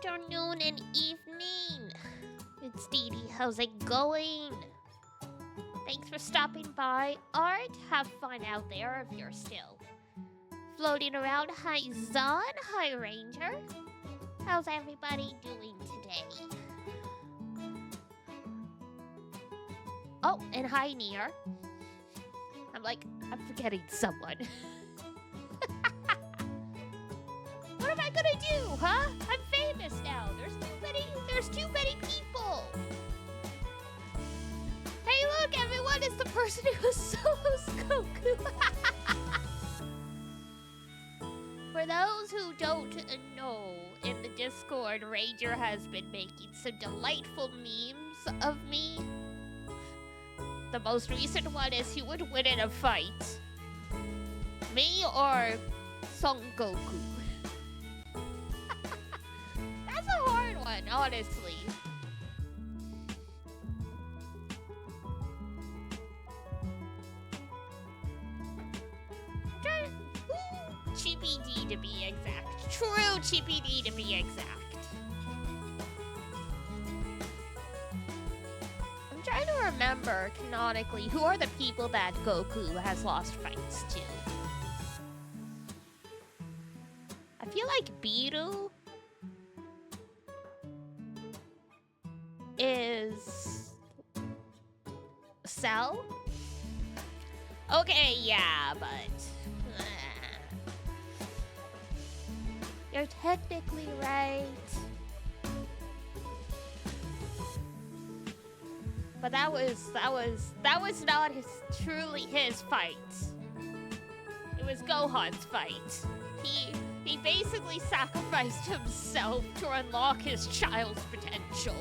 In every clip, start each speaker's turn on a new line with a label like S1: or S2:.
S1: afternoon and evening. It's Dee Dee. How's it going? Thanks for stopping by. Art, have fun out there if you're still floating around. Hi, Zon. Hi, Ranger. How's everybody doing today? Oh, and hi, Nier. I'm forgetting someone. What am I gonna do, huh? I'm famous now. There's too many people. Hey, look, everyone, it's the person who solos Goku. For those who don't know, in the Discord, Ranger has been making some delightful memes of me. The most recent one is who would win in a fight, me or Son Goku. That's a hard one, honestly. Chippy D to be exact. True Chippy D to be exact. I'm trying to remember canonically who are the people that Goku has lost fights to. I feel like Biru is Cell. Okay, yeah, but you're technically right. But that was not truly his fight. It was Gohan's fight. He basically sacrificed himself to unlock his child's potential.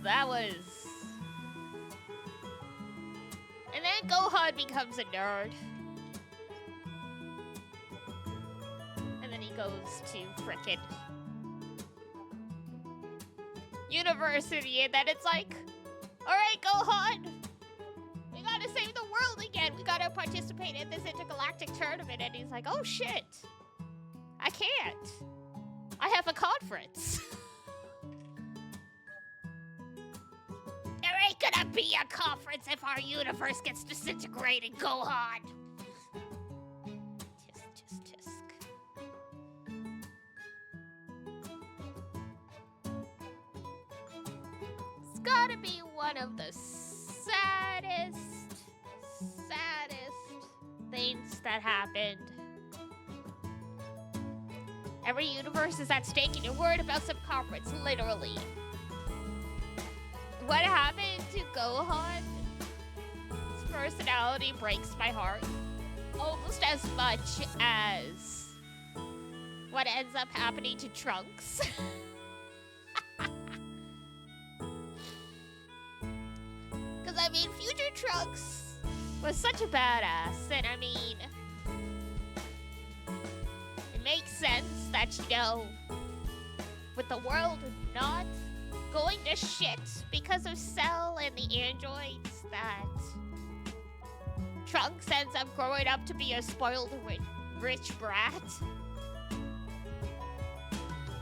S1: That was. And then Gohan becomes a nerd. And then he goes to frickin' university, and then it's like, alright, Gohan! We gotta save the world again! We gotta participate in this intergalactic tournament. And he's like, oh shit! I can't! I have a conference! There ain't gonna be a conference if our universe gets disintegrated, Gohan! Tisk. It's gotta be one of the saddest things that happened. Every universe is at stake and you're worried about some conference, literally. What happened to Gohan? His personality breaks my heart. Almost as much as what ends up happening to Trunks. Because, I mean, Future Trunks was such a badass. And, I mean, it makes sense that, you know, with the world not going to shit because of Cell and the androids, that Trunks ends up growing up to be a spoiled rich brat.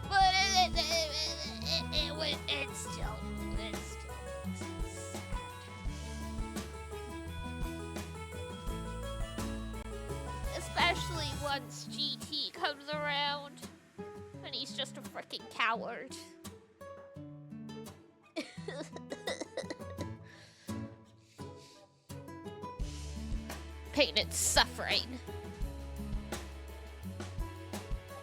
S1: But it's still sad. Especially once GT comes around and he's just a freaking coward. Pain and suffering.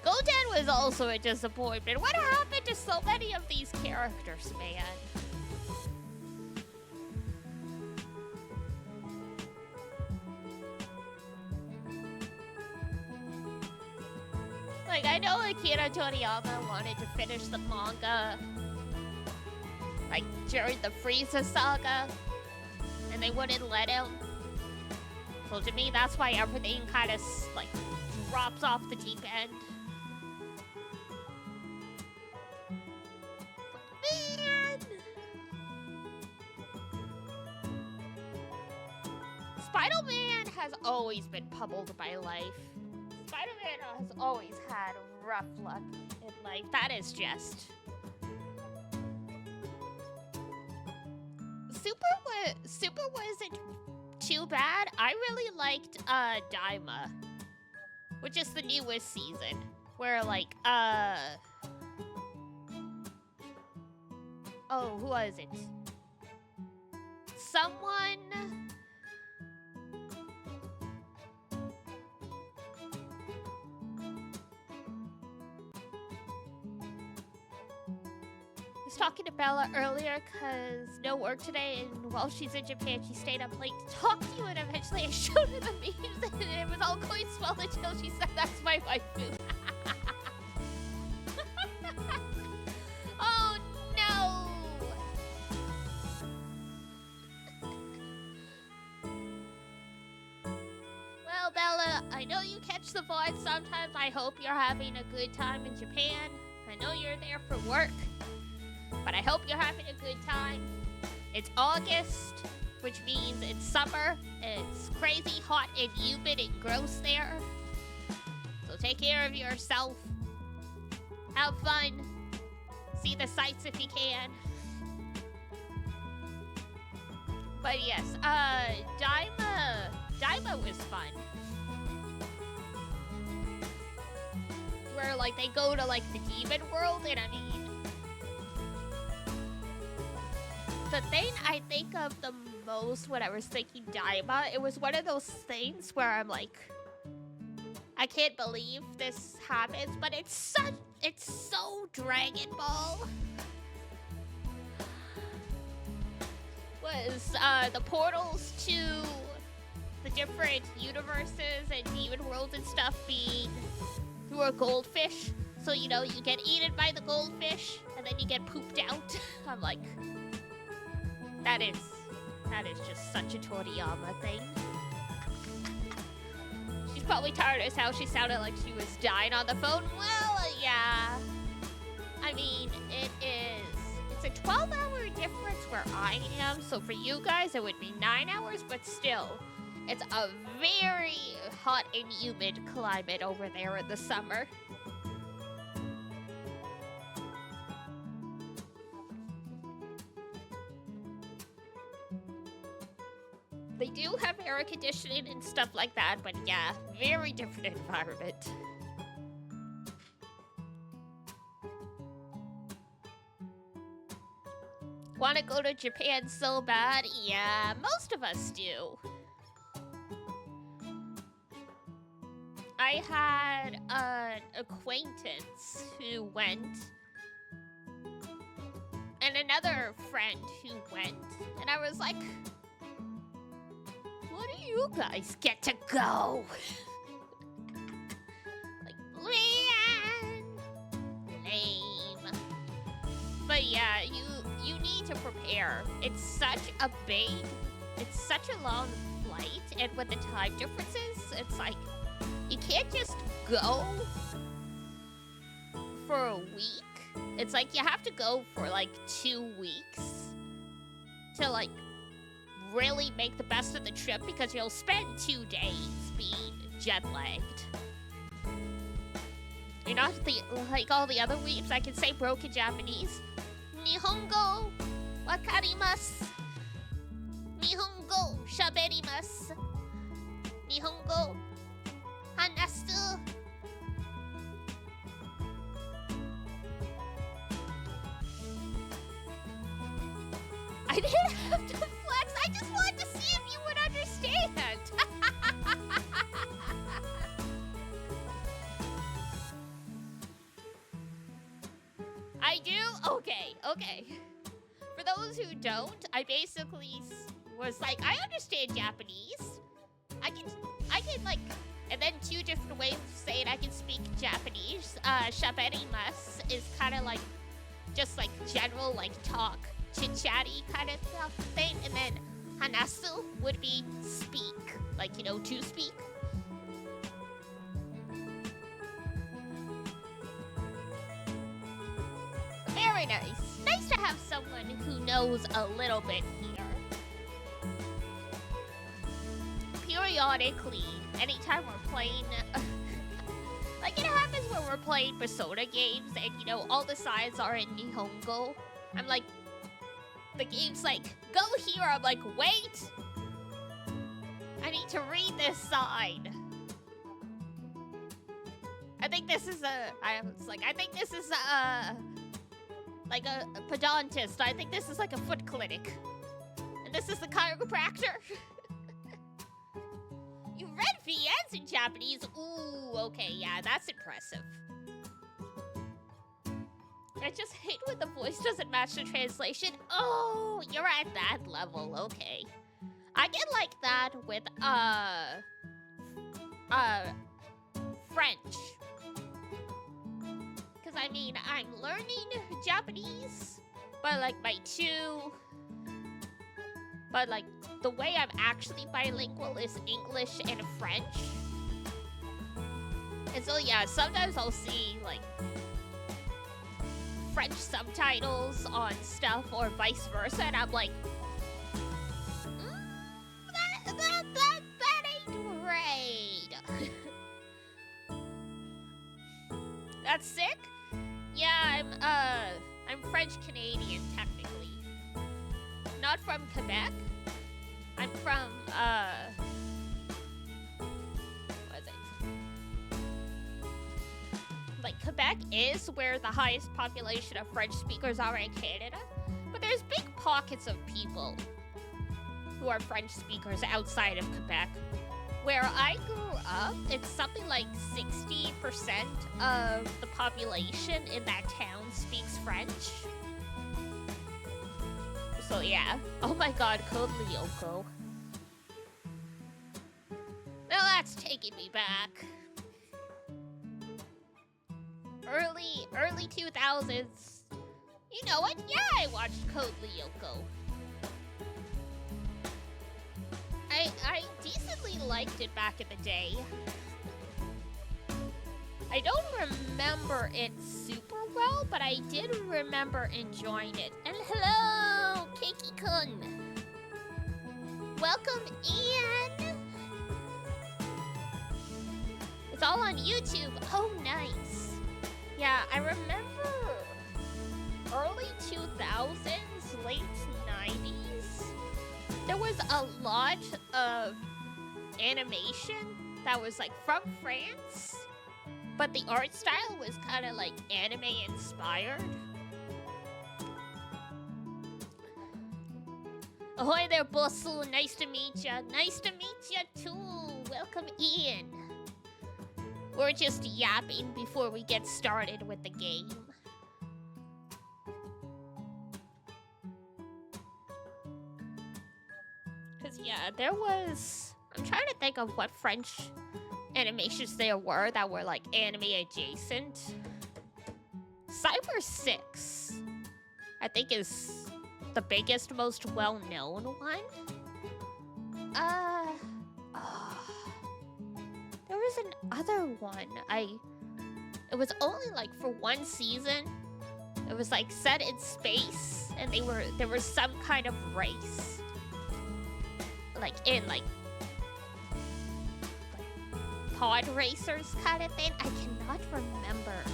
S1: Goten was also a disappointment. What happened to so many of these characters, man? Like, I know Akira Toriyama wanted to finish the manga, like, during the Frieza saga, and they wouldn't let him. So to me, that's why everything kind of, like, drops off the deep end. Man! Spider-Man has always been pummeled by life. Spider-Man has always had rough luck in life. That is just... Super wasn't too bad. I really liked Daima, which is the newest season, where like oh, who was it? Someone was talking to Bella earlier because no work today, and while she's in Japan, she stayed up late to talk to you, and eventually I showed her the memes, and it was all going swell until she said, "That's my waifu." Oh no! Well, Bella, I know you catch the voice sometimes. I hope you're having a good time in Japan. I know you're there for work, but I hope you're having a good time. It's August, which means it's summer. It's crazy hot and humid and gross there. So take care of yourself. Have fun. See the sights if you can. But yes, Daima was fun. Where like they go to like the demon world, and I mean, the thing I think of the most when I was thinking Daima, it was one of those things where I'm like, I can't believe this happens, but it's so Dragon Ball. Was the portals to the different universes and demon worlds and stuff being through a goldfish. So, you know, you get eaten by the goldfish and then you get pooped out. I'm like, that is just such a Toriyama thing. She's probably tired as how she sounded like she was dying on the phone. Well, yeah. I mean, it's a 12-hour difference where I am, so for you guys it would be 9 hours, but still, it's a very hot and humid climate over there in the summer. They do have air conditioning and stuff like that, but yeah, very different environment. Want to go to Japan so bad? Yeah, most of us do. I had an acquaintance who went, and another friend who went, and I was like, what do you guys get to go? Like, man, lame. But yeah, you need to prepare. It's such a long flight, and with the time differences, it's like, you can't just go for a week. It's like, you have to go for like 2 weeks to like really make the best of the trip, because you'll spend 2 days being jet-lagged. You're not like all the other weebs. I can say broken Japanese. Nihongo wakarimasu. Nihongo shaberimasu. Nihongo hanasu. I didn't have to flex. I just wanted to see if you would understand. I do? Okay. For those who don't, I basically was like, I understand Japanese. I can like, and then 2 different ways of saying I can speak Japanese. Shaberimasu is kind of like, just like general like talk, chit-chatty kind of thing. And then hanasu would be speak, like, you know, to speak. Very nice. Nice to have someone who knows a little bit here. periodically, anytime we're playing, like it happens when we're playing Persona games and, you know, all the signs are in Nihongo. I'm like, the game's like, go here. I'm like, wait. I need to read this sign. I think this is I think this is like a podontist. I think this is like a foot clinic. And this is the chiropractor. You read VNs in Japanese? Ooh, okay, yeah, that's impressive. I just hate when the voice doesn't match the translation. Oh, you're at that level, okay. I get like that with, French. Because, I mean, I'm learning Japanese, but, like, but, like, the way I'm actually bilingual is English and French. And so, yeah, sometimes I'll see, like, French subtitles on stuff or vice versa, and I'm like, that ain't right. That's sick? Yeah, I'm French-Canadian, technically. Not from Quebec. I'm from, what is it? Like, Quebec is where the highest population of French speakers are in Canada, but there's big pockets of people who are French speakers outside of Quebec. Where I grew up, it's something like 60% of the population in that town speaks French. So yeah. Oh my god, Code Lyoko. Now that's taking me back. Early 2000s. You know what? Yeah, I watched Code Lyoko. I decently liked it back in the day. I don't remember it super well, but I did remember enjoying it. And hello, Keiki-kun. Welcome in. It's all on YouTube. Oh, nice. Yeah, I remember early 2000s, late 90s. There was a lot of animation that was like from France, but the art style was kind of like anime inspired. Ahoy there, Bossu. Nice to meet ya. Nice to meet ya too. Welcome in. We're just yapping before we get started with the game. Yeah, there was... I'm trying to think of what French animations there were that were, like, anime adjacent. Cyber 6, I think, is the biggest, most well-known one. There was another one. It was only, like, for one season. It was, like, set in space, and there was some kind of race. Like in like pod racers kind of thing. I cannot remember.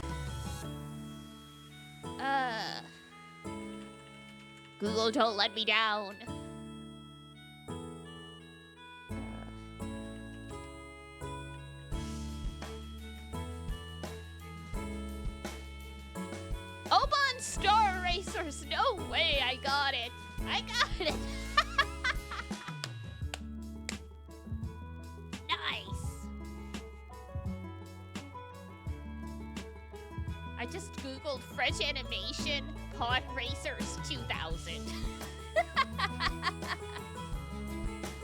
S1: Google, don't let me down. Oban Star Racers. No way. I got it. I got it. I just googled French animation pod racers 2000.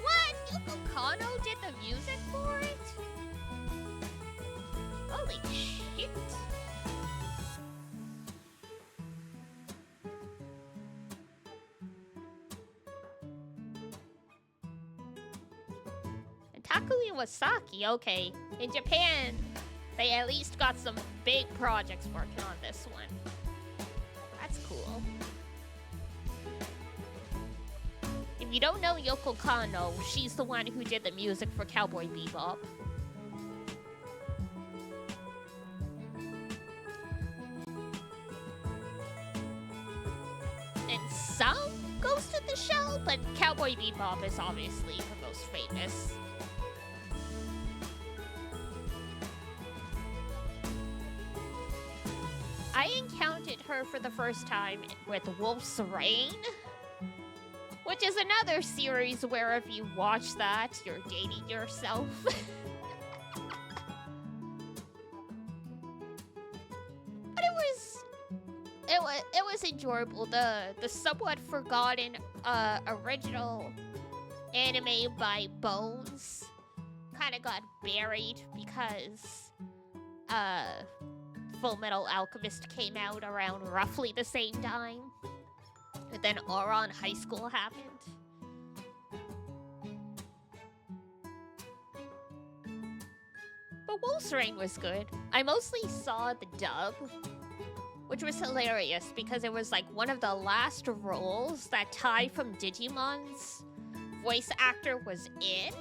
S1: What? Yoko Kanno did the music for it? Holy shit. And Taku Iwasaki, okay. In Japan, they at least got some big projects working on this one. That's cool. If you don't know Yoko Kanno, she's the one who did the music for Cowboy Bebop. And some Ghost in the Shell, but Cowboy Bebop is obviously the most famous. I encountered her for the first time with Wolf's Rain, which is another series where if you watch that, you're dating yourself. But it was enjoyable. The somewhat forgotten original anime by Bones kind of got buried because Full Metal Alchemist came out around roughly the same time. And then Ouran High School happened. But Wolf's Rain was good. I mostly saw the dub, which was hilarious because it was like one of the last roles that Tai from Digimon's voice actor was in.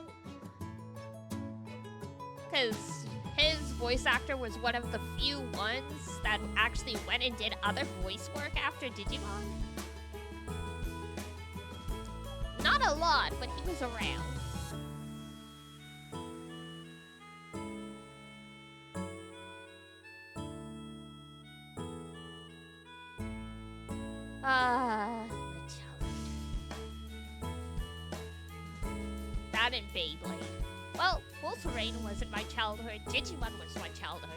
S1: Because his voice actor was one of the few ones that actually went and did other voice work after Digimon. Not a lot, but he was around. My childhood. That and Beyblade. Well, Wolf's Rain wasn't my childhood. Digimon was my childhood.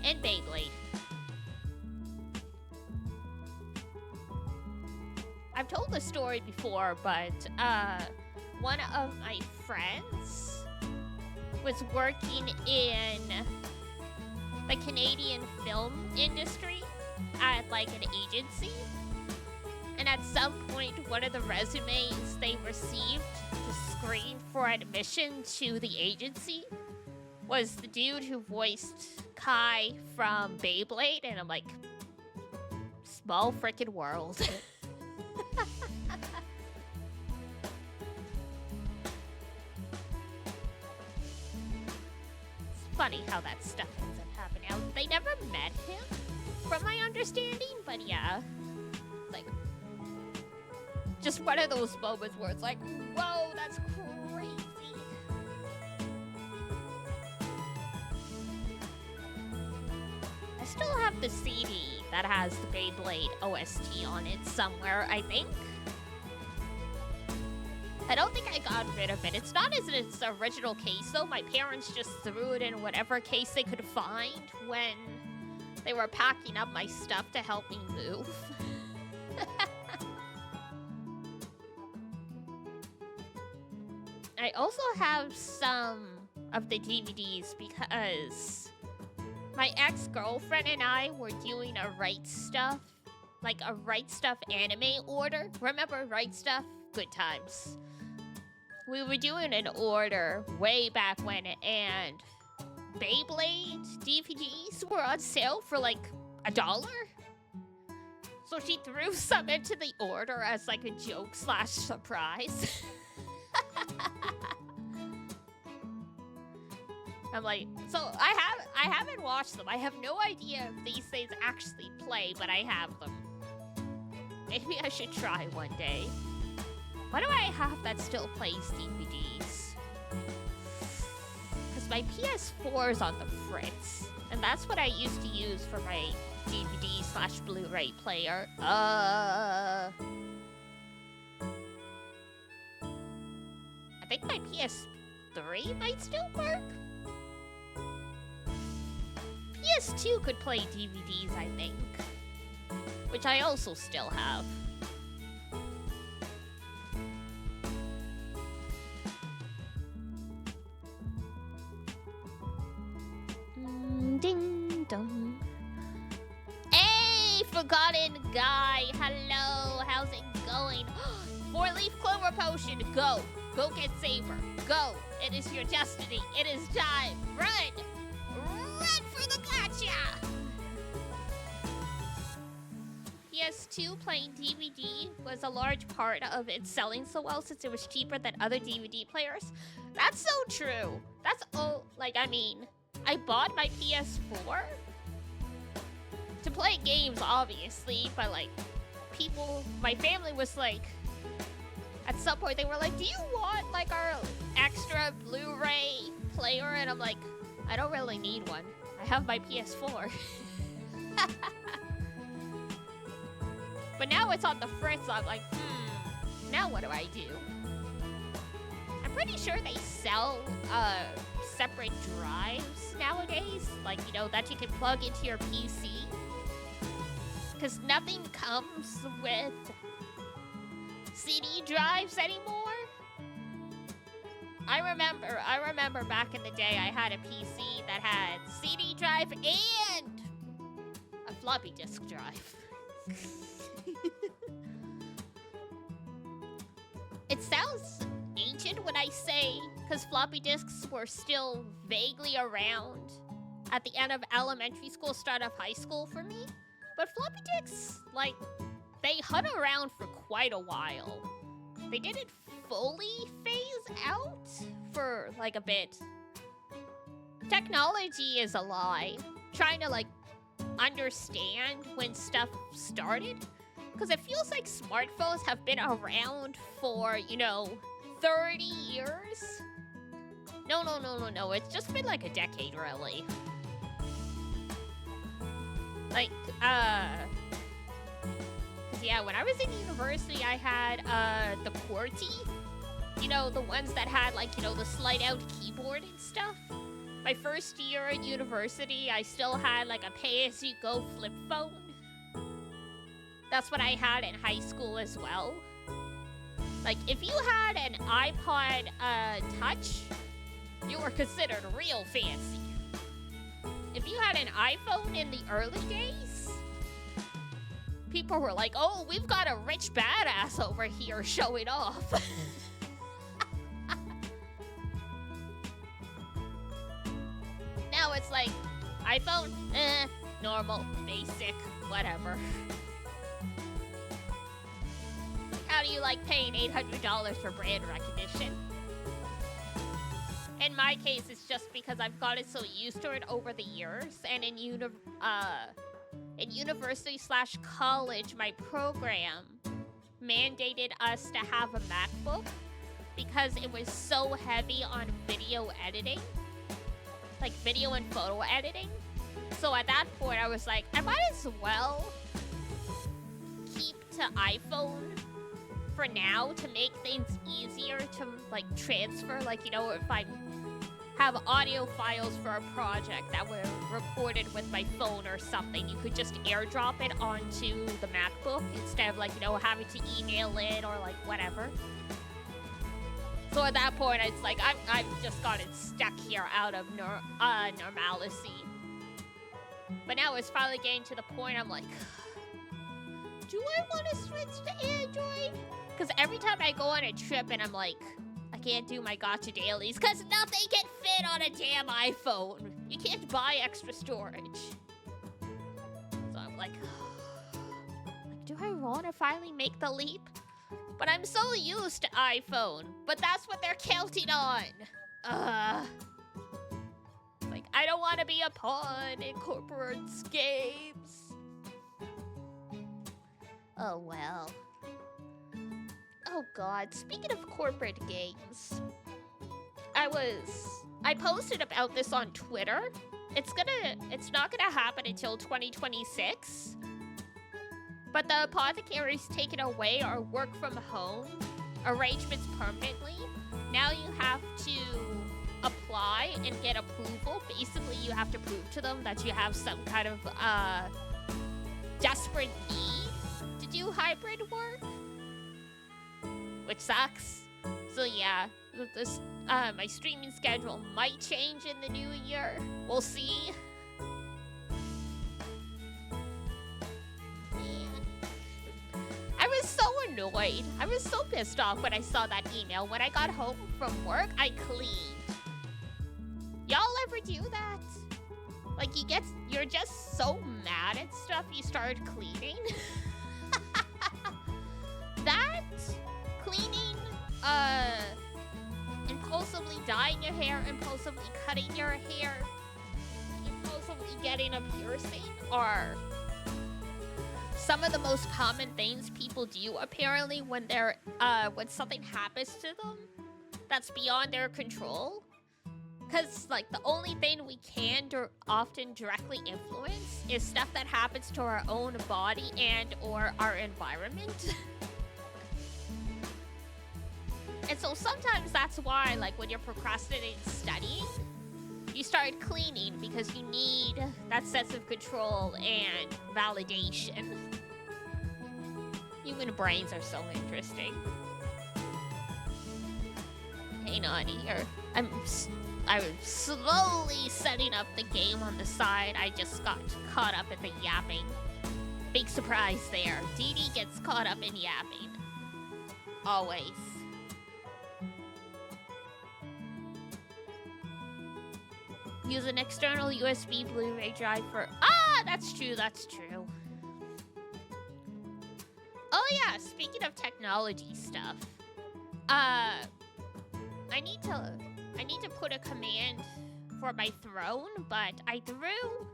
S1: And Beyblade. I've told the story before, but one of my friends was working in the Canadian film industry at like an agency. And at some point, one of the resumes they received to screen for admission to the agency was the dude who voiced Kai from Beyblade. And I'm like, small frickin' world. It's funny how that stuff ends up happening. They never met him, from my understanding, but yeah. Like, just one of those moments where it's like, whoa, that's crazy. I still have the CD that has the Beyblade OST on it somewhere, I think. I don't think I got rid of it. It's not as in its original case, though. My parents just threw it in whatever case they could find when they were packing up my stuff to help me move. I also have some of the DVDs because my ex-girlfriend and I were doing a Right Stuff, like a Right Stuff anime order. Remember Right Stuff? Good times. We were doing an order way back when, and Beyblade DVDs were on sale for like $1. So she threw some into the order as like a joke / surprise. I'm like, so I haven't watched them. I have no idea if these things actually play, but I have them. Maybe I should try one day. Why do I have that still plays DVDs? Because my PS4 is on the fritz, and that's what I used to use for my DVD / Blu-ray player. I think my PS3 might still work. PS2 could play DVDs, I think. Which I also still have. Ding dong. Hey, Forgotten Guy. Hello, how's it going? 4-leaf clover potion. Go. Go get Saber. Go. It is your destiny. It is time. Run. Run for the gotcha. PS2 playing DVD was a large part of it selling so well since it was cheaper than other DVD players. That's so true. That's I mean, I bought my PS4 to play games, obviously, but like, my family was like, at some point they were like, do you want like our extra Blu-ray player? And I'm like, I don't really need one. I have my PS4. But now it's on the fritz, so I'm like, now what do I do? I'm pretty sure they sell separate drives nowadays, like, you know, that you can plug into your PC. Because nothing comes with CD drives anymore. I remember back in the day I had a PC that had CD drive and a floppy disk drive. It sounds ancient when I say, because floppy disks were still vaguely around at the end of elementary school, start of high school for me. But floppy disks, like, they hung around for quite a while. They didn't fully phase out for, like, a bit. Technology is a lie. Trying to, like, understand when stuff started. Because it feels like smartphones have been around for, you know, 30 years? No. It's just been like a decade, really. Like, yeah, when I was in university, I had, the QWERTY. You know, the ones that had, like, you know, the slide-out keyboard and stuff. My first year at university, I still had, like, a pay-as-you-go flip phone. That's what I had in high school as well. Like, if you had an iPod, Touch, you were considered real fancy. If you had an iPhone in the early days, people were like, oh, we've got a rich badass over here showing off. Now it's like, iPhone, normal, basic, whatever. How do you like paying $800 for brand recognition? In my case, it's just because I've gotten so used to it over the years, and in university/college, my program mandated us to have a MacBook because it was so heavy on video editing, like video and photo editing. So at that point, I was like, I might as well keep to iPhone for now to make things easier to, like, transfer. Like, you know, if I have audio files for a project that were recorded with my phone or something, you could just airdrop it onto the MacBook instead of, like, you know, having to email it or, like, whatever. So at that point, it's like, I've just gotten stuck here out of normalcy. But now it's finally getting to the point I'm like, do I want to switch to Android? Because every time I go on a trip and I'm like, I can't do my gotcha dailies because nothing can fit on a damn iPhone. You can't buy extra storage. So I'm like, do I want to finally make the leap? But I'm so used to iPhone. But that's what they're counting on. Like, I don't want to be a pawn in corporate games. Oh, well. Oh, God. Speaking of corporate games, I posted about this on Twitter. It's not gonna happen until 2026. But the apothecary's taken away our work from home arrangements permanently. Now you have to apply and get approval. Basically, you have to prove to them that you have some kind of desperate need to do hybrid work, which sucks. So yeah, this my streaming schedule might change in the new year. We'll see. I was so annoyed. I was so pissed off when I saw that email. When I got home from work, I cleaned. Y'all ever do that? Like, you're just so mad at stuff you start cleaning. cleaning, impulsively dyeing your hair, impulsively cutting your hair, impulsively getting a piercing are some of the most common things people do apparently when when something happens to them that's beyond their control. Because, like, the only thing we can often directly influence is stuff that happens to our own body and or our environment. And so sometimes that's why, like, when you're procrastinating studying, you start cleaning because you need that sense of control and validation. Human brains are so interesting. Hang on here. I'm slowly setting up the game on the side. I just got caught up in the yapping. Big surprise there. Dee Dee gets caught up in yapping. Always. Use an external USB Blu-ray drive for... Ah, that's true, that's true. Oh yeah, speaking of technology stuff. I need to put a command for my throne, but I threw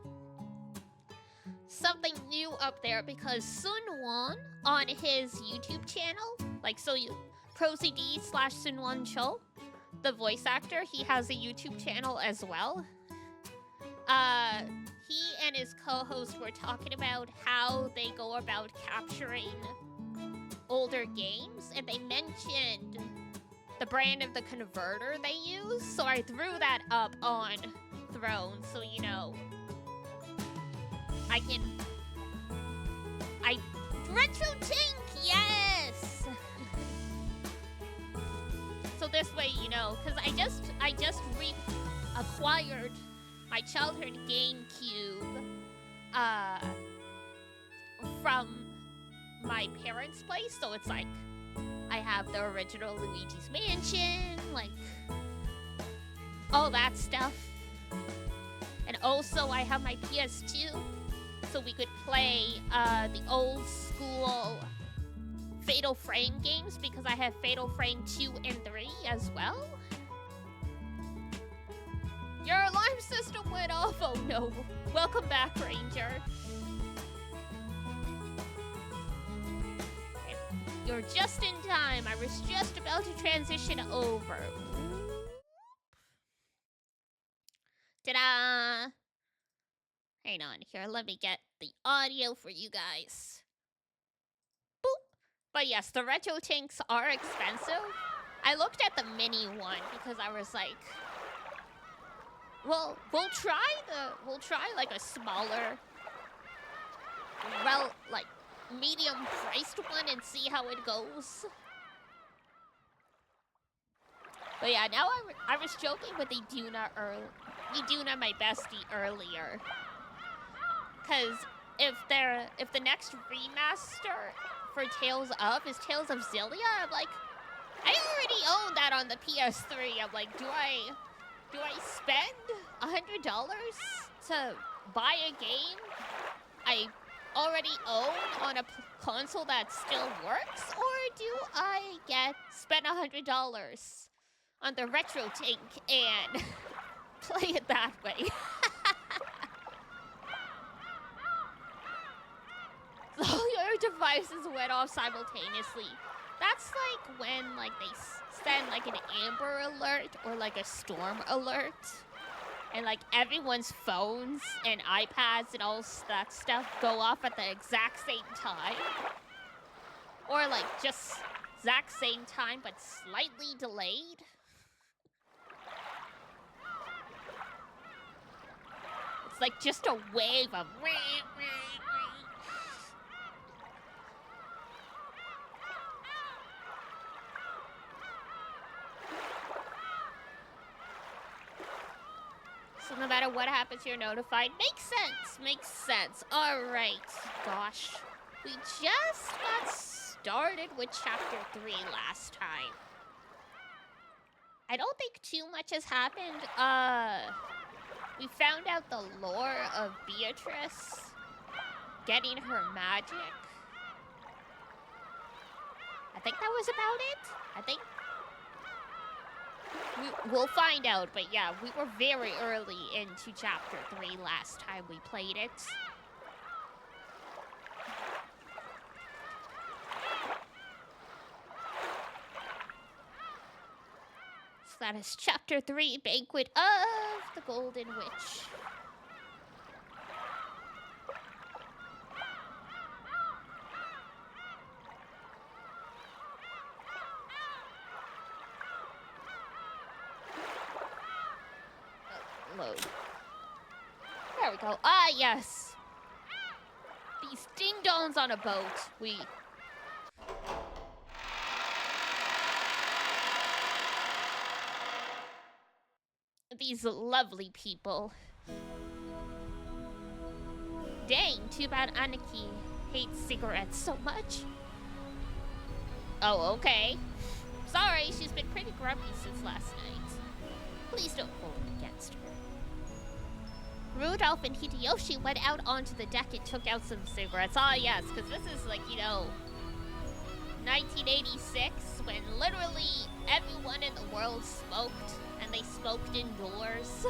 S1: something new up there because Sun Won on his YouTube channel, like so you ProCD/Sun Won Cho, the voice actor, he has a YouTube channel as well. He and his co-host were talking about how they go about capturing older games, and they mentioned the brand of the converter they use, so I threw that up on Throne, so you know, Retro Tink, yes! So this way, you know, because I just acquired my childhood GameCube, from my parents' place, so it's like, I have the original Luigi's Mansion, like, all that stuff. And also, I have my PS2, so we could play the old school Fatal Frame games, because I have Fatal Frame 2 and 3 as well. Your alarm system went off, oh no. Welcome back, Ranger. You're just in time. I was just about to transition over. Ta-da! Hang on here. Let me get the audio for you guys. Boop! But yes, the Retro Tinks are expensive. I looked at the mini one because I was like, well, we'll try like a smaller, well, like, medium-priced one and see how it goes. But yeah, now I was joking with the Iduna, my bestie, earlier. Cause if the next remaster for Tales of is Tales of Xillia, I'm like, I already own that on the PS3. I'm like, do I spend $100 to buy a game I already own on a console that still works, or do I spend $100 on the Retro Tink and play it that way? All your devices went off simultaneously. That's like when like they send like an Amber Alert or like a Storm Alert, and like everyone's phones and iPads and all that stuff go off at the exact same time. Or like just exact same time but slightly delayed. It's like just a wave of so no matter what happens, you're notified. Makes sense. Makes sense. All right. Gosh. We just got started with Chapter 3 last time. I don't think too much has happened. We found out the lore of Beatrice getting her magic at think that was about it. I think we'll find out, but yeah, we were very early into Chapter 3 last time we played it. So that is Chapter 3, Banquet of the Golden Witch. Load. There we go. Ah, yes. These ding-dongs on a boat. These lovely people. Dang, too bad Aniki hates cigarettes so much. Oh, okay. Sorry, she's been pretty grumpy since last night. Please don't hold it against her. Rudolph and Hideyoshi went out onto the deck and took out some cigarettes. Ah, yes, because this is like, 1986, when literally everyone in the world smoked, and they smoked indoors.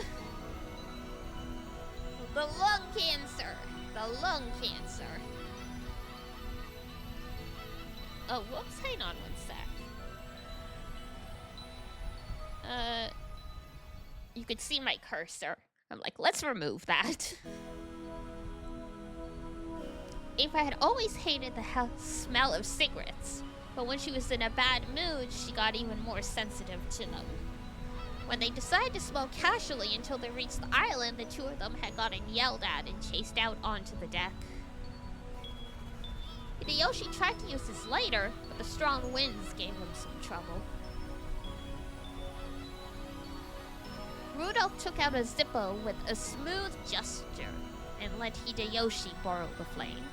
S1: The lung cancer. The lung cancer. Oh, whoops, hang on one sec. You could see my cursor. I'm like, let's remove that. Ava had always hated the smell of cigarettes, but when she was in a bad mood, she got even more sensitive to them. When they decided to smoke casually until they reached the island, the two of them had gotten yelled at and chased out onto the deck. Hideyoshi tried to use his lighter, but the strong winds gave him some trouble. Rudolph took out a Zippo with a smooth gesture and let Hideyoshi borrow the flame.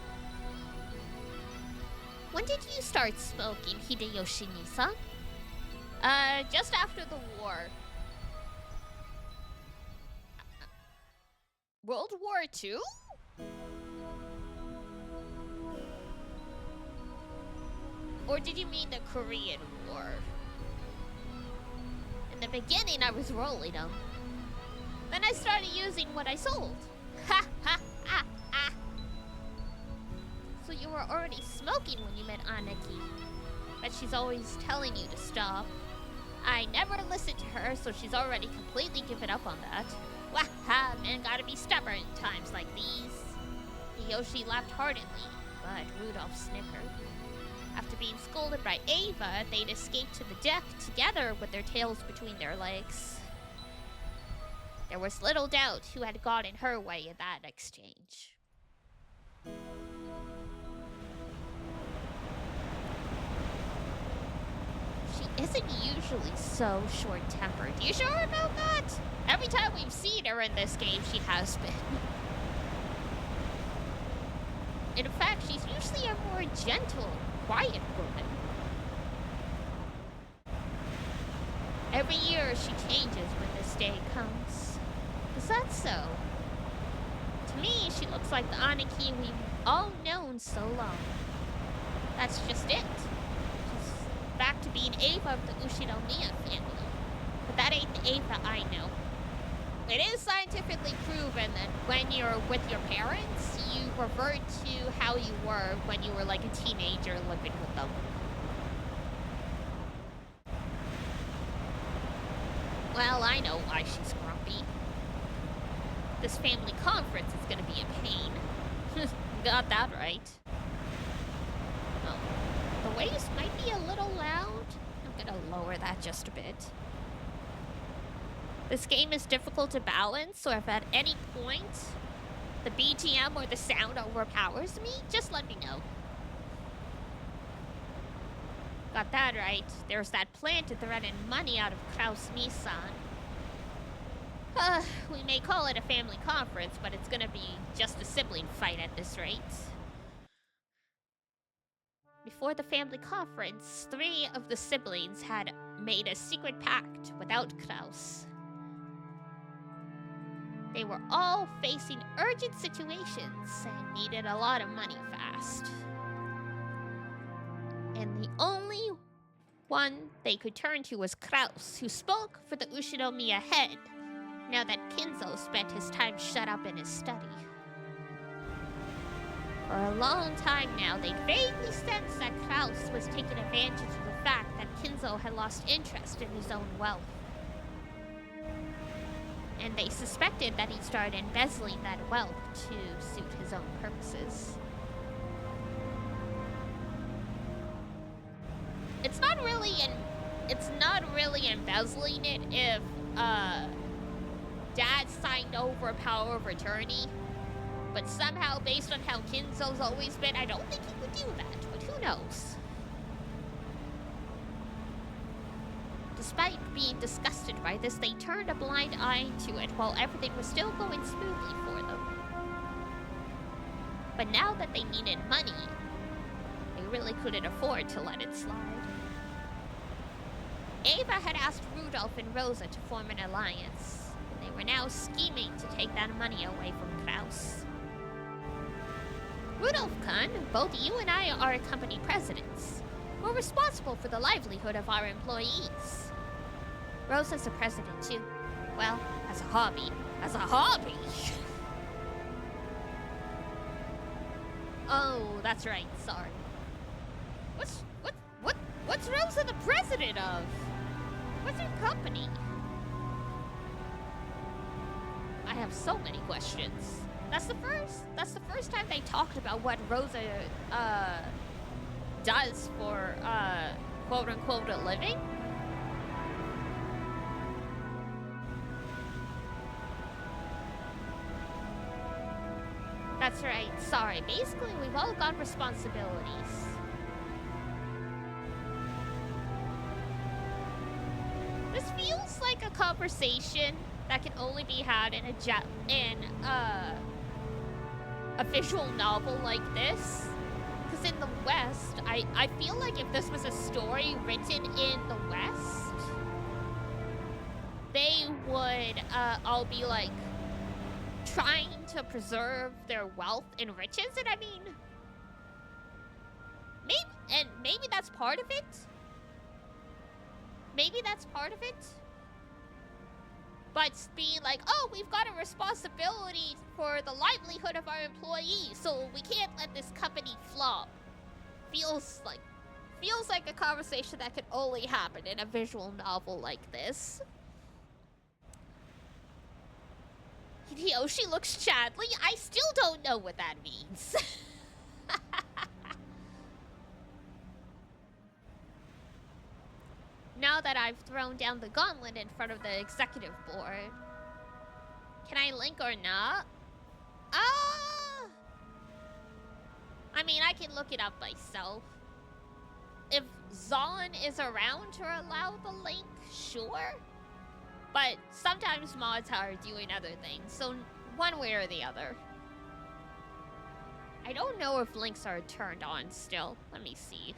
S1: When did you start smoking, Hideyoshi-san? Just after the war. World War II? Or did you mean the Korean War? In the beginning, I was rolling them. Then I started using what I sold. Ha ha ha ha! So you were already smoking when you met Aniki. But she's always telling you to stop. I never listened to her, so she's already completely given up on that. Wah-ha, men gotta be stubborn in times like these. Hideyoshi laughed heartedly, but Rudolph snickered. After being scolded by Ava, they'd escaped to the deck together with their tails between their legs. There was little doubt who had gotten her way in that exchange. She isn't usually so short-tempered. You sure about that? Every time we've seen her in this game, she has been. In fact, she's usually a more gentle, quiet woman. Every year she changes when this day comes. Is that so? To me, she looks like the Aniki we've all known so long. That's just it. She's back to being Ava of the Ushinomiya family. But that ain't the Ava I know. It is scientifically proven that when you're with your parents, you revert to how you were when you were like a teenager living with them. Well, I know why she's grumpy. This family conference is gonna be a pain. Got that right. Oh, the waves might be a little loud. I'm gonna lower that just a bit. This game is difficult to balance, so if at any point the BGM or the sound overpowers me, just let me know. Got that right. There's that plan to threaten money out of Kraus Nissan. We may call it a family conference, but it's gonna be just a sibling fight at this rate. Before the family conference, 3 of the siblings had made a secret pact without Kraus. They were all facing urgent situations and needed a lot of money fast. and the only one they could turn to was Kraus, who spoke for the Ushinomiya head, now that Kinzo spent his time shut up in his study. For a long time now, they'd vaguely sensed that Kraus was taking advantage of the fact that Kinzo had lost interest in his own wealth. And they suspected that he started embezzling that wealth to suit his own purposes. It's not really embezzling it if Dad signed over a power of attorney. But somehow, based on how Kinzo's always been, I don't think he would do that, but who knows? Despite being disgusted by this, they turned a blind eye to it while everything was still going smoothly for them. But now that they needed money, they really couldn't afford to let it slide. Ava had asked Rudolph and Rosa to form an alliance, and they were now scheming to take that money away from Kraus. Rudolph-kun, both you and I are company presidents. We're responsible for the livelihood of our employees. Rosa's the president too. Well, as a hobby. As a hobby! Oh, that's right, sorry. What's Rosa the president of? What's her company? I have so many questions. That's the first time they talked about what Rosa does for quote unquote a living. That's right, sorry. Basically, we've all got responsibilities. This feels like a conversation that can only be had in a visual novel like this. Because in the West, I feel like if this was a story written in the West, they would all be like trying to preserve their wealth and riches, and I mean, maybe that's part of it. Maybe that's part of it. But being like, oh, we've got a responsibility for the livelihood of our employees, so we can't let this company flop. Feels like a conversation that could only happen in a visual novel like this. Hideyoshi looks Chadley. I still don't know what that means. Now that I've thrown down the gauntlet in front of the executive board, can I link or not? I mean, I can look it up myself. If Zon is around to allow the link, sure. But sometimes mods are doing other things, so one way or the other. I don't know if links are turned on still. Let me see.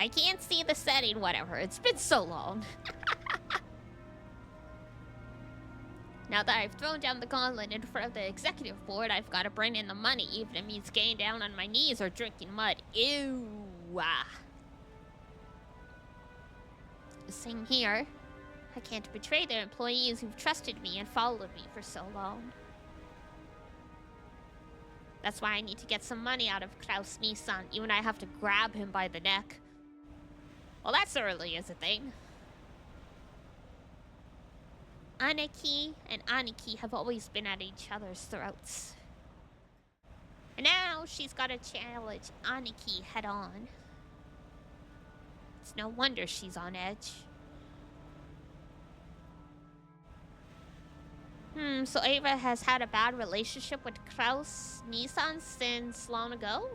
S1: I can't see the setting, whatever. It's been so long. Now that I've thrown down the gauntlet in front of the executive board, I've got to bring in the money, even if it means getting down on my knees or drinking mud. Ew. Same here. I can't betray their employees who've trusted me and followed me for so long. That's why I need to get some money out of Klaus Nissan, even I have to grab him by the neck. Well, that certainly is a thing. Aniki and Aniki have always been at each other's throats. And now she's got to challenge Aniki head on. It's no wonder she's on edge. So Ava has had a bad relationship with Klaus Nissan since long ago?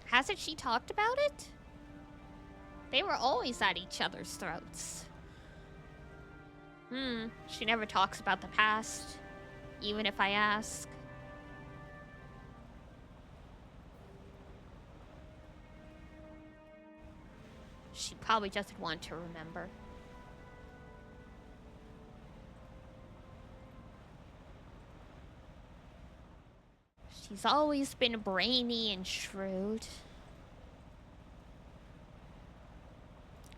S1: Hasn't she talked about it? They were always at each other's throats. She never talks about the past, even if I ask. She probably doesn't want to remember. She's always been brainy and shrewd.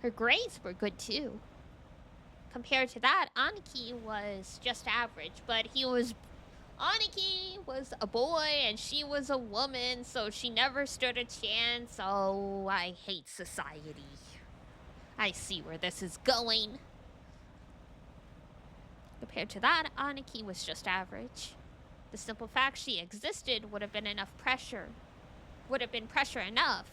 S1: Her grades were good too. Compared to that, Aniki was just average, but Aniki was a boy and she was a woman, so she never stood a chance. Oh, I hate society. I see where this is going. Compared to that, Aniki was just average. The simple fact she existed would have been pressure enough.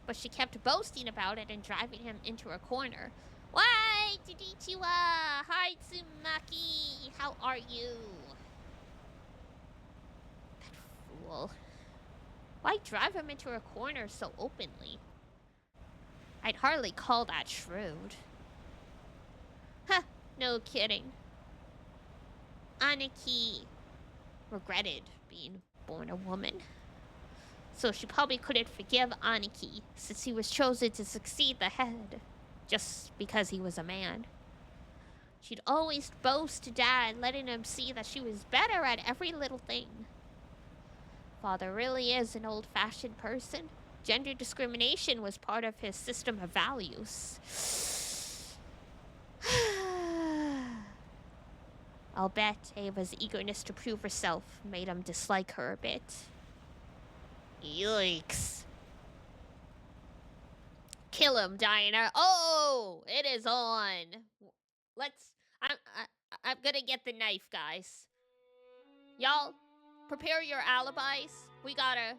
S1: But she kept boasting about it and driving him into a corner. Why, Konnichiwa! Hi, Tsumaki! How are you? That fool. Why drive him into a corner so openly? I'd hardly call that shrewd. Huh, no kidding. Aniki regretted being born a woman. So she probably couldn't forgive Aniki since he was chosen to succeed the head just because he was a man. She'd always boast to Dad, letting him see that she was better at every little thing. Father really is an old-fashioned person. Gender discrimination was part of his system of values. I'll bet Ava's eagerness to prove herself made him dislike her a bit. Yikes. Kill him, Diana. Oh, it is on. I'm gonna get the knife, guys. Y'all, prepare your alibis. We gotta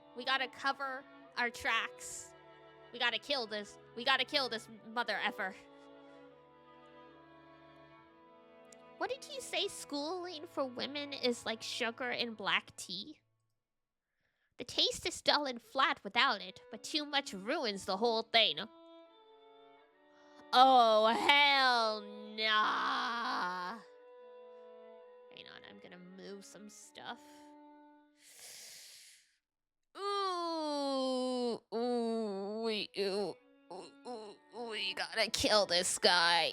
S1: cover our tracks. We gotta kill this mother effer. What did you say schooling for women is like sugar in black tea? The taste is dull and flat without it, but too much ruins the whole thing. Oh, hell nah. Hang on, I'm gonna move some stuff. We gotta kill this guy.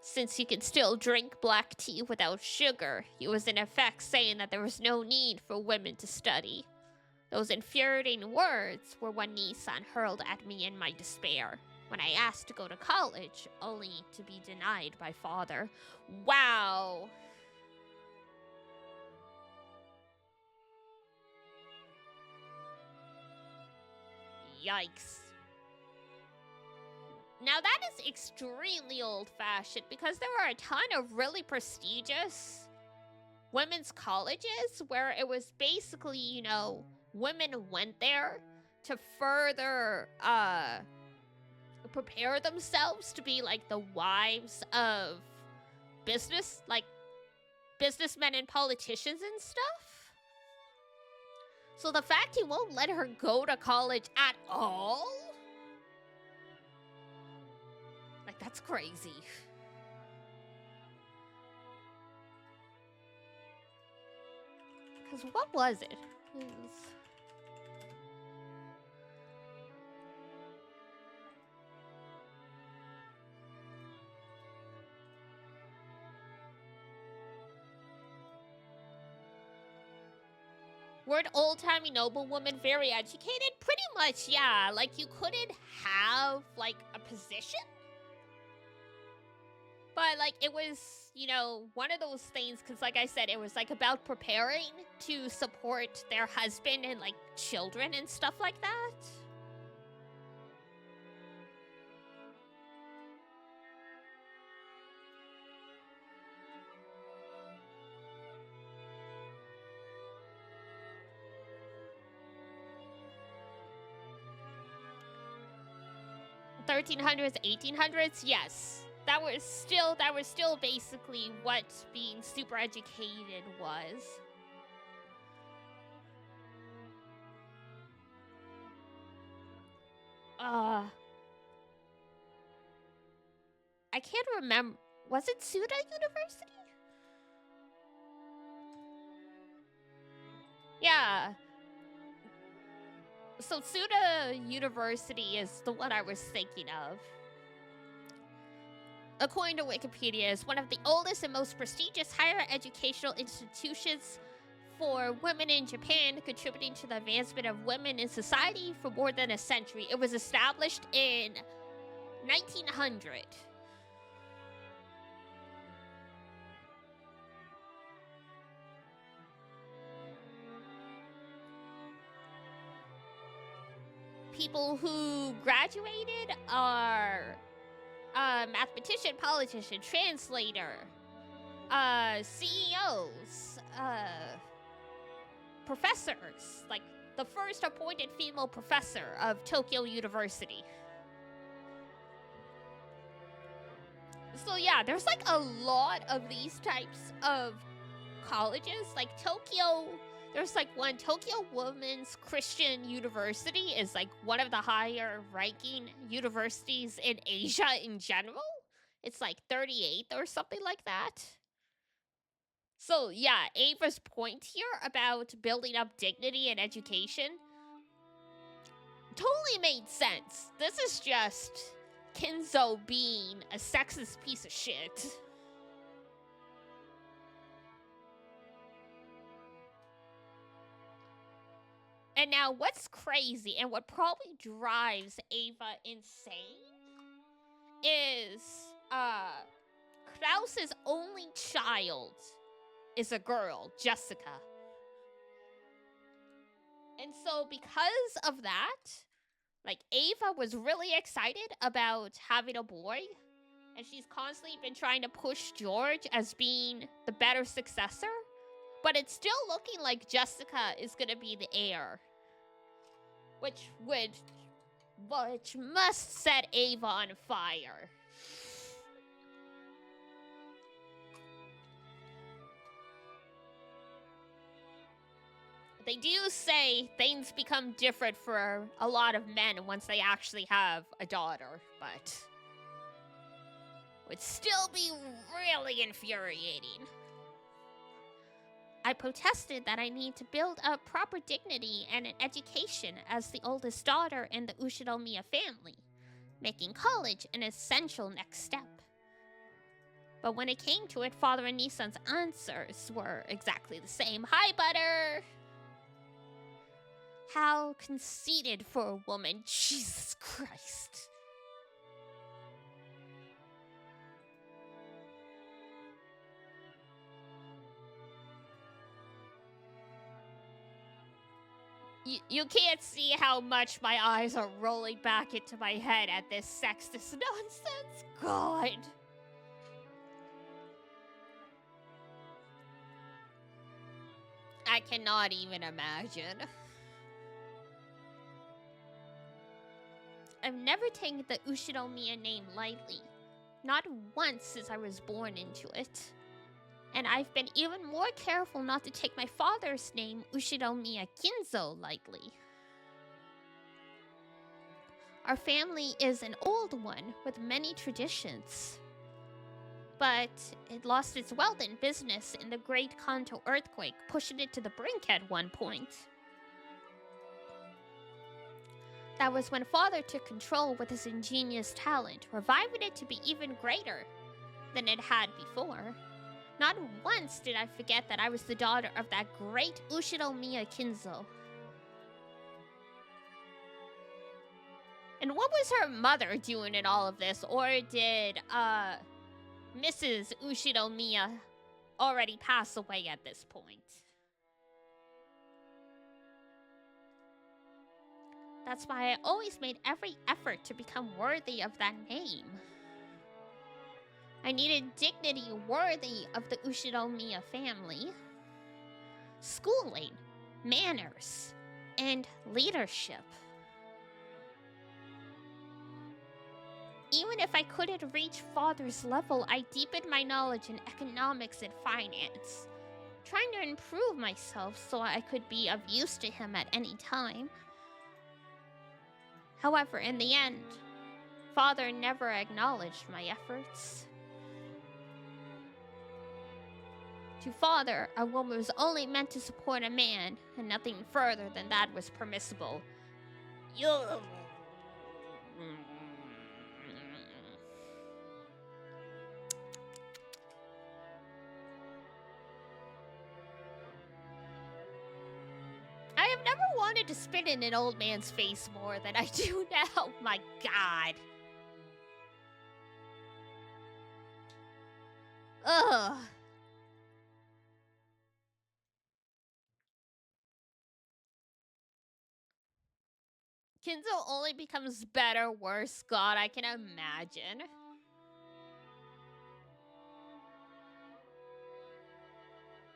S1: Since he could still drink black tea without sugar, he was in effect saying that there was no need for women to study. Those infuriating words were what Nissan hurled at me in my despair when I asked to go to college, only to be denied by father. Wow. Yikes. Now that is extremely old-fashioned because there were a ton of really prestigious women's colleges where it was basically, you know, women went there to further prepare themselves to be like the wives of businessmen and politicians and stuff. So the fact he won't let her go to college at all? Like, that's crazy. Because what was it? Weren't old-timey noblewomen very educated? Pretty much, yeah. Like, you couldn't have, like, a position? But, like, it was, you know, one of those things, because, like I said, it was, like, about preparing to support their husband and, like, children and stuff like that. $1300s, $1800s, yes. That was still basically what being super educated was. I can't remember. Was it Suda University? Yeah. So Suda University is the one I was thinking of. According to Wikipedia, is one of the oldest and most prestigious higher educational institutions for women in Japan, contributing to the advancement of women in society for more than a century. It was established in 1900. People who graduated are mathematician, politician, translator, CEOs, professors, like the first appointed female professor of Tokyo University. So yeah, there's like a lot of these types of colleges. Like Tokyo, there's like one, Tokyo Women's Christian University is like one of the higher ranking universities in Asia in general. It's like 38th or something like that. So yeah, Ava's point here about building up dignity and education totally made sense. This is just Kinzo being a sexist piece of shit. And now what's crazy and what probably drives Ava insane is Klaus's only child is a girl, Jessica. And so because of that, like Ava was really excited about having a boy, and she's constantly been trying to push George as being the better successor, but it's still looking like Jessica is gonna be the heir, which must set Ava on fire. They do say things become different for a lot of men once they actually have a daughter, but would still be really infuriating. I protested that I need to build up proper dignity and an education as the oldest daughter in the Ushinomiya family, making college an essential next step. But when it came to it, Father and Nissan's answers were exactly the same. Hi, Butter! How conceited for a woman, Jesus Christ. You can't see how much my eyes are rolling back into my head at this sexist nonsense. God. I cannot even imagine. I've never taken the Ushinomiya name lightly. Not once since I was born into it. And I've been even more careful not to take my father's name, Ushinomiya Kinzo, lightly. Our family is an old one with many traditions. But it lost its wealth in business in the Great Kanto earthquake, pushing it to the brink at one point. That was when Father took control with his ingenious talent, reviving it to be even greater than it had before. Not once did I forget that I was the daughter of that great Ushinomiya Kinzo. And what was her mother doing in all of this? Or did, Mrs. Ushinomiya already pass away at this point? That's why I always made every effort to become worthy of that name. I needed dignity worthy of the Ushinomiya family, schooling, manners, and leadership. Even if I couldn't reach Father's level, I deepened my knowledge in economics and finance, trying to improve myself so I could be of use to him at any time. However, in the end, Father never acknowledged my efforts. To father, a woman was only meant to support a man, and nothing further than that was permissible. I have never wanted to spit in an old man's face more than I do now. My God. Ugh. Kinzo only becomes better, worse. God, I can imagine.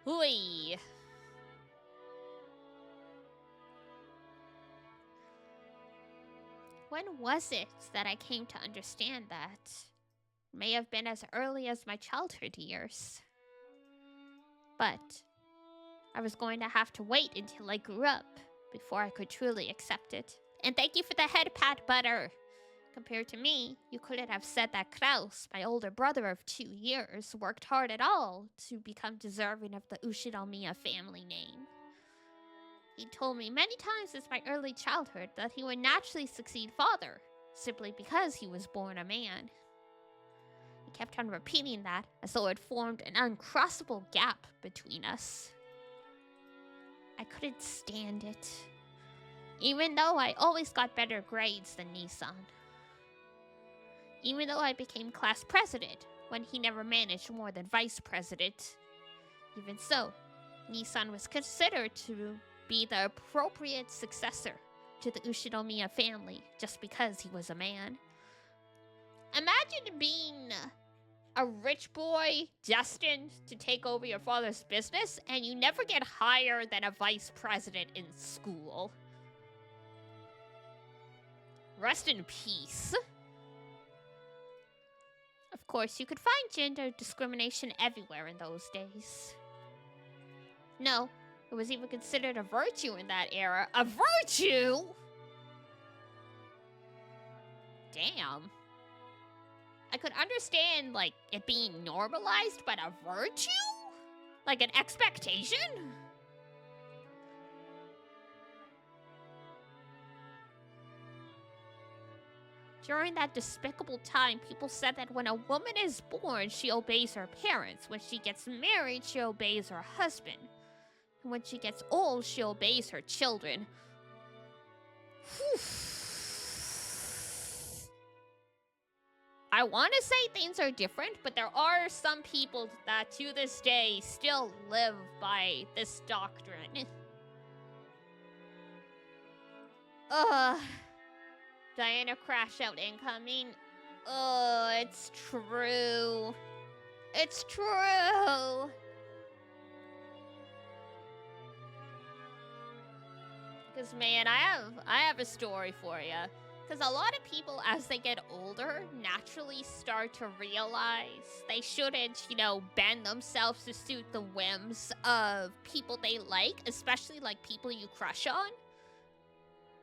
S1: Hui. When was it that I came to understand that? It may have been as early as my childhood years. But I was going to have to wait until I grew up before I could truly accept it. And thank you for the head pat, Butter. Compared to me, you couldn't have said that Klaus, my older brother of 2 years, worked hard at all to become deserving of the Ushinomiya family name. He told me many times since my early childhood that he would naturally succeed father, simply because he was born a man. He kept on repeating that as though it formed an uncrossable gap between us. I couldn't stand it, even though I always got better grades than Nissan. Even though I became class president when he never managed more than vice president. Even so, Nissan was considered to be the appropriate successor to the Ushinomiya family just because he was a man. Imagine being a rich boy destined to take over your father's business and you never get higher than a vice president in school. Rest in peace. Of course, you could find gender discrimination everywhere in those days. No, it was even considered a virtue in that era. A virtue?! Damn. I could understand, like, it being normalized, but a virtue? Like an expectation? During that despicable time, people said that when a woman is born, she obeys her parents. When she gets married, she obeys her husband. And when she gets old, she obeys her children. I want to say things are different, but there are some people that to this day still live by this doctrine. Ugh. Diana crash out incoming. Oh, it's true. It's true. Because, man, I have a story for you. Because a lot of people, as they get older, naturally start to realize they shouldn't, bend themselves to suit the whims of people they like, especially, like, people you crush on.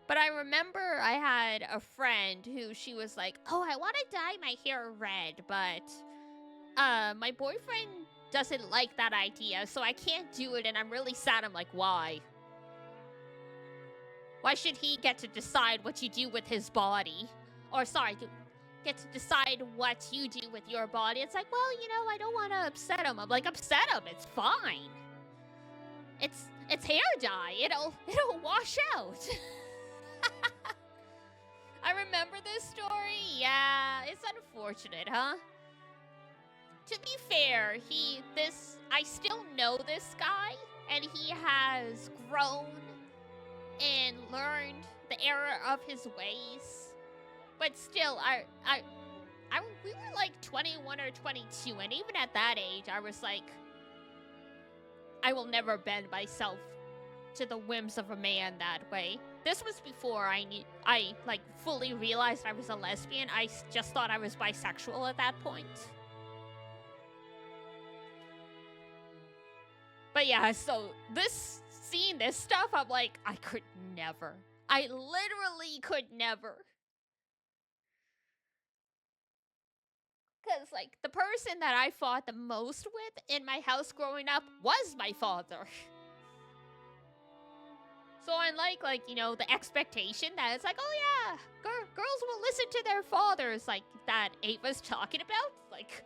S1: But I remember I had a friend who she was like, oh, I want to dye my hair red, but my boyfriend doesn't like that idea, so I can't do it, and I'm really sad. I'm like, why? Why should he get to decide what you do with his body? Or, sorry, get to decide what you do with your body? It's like, well, I don't want to upset him. I'm like, upset him? It's fine. It's hair dye. It'll wash out. I remember this story. Yeah, it's unfortunate, huh? To be fair, I still know this guy, and he has grown and learned the error of his ways. But still, we were like 21 or 22, and even at that age, I was like, I will never bend myself to the whims of a man that way. This was before I fully realized I was a lesbian. I just thought I was bisexual at that point. But yeah, so seeing this stuff, I'm like, I could never. I literally could never. Because, like, the person that I fought the most with in my house growing up was my father. So unlike, like, you know, the expectation that it's like, oh yeah, girls will listen to their fathers, like, that Ava's talking about, like,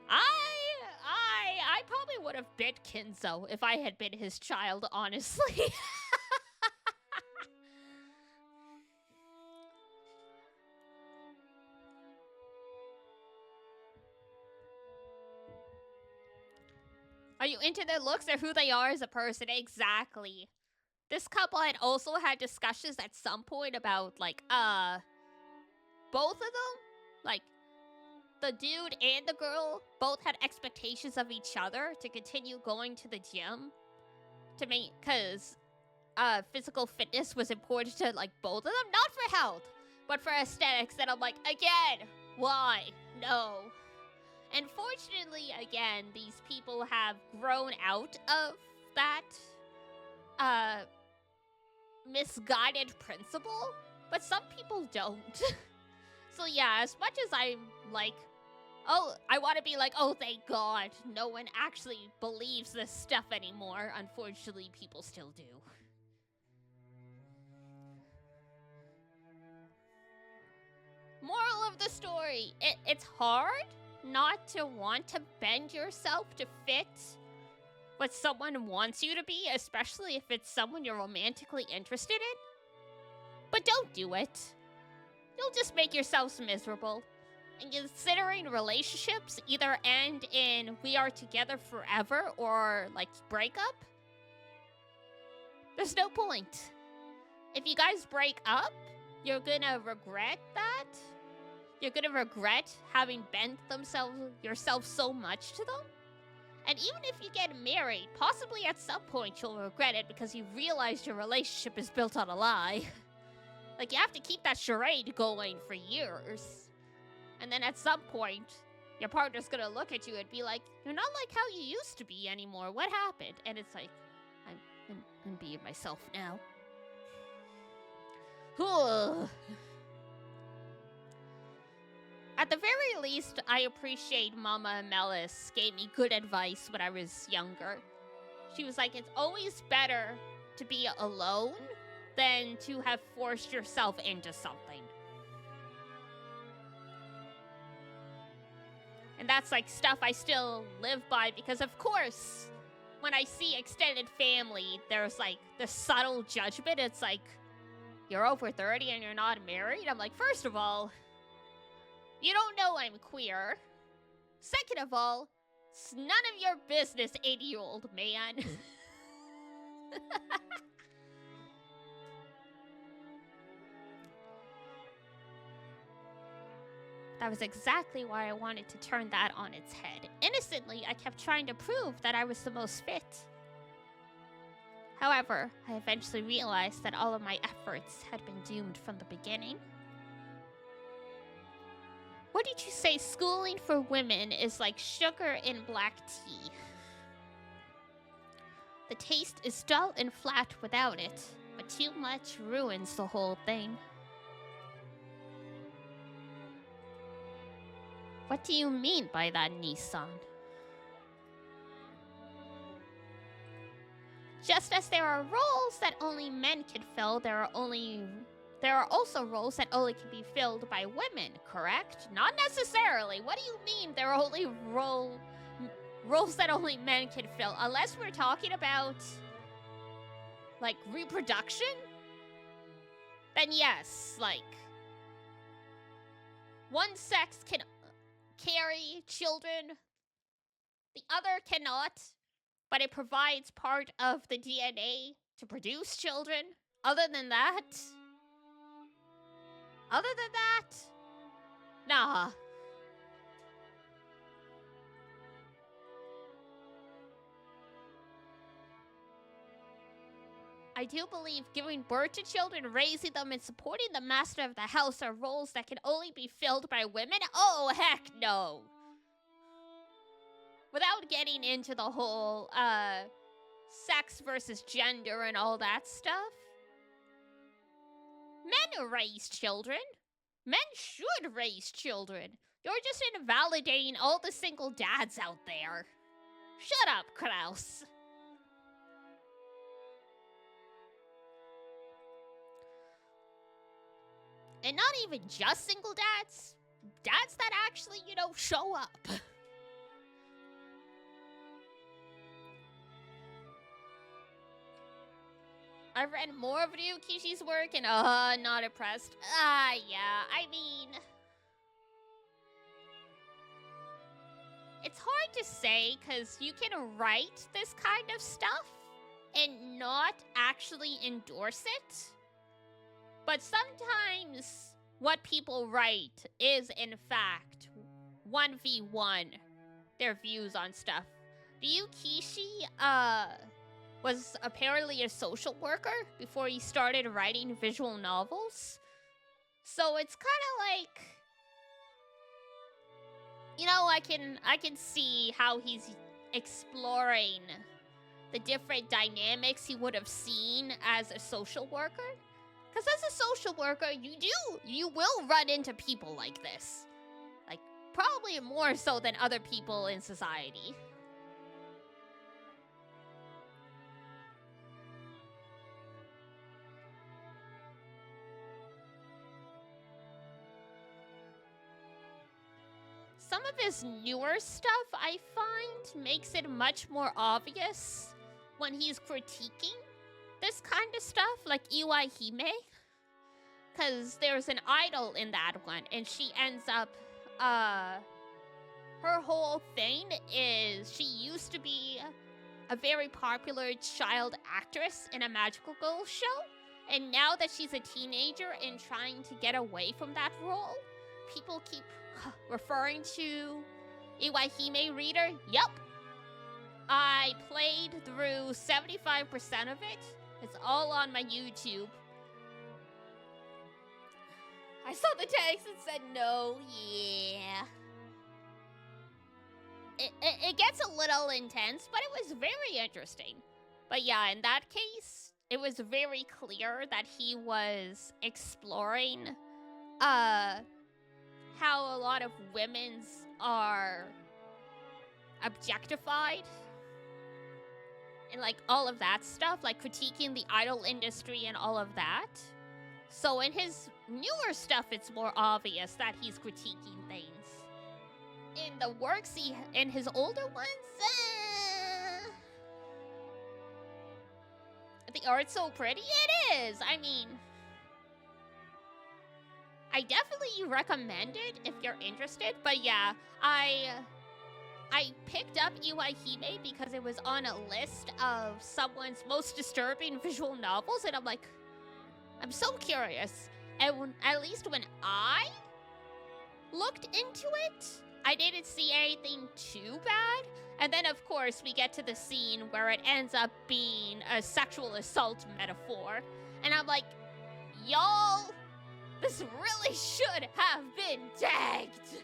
S1: I probably would have bit Kinzo if I had been his child, honestly. Are you into their looks or who they are as a person? Exactly. This couple had also had discussions at some point about, like, both of them, like, the dude and the girl both had expectations of each other to continue going to the gym to make, because physical fitness was important to, like, both of them, not for health, but for aesthetics. And I'm like, again, why? No. And fortunately, again, these people have grown out of that misguided principle, but some people don't. So yeah, as much as I'm like, oh, I want to be like, oh, thank God, no one actually believes this stuff anymore, unfortunately, people still do. Moral of the story, it's hard not to want to bend yourself to fit what someone wants you to be, especially if it's someone you're romantically interested in. But don't do it. You'll just make yourselves miserable. And considering relationships either end in we are together forever or, like, breakup, there's no point. If you guys break up, you're gonna regret that. You're gonna regret having bent yourself so much to them. And even if you get married, possibly at some point you'll regret it because you realized your relationship is built on a lie. Like, you have to keep that charade going for years. And then at some point, your partner's gonna look at you and be like, you're not like how you used to be anymore. What happened? And it's like, I'm being myself now. At the very least, I appreciate Mama Melis gave me good advice when I was younger. She was like, it's always better to be alone than to have forced yourself into something. And that's, like, stuff I still live by because, of course, when I see extended family, there's, like, the subtle judgment. It's like, you're over 30 and you're not married? I'm like, first of all, you don't know I'm queer. Second of all, it's none of your business, 80-year-old man. That was exactly why I wanted to turn that on its head. Innocently, I kept trying to prove that I was the most fit. However, I eventually realized that all of my efforts had been doomed from the beginning. What did you say? Schooling for women is like sugar in black tea. The taste is dull and flat without it, but too much ruins the whole thing. What do you mean by that, Nissan? Just as there are roles that only men can fill, there are also roles that only can be filled by women, correct? Not necessarily. What do you mean there are only roles that only men can fill? Unless we're talking about, like, reproduction? Then yes, like, one sex can carry children, the other cannot, but it provides part of the DNA to produce children. Other than that, nah. I do believe giving birth to children, raising them, and supporting the master of the house are roles that can only be filled by women. Oh, heck no. Without getting into the whole, sex versus gender and all that stuff. Men raise children. Men should raise children. You're just invalidating all the single dads out there. Shut up, Kraus. And not even just single dads. Dads that actually, show up. I've read more of Ryukishi's work and not impressed. Yeah, I mean, it's hard to say because you can write this kind of stuff and not actually endorse it. But sometimes what people write is, in fact, 1v1 their views on stuff. Ryukishi, was apparently a social worker before he started writing visual novels. So it's kind of like, I can see how he's exploring the different dynamics he would have seen as a social worker. Because as a social worker, you will run into people like this. Like, probably more so than other people in society. Some of his newer stuff, I find, makes it much more obvious when he's critiquing this kind of stuff, like Iwaihime. Because there's an idol in that one, and she ends up, her whole thing is she used to be a very popular child actress in a magical girl show, and now that she's a teenager and trying to get away from that role, people keep referring to Iwaihime reader. Yup. I played through 75% of it. It's all on my YouTube. I saw the text and said no, yeah. It gets a little intense, but it was very interesting. But yeah, in that case, it was very clear that he was exploring how a lot of women's are objectified and like all of that stuff, like critiquing the idol industry and all of that. So in his newer stuff, it's more obvious that he's critiquing things. In the works in his older ones, the art's so pretty. It is. I mean, I definitely recommend it if you're interested. But yeah, I picked up Iwaihime because it was on a list of someone's most disturbing visual novels, and I'm like, I'm so curious. And at least when I looked into it, I didn't see anything too bad. And then, of course, we get to the scene where it ends up being a sexual assault metaphor. And I'm like, y'all, this really should have been tagged.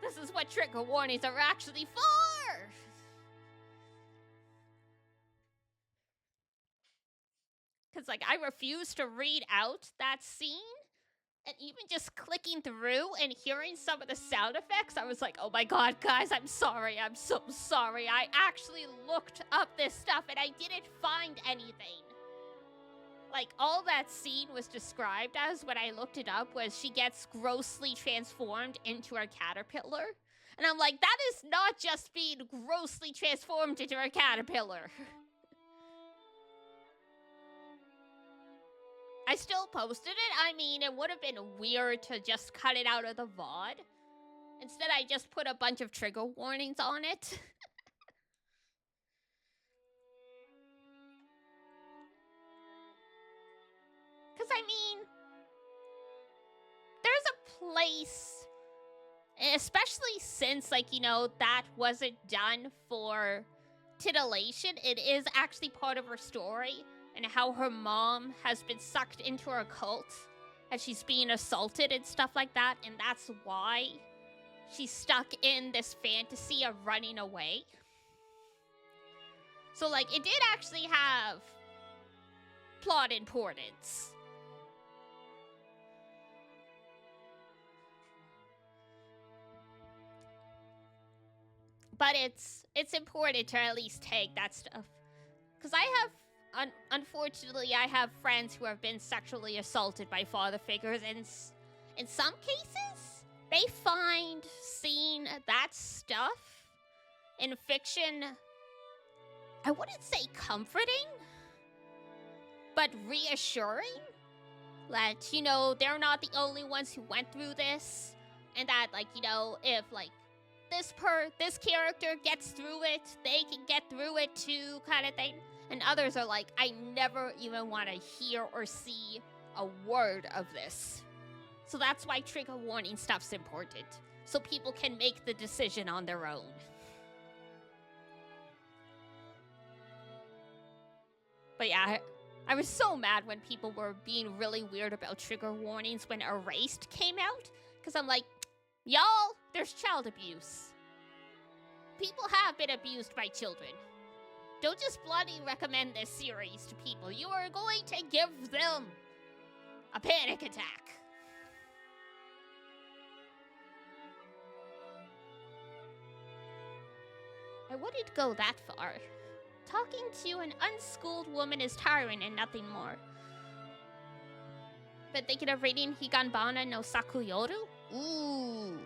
S1: This is what trigger warnings are actually for. Because, like, I refuse to read out that scene. And even just clicking through and hearing some of the sound effects, I was like, oh my god, guys, I'm sorry. I'm so sorry. I actually looked up this stuff and I didn't find anything. Like, all that scene was described as, when I looked it up, was she gets grossly transformed into a caterpillar. And I'm like, that is not just being grossly transformed into a caterpillar. I still posted it. I mean, it would have been weird to just cut it out of the VOD. Instead, I just put a bunch of trigger warnings on it. Because, I mean, there's a place, especially since, like, you know, that wasn't done for titillation. It is actually part of her story. And how her mom has been sucked into her cult and she's being assaulted and stuff like that. And that's why she's stuck in this fantasy of running away. So, like, it did actually have plot importance. But it's important to at least take that stuff. Because I have, unfortunately, I have friends who have been sexually assaulted by father figures, and in some cases, they find seeing that stuff in fiction, I wouldn't say comforting, but reassuring. That, you know, they're not the only ones who went through this, and that, like, you know, if, like, this character gets through it, they can get through it too, kind of thing. And others are like, I never even want to hear or see a word of this. So that's why trigger warning stuff's important, so people can make the decision on their own. But yeah, I was so mad when people were being really weird about trigger warnings when Erased came out. Because I'm like, y'all, there's child abuse. People have been abused by children. Don't just bloody recommend this series to people. You are going to give them a panic attack. I wouldn't go that far. Talking to an unschooled woman is tiring and nothing more. But thinking of reading Higanbana no Sakuyoru? Ooh.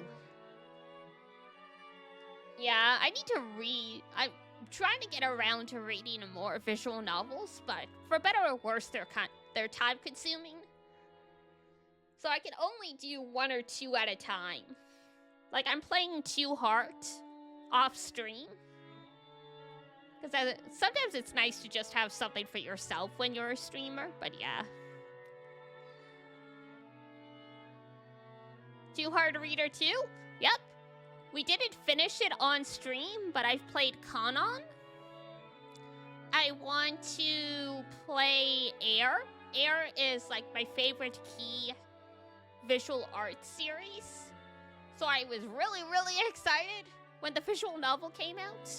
S1: Yeah, I need to read. I'm trying to get around to reading more visual novels, but for better or worse, they're time-consuming. So I can only do 1 or 2 at a time. Like, I'm playing 2 Heart off-stream. Because sometimes it's nice to just have something for yourself when you're a streamer, but yeah. 2 Hard Reader 2? Yep. We didn't finish it on stream, but I've played Kanon. I want to play Air. Air is like my favorite key visual art series. So I was really, really excited when the visual novel came out.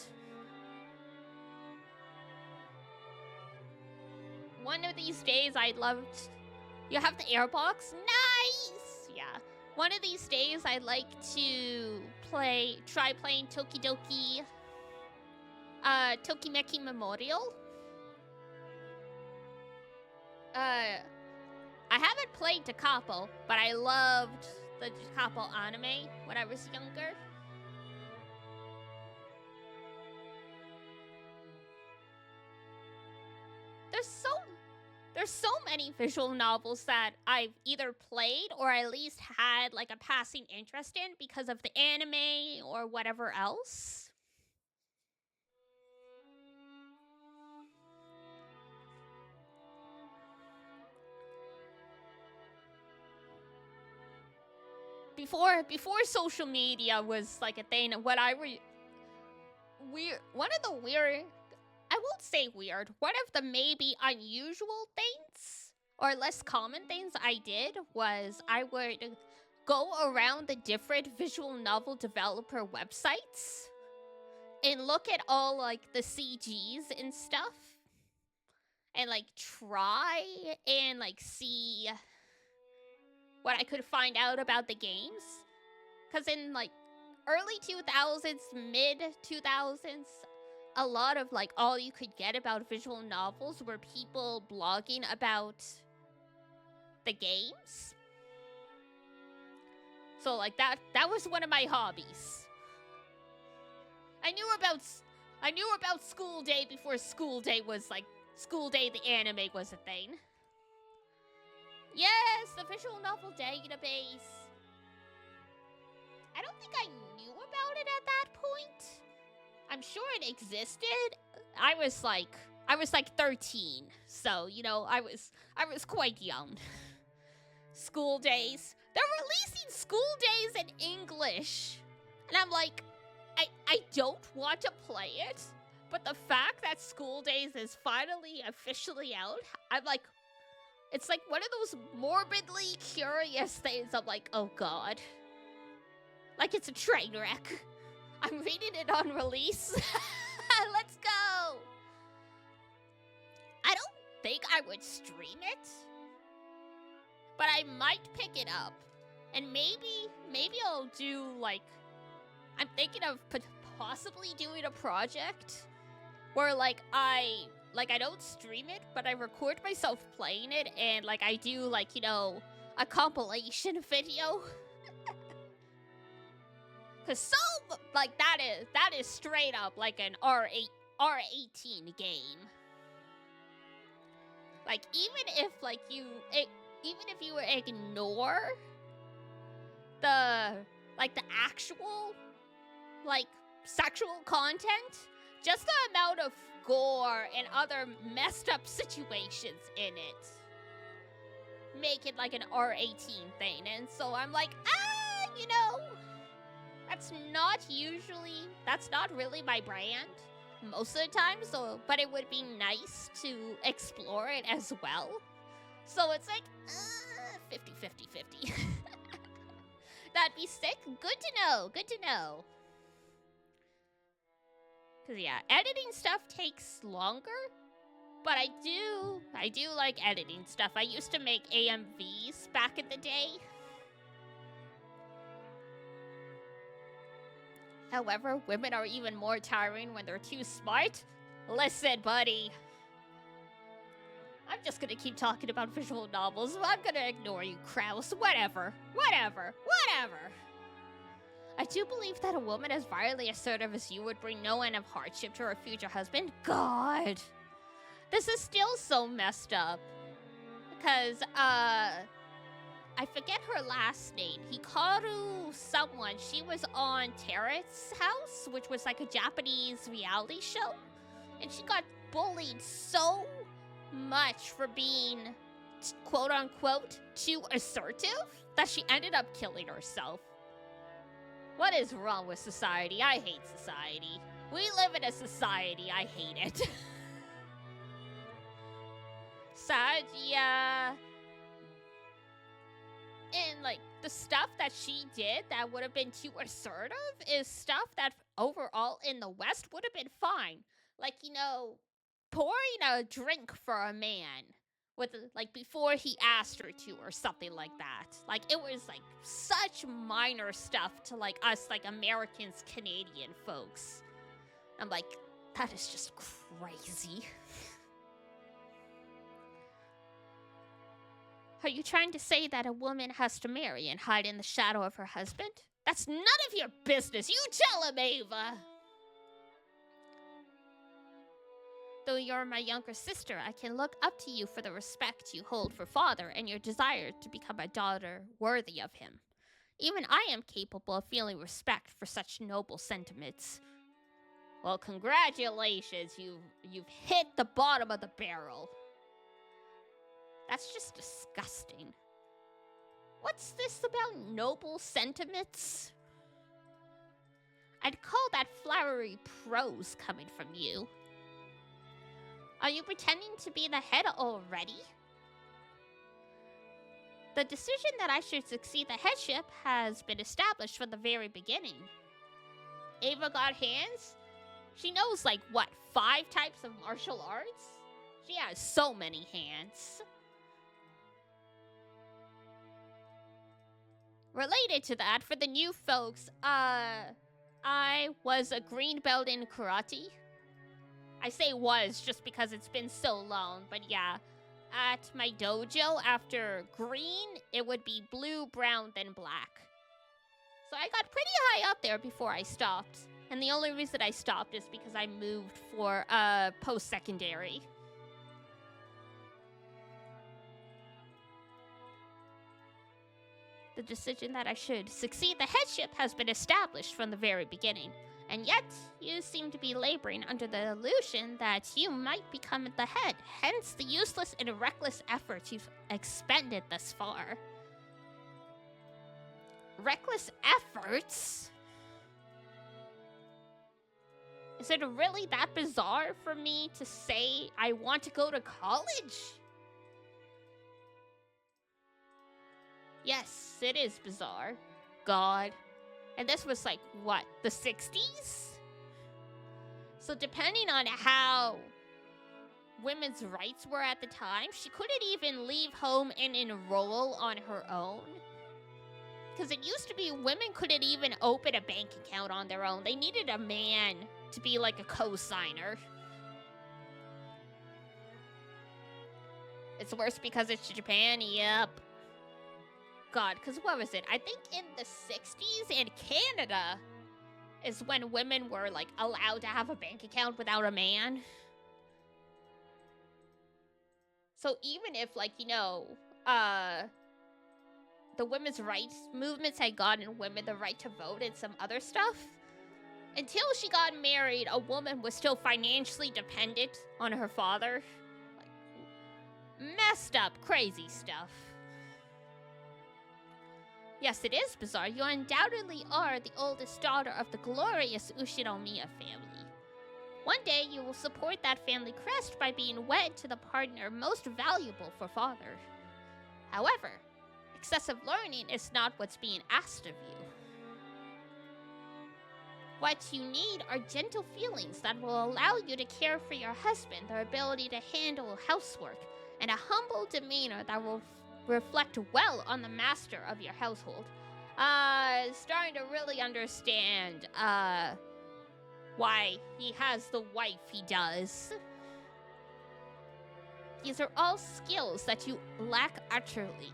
S1: One of these days, I'd love to... You have the airbox? Nice! Yeah. One of these days, I'd like to try playing Tokidoki... Tokimeki Memorial. I haven't played Takapo, but I loved the Takapo anime when I was younger. There's so many visual novels that I've either played or at least had like a passing interest in because of the anime or whatever else. Before social media was like a thing, one of the weird, I won't say weird, one of the maybe unusual things or less common things I did was I would go around the different visual novel developer websites and look at all like the CGs and stuff and like try and like see what I could find out about the games. Because in like early 2000s, mid 2000s, a lot of like all you could get about visual novels were people blogging about the games. So like that was one of my hobbies. I knew about School Day before School Day was like School Day the anime was a thing. Yes, the visual novel database. I don't think I knew about it at that point. I'm sure it existed. I was like 13, so you know I was quite young. School Days. They're releasing School Days in English, and I'm like, I don't want to play it, but the fact that School Days is finally officially out, I'm like, it's like one of those morbidly curious things. I'm like, oh god, like it's a train wreck. I'm reading it on release. Let's go. I don't think I would stream it, but I might pick it up. And maybe I'll do like, I'm thinking of possibly doing a project where, like, I don't stream it, but I record myself playing it, and, like, I do, like, you know, a compilation video. Cause like, that is straight up, like, an R18 game. Like, even if, like, you ignore the actual, like, sexual content, just the amount of gore and other messed up situations in it make it like an R18 thing. And so I'm like, you know, that's not really my brand most of the time, so, but it would be nice to explore it as well. So it's like, 50-50-50. That'd be sick. Good to know. Cause yeah, editing stuff takes longer, but I do like editing stuff. I used to make AMVs back in the day. However, women are even more tiring when they're too smart. Listen, buddy. I'm just gonna keep talking about visual novels. I'm gonna ignore you, Kraus. Whatever. I do believe that a woman as violently assertive as you would bring no end of hardship to her future husband. God. This is still so messed up. Because, I forget her last name. Hikaru someone. She was on Terrace House, which was like a Japanese reality show. And she got bullied so much for being, quote-unquote, too assertive that she ended up killing herself. What is wrong with society? I hate society. We live in a society. I hate it. Sadia. And, like, the stuff that she did that would have been too assertive is stuff that overall in the West would have been fine. Like, you know, pouring a drink for a man with, like, before he asked her to or something like that. Like, it was, like, such minor stuff to, like, us, like, Americans, Canadian folks. I'm like, that is just crazy. Are you trying to say that a woman has to marry and hide in the shadow of her husband? That's none of your business. You tell him, Ava. Though you're my younger sister, I can look up to you for the respect you hold for father and your desire to become a daughter worthy of him. Even I am capable of feeling respect for such noble sentiments. Well, congratulations. You've hit the bottom of the barrel. That's just disgusting. What's this about noble sentiments? I'd call that flowery prose coming from you. Are you pretending to be the head already? The decision that I should succeed the headship has been established from the very beginning. Ava got hands? She knows, like, what, 5 types of martial arts? She has so many hands. Related to that, for the new folks, I was a green belt in karate. I say was just because it's been so long, but yeah. At my dojo, after green, it would be blue, brown, then black. So I got pretty high up there before I stopped. And the only reason I stopped is because I moved for post-secondary. The decision that I should succeed the headship has been established from the very beginning. And yet, you seem to be laboring under the illusion that you might become the head, hence the useless and reckless efforts you've expended thus far. Reckless efforts? Is it really that bizarre for me to say I want to go to college? Yes, it is bizarre. God. And this was like, what, the 60s? So depending on how women's rights were at the time, she couldn't even leave home and enroll on her own. because it used to be women couldn't even open a bank account on their own. They needed a man to be like a co-signer. It's worse because it's Japan? Yep. God, because what was it? I think in the 60s in Canada is when women were, like, allowed to have a bank account without a man. So even if, like, you know, the women's rights movements had gotten women the right to vote and some other stuff, until she got married, a woman was still financially dependent on her father. Like, messed up, crazy stuff. Yes, it is bizarre. You undoubtedly are the oldest daughter of the glorious Ushinomiya family. One day, you will support that family crest by being wed to the partner most valuable for father. However, excessive learning is not what's being asked of you. What you need are gentle feelings that will allow you to care for your husband, the ability to handle housework, and a humble demeanor that will reflect well on the master of your household. Starting to really understand, why he has the wife he does. These are all skills that you lack utterly.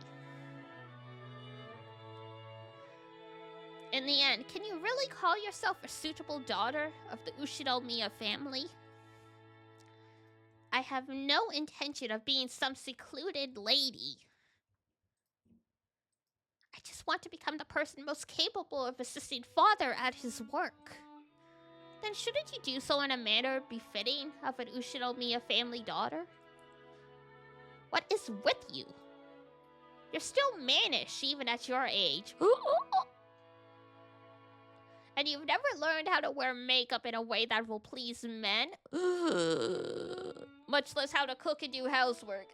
S1: In the end, can you really call yourself a suitable daughter of the Ushinomiya family? I have no intention of being some secluded lady. I just want to become the person most capable of assisting father at his work. Then shouldn't you do so in a manner befitting of an Ushinomiya family daughter? What is with you? You're still mannish even at your age. And you've never learned how to wear makeup in a way that will please men? Much less how to cook and do housework.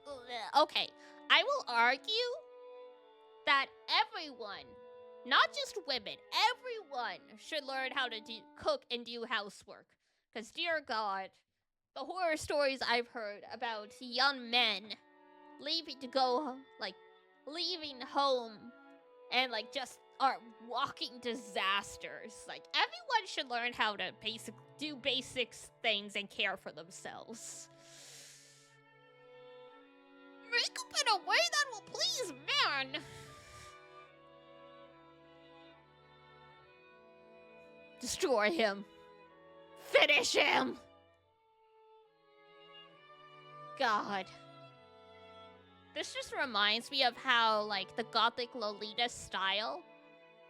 S1: Okay, I will argue that everyone, not just women, everyone should learn how to cook and do housework. Because, dear God, the horror stories I've heard about young men leaving home and, like, just are walking disasters. Like, everyone should learn how to do basic things and care for themselves. Makeup in a way that will please men. Destroy him. Finish him. God. This just reminds me of how, like, the gothic Lolita style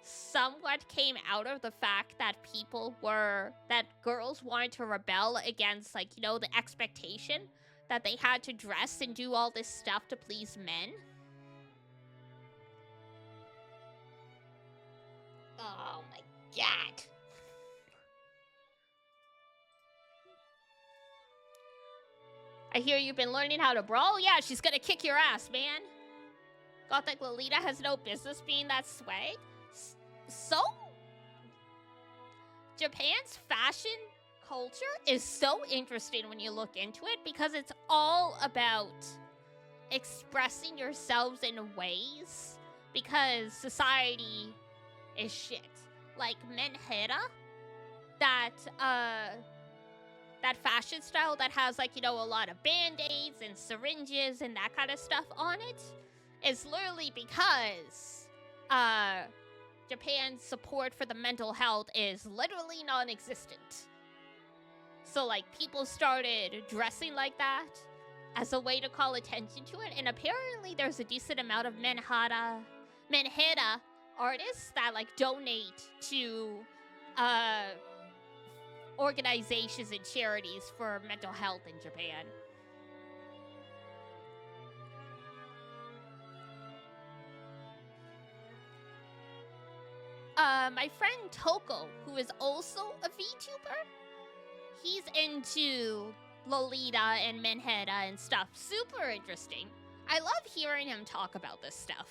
S1: somewhat came out of the fact that girls wanted to rebel against, like, you know, the expectation that they had to dress and do all this stuff to please men. Oh my God. I hear you've been learning how to brawl? Yeah, she's gonna kick your ass, man. Gothic Lolita has no business being that swag. So, Japan's fashion culture is so interesting when you look into it because it's all about expressing yourselves in ways because society is shit. Like menhera, that fashion style that has, like, you know, a lot of band-aids and syringes and that kind of stuff on it is literally because Japan's support for the mental health is literally non-existent. So, like, people started dressing like that as a way to call attention to it, and apparently there's a decent amount of menhera artists that, like, donate to organizations and charities for mental health in Japan. My friend Toko, who is also a VTuber, he's into Lolita and menhera and stuff. Super interesting. I love hearing him talk about this stuff.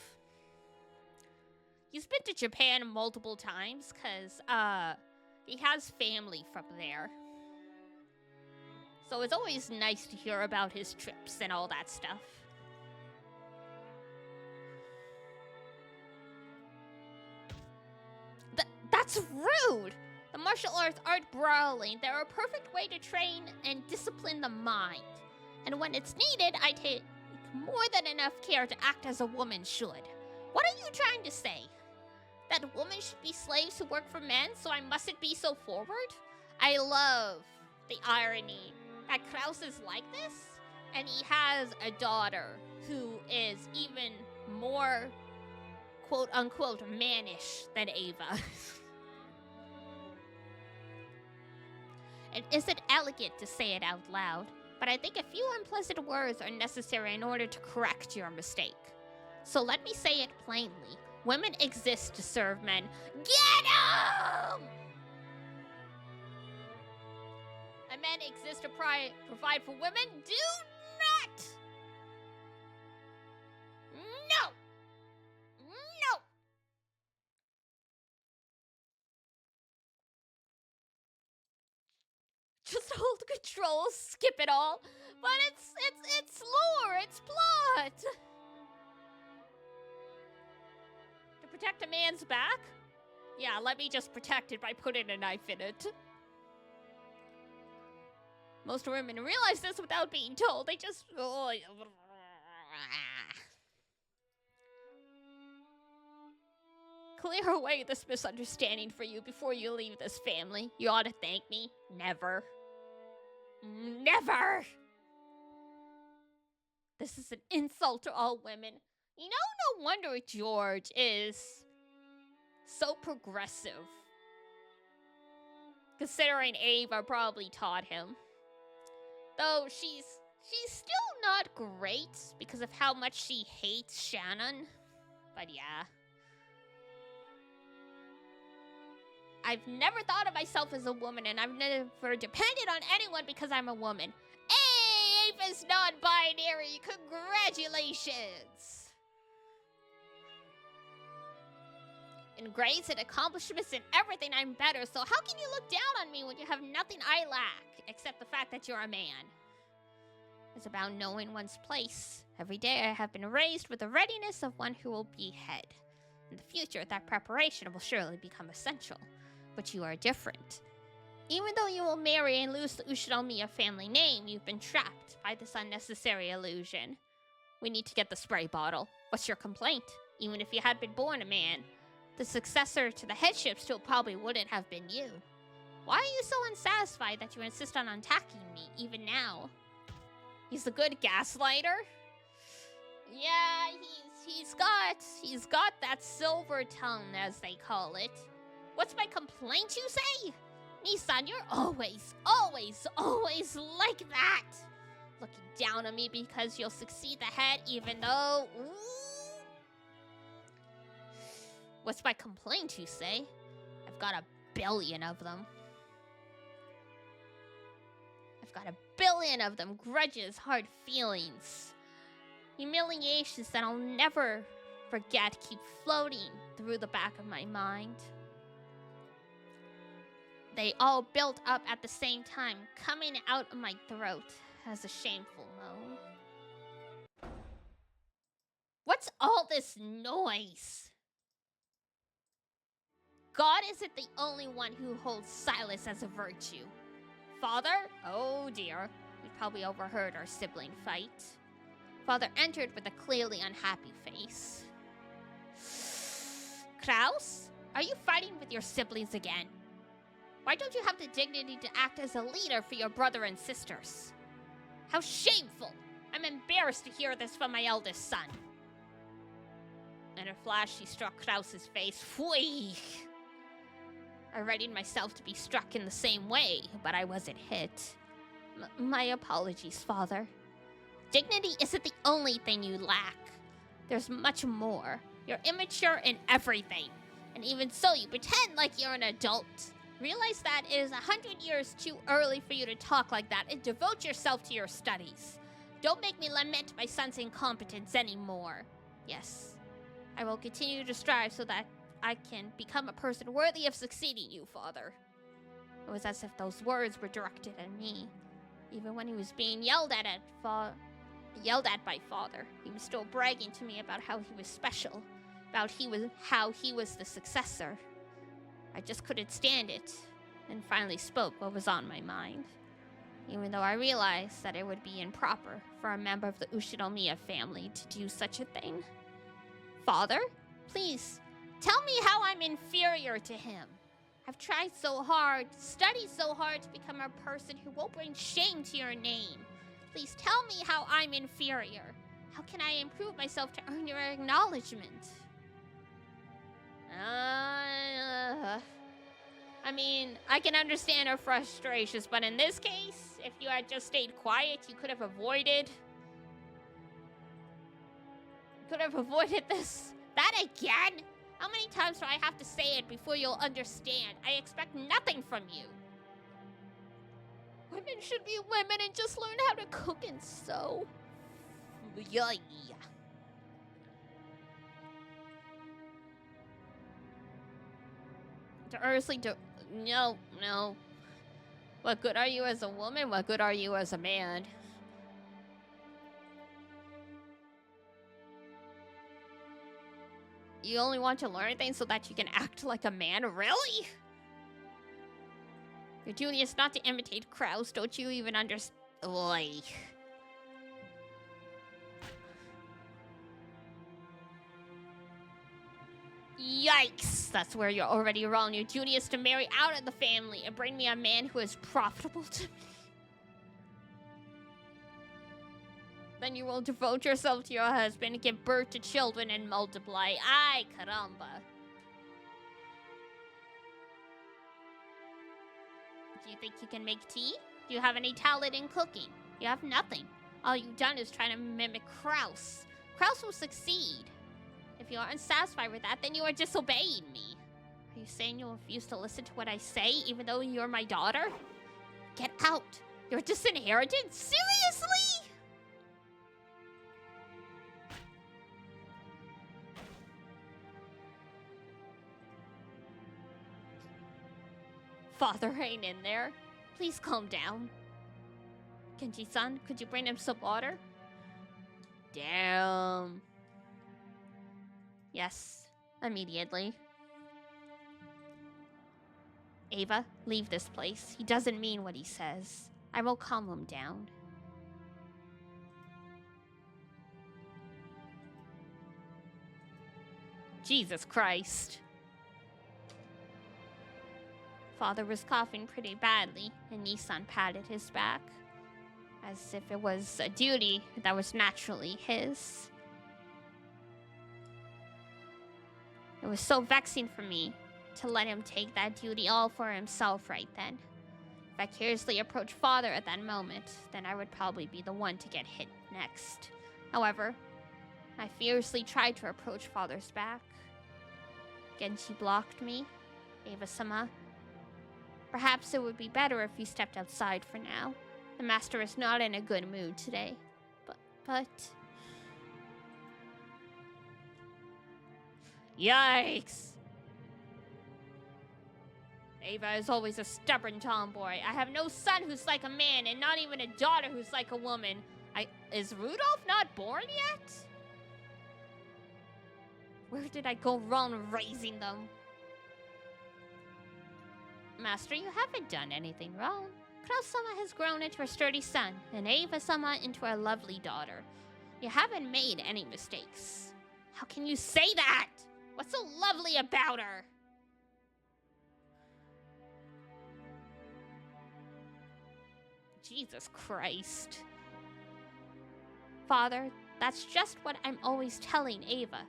S1: He's been to Japan multiple times because, he has family from there. So it's always nice to hear about his trips and all that stuff. That's rude! The martial arts aren't brawling. They're a perfect way to train and discipline the mind. And when it's needed, I take more than enough care to act as a woman should. What are you trying to say? That women should be slaves who work for men, so I mustn't be so forward? I love the irony that Kraus is like this, and he has a daughter who is even more quote-unquote mannish than Ava. It isn't elegant to say it out loud, but I think a few unpleasant words are necessary in order to correct your mistake. So let me say it plainly. Women exist to serve men. Get 'em! And men exist to provide for women. Do not! No! No! Just hold control, skip it all. But it's lore, it's plot. To protect a man's back? Yeah, let me just protect it by putting a knife in it. Most women realize this without being told. They just... Clear away this misunderstanding for you before you leave this family. You ought to thank me. Never. Never! This is an insult to all women. You know, no wonder George is so progressive. Considering Ava probably taught him. Though she's still not great because of how much she hates Shannon. But yeah. I've never thought of myself as a woman, and I've never depended on anyone because I'm a woman. Hey, Ava's non-binary! Congratulations! In grades and accomplishments and everything, I'm better, so how can you look down on me when you have nothing I lack, except the fact that you're a man? It's about knowing one's place. Every day I have been raised with the readiness of one who will be head. In the future, that preparation will surely become essential. But you are different. Even though you will marry and lose the Ushinomiya family name, you've been trapped by this unnecessary illusion. We need to get the spray bottle. What's your complaint? Even if you had been born a man, the successor to the headship still probably wouldn't have been you. Why are you so unsatisfied that you insist on attacking me, even now? He's a good gaslighter? Yeah, he's got that silver tongue, as they call it. What's my complaint, you say? Nissan, you're always like that. Looking down on me because you'll succeed ahead even though... Ooh. What's my complaint, you say? I've got a billion of them. I've got a billion of them. Grudges, hard feelings. Humiliations that I'll never forget keep floating through the back of my mind. They all built up at the same time, coming out of my throat as a shameful moan. What's all this noise? God isn't the only one who holds silence as a virtue. Father? Oh dear, we probably overheard our sibling fight. Father entered with a clearly unhappy face. Kraus? Are you fighting with your siblings again? Why don't you have the dignity to act as a leader for your brother and sisters? How shameful! I'm embarrassed to hear this from my eldest son. In a flash, she struck Kraus's face. Phui! I readied myself to be struck in the same way, but I wasn't hit. My apologies, Father. Dignity isn't the only thing you lack. There's much more. You're immature in everything. And even so, you pretend like you're an adult. Realize that it is 100 years too early for you to talk like that and devote yourself to your studies. Don't make me lament my son's incompetence anymore. Yes, I will continue to strive so that I can become a person worthy of succeeding you, Father. It was as if those words were directed at me. Even when he was being yelled at by Father, he was still bragging to me about how he was special, about how he was the successor. I just couldn't stand it, and finally spoke what was on my mind. Even though I realized that it would be improper for a member of the Ushinomiya family to do such a thing. Father, please, tell me how I'm inferior to him. I've tried so hard, studied so hard to become a person who won't bring shame to your name. Please tell me how I'm inferior. How can I improve myself to earn your acknowledgement? I mean, I can understand her frustrations, but in this case, if you had just stayed quiet, you could have avoided this. That again? How many times do I have to say it before you'll understand? I expect nothing from you. Women should be women and just learn how to cook and sew. Yeah. No. What good are you as a woman? What good are you as a man? You only want to learn things so that you can act like a man? Really? Your duty is not to imitate crows. Don't you even understand? Oi. Yikes! That's where you're already wrong. Your duty is to marry out of the family and bring me a man who is profitable to me. Then you will devote yourself to your husband, give birth to children, and multiply. Ay, caramba. Do you think you can make tea? Do you have any talent in cooking? You have nothing. All you've done is try to mimic Kraus. Kraus will succeed. If you are unsatisfied with that, then you are disobeying me. Are you saying you'll refuse to listen to what I say, even though you're my daughter? Get out. You're disinherited? Seriously? Father ain't in there. Please calm down. Kenji-san, could you bring him some water? Damn. Yes, immediately. Ava, leave this place. He doesn't mean what he says. I will calm him down. Jesus Christ. Father was coughing pretty badly, and Nissan patted his back, as if it was a duty that was naturally his. It was so vexing for me to let him take that duty all for himself right then. If I carelessly approached Father at that moment, then I would probably be the one to get hit next. However, I fiercely tried to approach Father's back. Genji blocked me. Ava-sama. Perhaps it would be better if you stepped outside for now. The master is not in a good mood today. But... Yikes! Ava is always a stubborn tomboy. I have no son who's like a man, and not even a daughter who's like a woman. Is Rudolph not born yet? Where did I go wrong raising them? Master, you haven't done anything wrong. Kraus-sama has grown into a sturdy son, and Ava-sama into a lovely daughter. You haven't made any mistakes. How can you say that? What's so lovely about her? Jesus Christ. Father, that's just what I'm always telling Ava.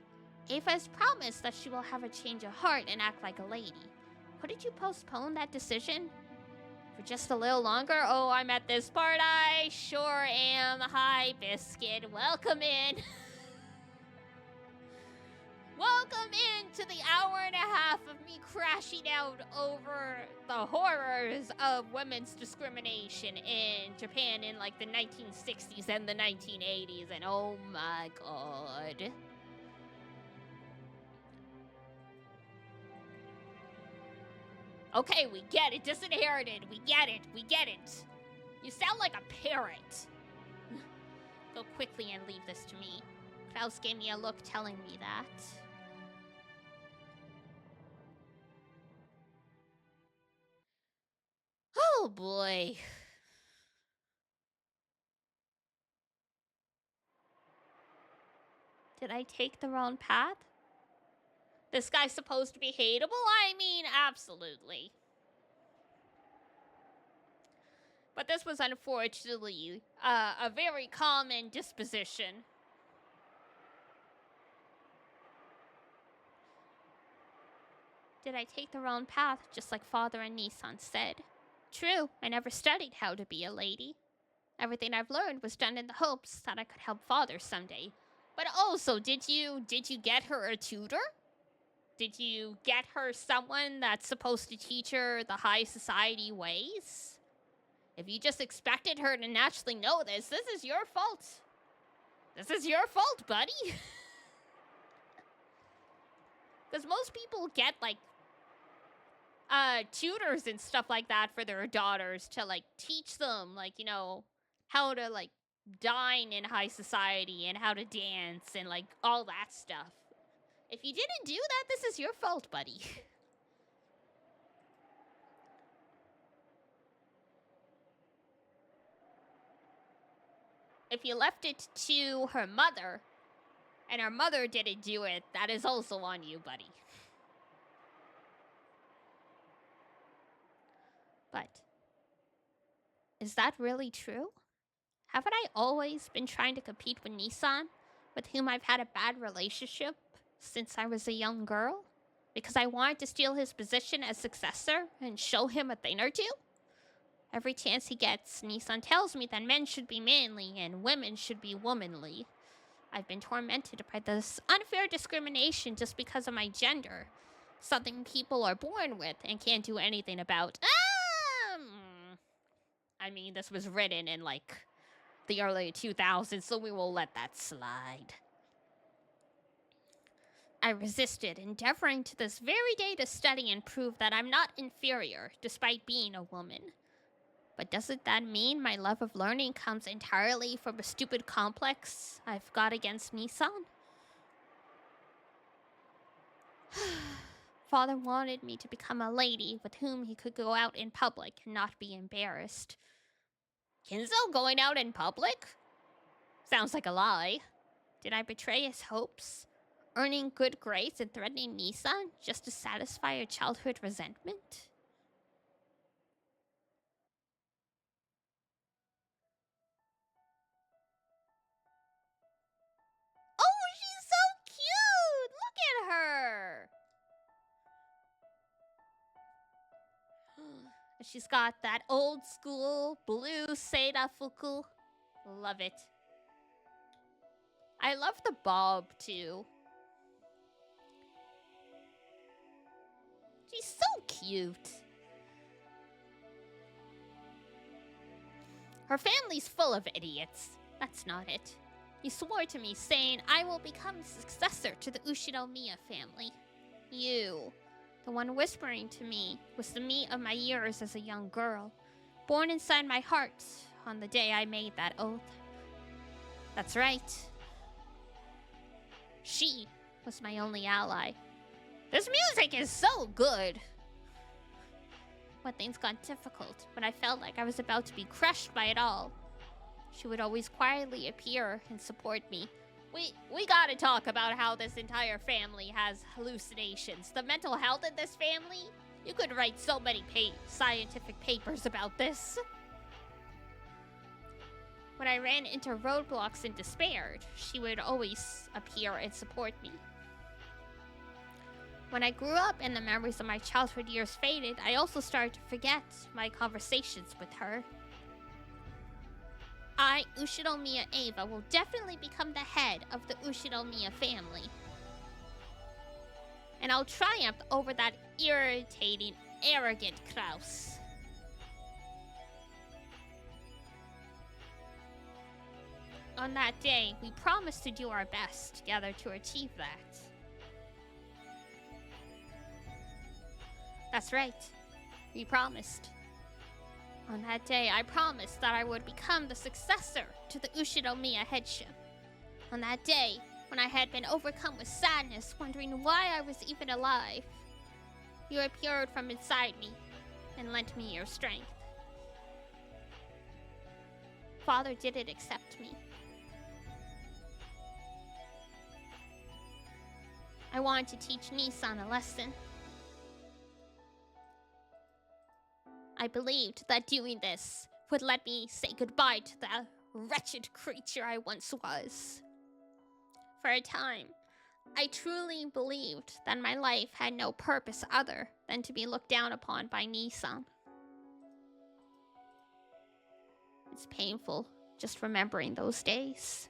S1: Ava has promised that she will have a change of heart and act like a lady. Couldn't you postpone that decision? For just a little longer? Oh, I'm at this part. I sure am. Hi, Biscuit. Welcome in. Welcome into the hour and a half of me crashing out over the horrors of women's discrimination in Japan in like the 1960s and the 1980s. And oh my god. Okay, we get it. Disinherited. We get it. We get it. You sound like a parrot. Go quickly and leave this to me. Klaus gave me a look telling me that. boy. Did I take the wrong path? This guy's supposed to be hateable? I mean, absolutely. But this was unfortunately a very common disposition. Did I take the wrong path, just like Father and Nissan said? True, I never studied how to be a lady. Everything I've learned was done in the hopes that I could help Father someday. But also, did you get her a tutor? Did you get her someone that's supposed to teach her the high society ways? If you just expected her to naturally know this is your fault. This is your fault, buddy. Because most people get, like, tutors and stuff like that for their daughters to, like, teach them, like, you know, how to, like, dine in high society and how to dance and, like, all that stuff. If you didn't do that, this is your fault, buddy. If you left it to her mother, and her mother didn't do it, that is also on you, buddy. But is that really true? Haven't I always been trying to compete with Nissan, with whom I've had a bad relationship since I was a young girl? Because I wanted to steal his position as successor and show him a thing or two? Every chance he gets, Nissan tells me that men should be manly and women should be womanly. I've been tormented by this unfair discrimination just because of my gender. Something people are born with and can't do anything about. I mean, this was written in, like, the early 2000s, so we will let that slide. I resisted, endeavoring to this very day to study and prove that I'm not inferior, despite being a woman. But doesn't that mean my love of learning comes entirely from a stupid complex I've got against Nissan? Father wanted me to become a lady with whom he could go out in public and not be embarrassed. Kinzo going out in public? Sounds like a lie. Did I betray his hopes? Earning good grades and threatening Nissan just to satisfy a childhood resentment? Oh, she's so cute! Look at her! She's got that old school blue Seida Fuku. Love it. I love the bob, too. She's so cute. Her family's full of idiots. That's not it. He swore to me, saying I will become the successor to the Ushinomiya family. You, the one whispering to me, was the me of my years as a young girl, born inside my heart on the day I made that oath. That's right. She was my only ally. This music is so good! When things got difficult, when I felt like I was about to be crushed by it all, she would always quietly appear and support me. We gotta talk about how this entire family has hallucinations. The mental health in this family? You could write so many scientific papers about this. When I ran into roadblocks and despaired, she would always appear and support me. When I grew up and the memories of my childhood years faded, I also started to forget my conversations with her. I, Ushinomiya Eva, will definitely become the head of the Ushinomiya family. And I'll triumph over that irritating, arrogant Kraus. On that day, we promised to do our best together to achieve that. That's right. We promised. On that day, I promised that I would become the successor to the Ushinomiya headship. On that day, when I had been overcome with sadness, wondering why I was even alive, you appeared from inside me and lent me your strength. Father didn't accept me. I wanted to teach Nissan a lesson. I believed that doing this would let me say goodbye to the wretched creature I once was. For a time, I truly believed that my life had no purpose other than to be looked down upon by Nissan. It's painful just remembering those days.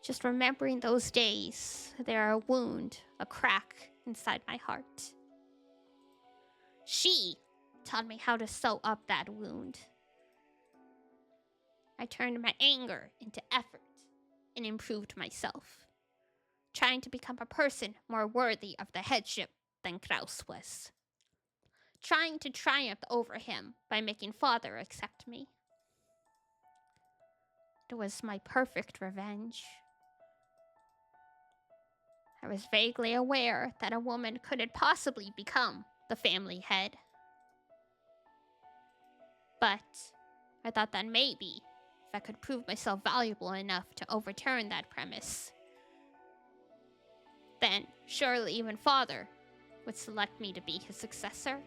S1: Just remembering those days, there are a wound, a crack inside my heart. She taught me how to sew up that wound. I turned my anger into effort and improved myself, trying to become a person more worthy of the headship than Kraus was. Trying to triumph over him by making Father accept me. It was my perfect revenge. I was vaguely aware that a woman couldn't possibly become the family head. But I thought that maybe, if I could prove myself valuable enough to overturn that premise, then surely even Father would select me to be his successor.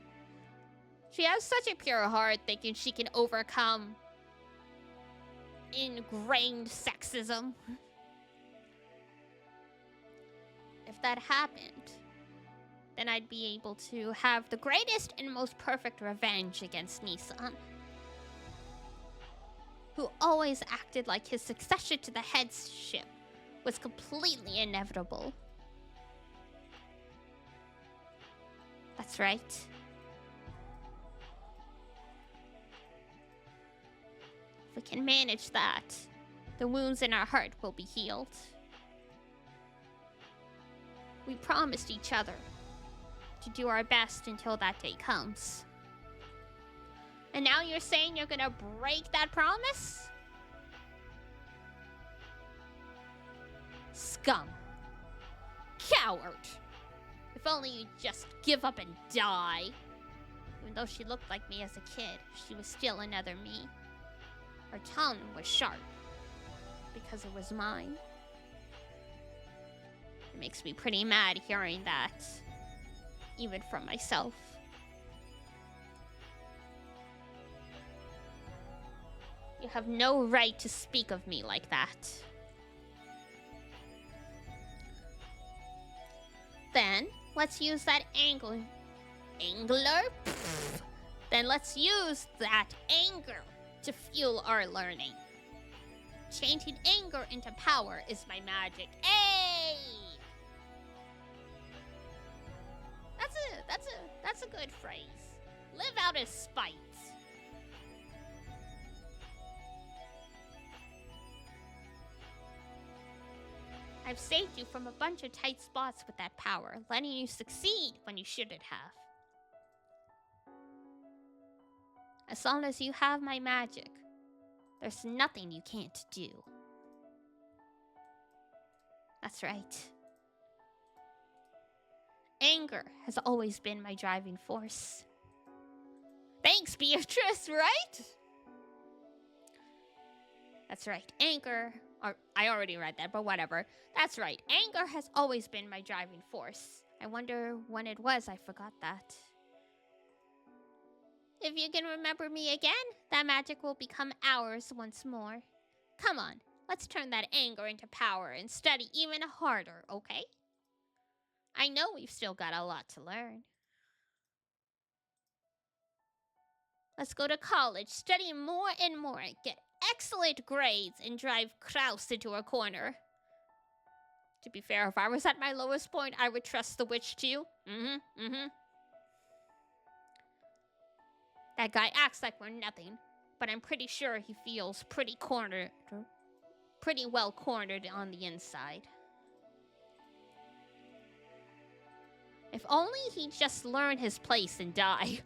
S1: She has such a pure heart, thinking she can overcome ingrained sexism. If that happened, then I'd be able to have the greatest and most perfect revenge against Nissan, who always acted like his succession to the headship was completely inevitable. That's right. If we can manage that, the wounds in our heart will be healed. We promised each other to do our best until that day comes. And now you're saying you're gonna break that promise? Scum. Coward. If only you'd just give up and die. Even though she looked like me as a kid, she was still another me. Her tongue was sharp because it was mine. It makes me pretty mad hearing that, even from myself. You have no right to speak of me like that. Then, let's use that angler? Pfft. Then let's use that anger to fuel our learning. Changing anger into power is my magic. Hey! That's a good phrase. Live out his spite. I've saved you from a bunch of tight spots with that power, letting you succeed when you shouldn't have. As long as you have my magic, there's nothing you can't do. That's right. Anger has always been my driving force. Thanks, Beatrice, right? That's right. Anger, or I already read that, but whatever. That's right. Anger has always been my driving force. I wonder when it was I forgot that. If you can remember me again, that magic will become ours once more. Come on, let's turn that anger into power and study even harder, okay? I know we've still got a lot to learn. Let's go to college, study more and more, get excellent grades, and drive Kraus into a corner. To be fair, if I was at my lowest point, I would trust the witch too. That guy acts like we're nothing, but I'm pretty sure he feels pretty well cornered on the inside. If only he'd just learn his place and die.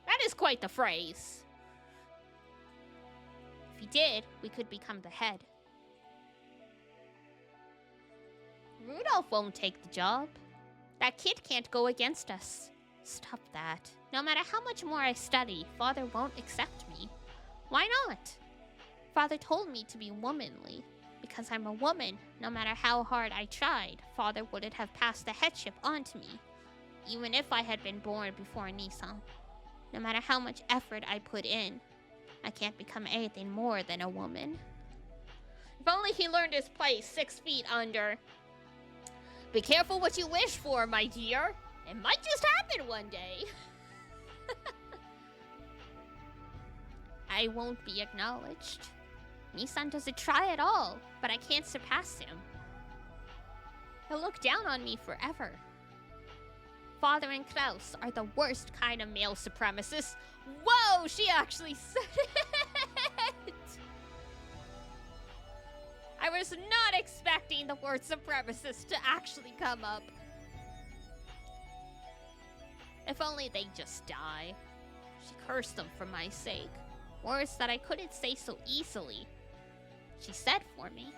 S1: That is quite the phrase. If he did, we could become the head. Rudolph won't take the job. That kid can't go against us. Stop that. No matter how much more I study, Father won't accept me. Why not? Father told me to be womanly. Because I'm a woman, no matter how hard I tried, Father wouldn't have passed the headship on to me. Even if I had been born before Nissan. No matter how much effort I put in, I can't become anything more than a woman. If only he learned his place 6 feet under. Be careful what you wish for, my dear. It might just happen one day. I won't be acknowledged. Nissan doesn't try at all, but I can't surpass him. He'll look down on me forever. Father and Klaus are the worst kind of male supremacists. Whoa, she actually said it! I was not expecting the word supremacist to actually come up. If only they just die. She cursed them for my sake. Words that I couldn't say so easily. She said for me.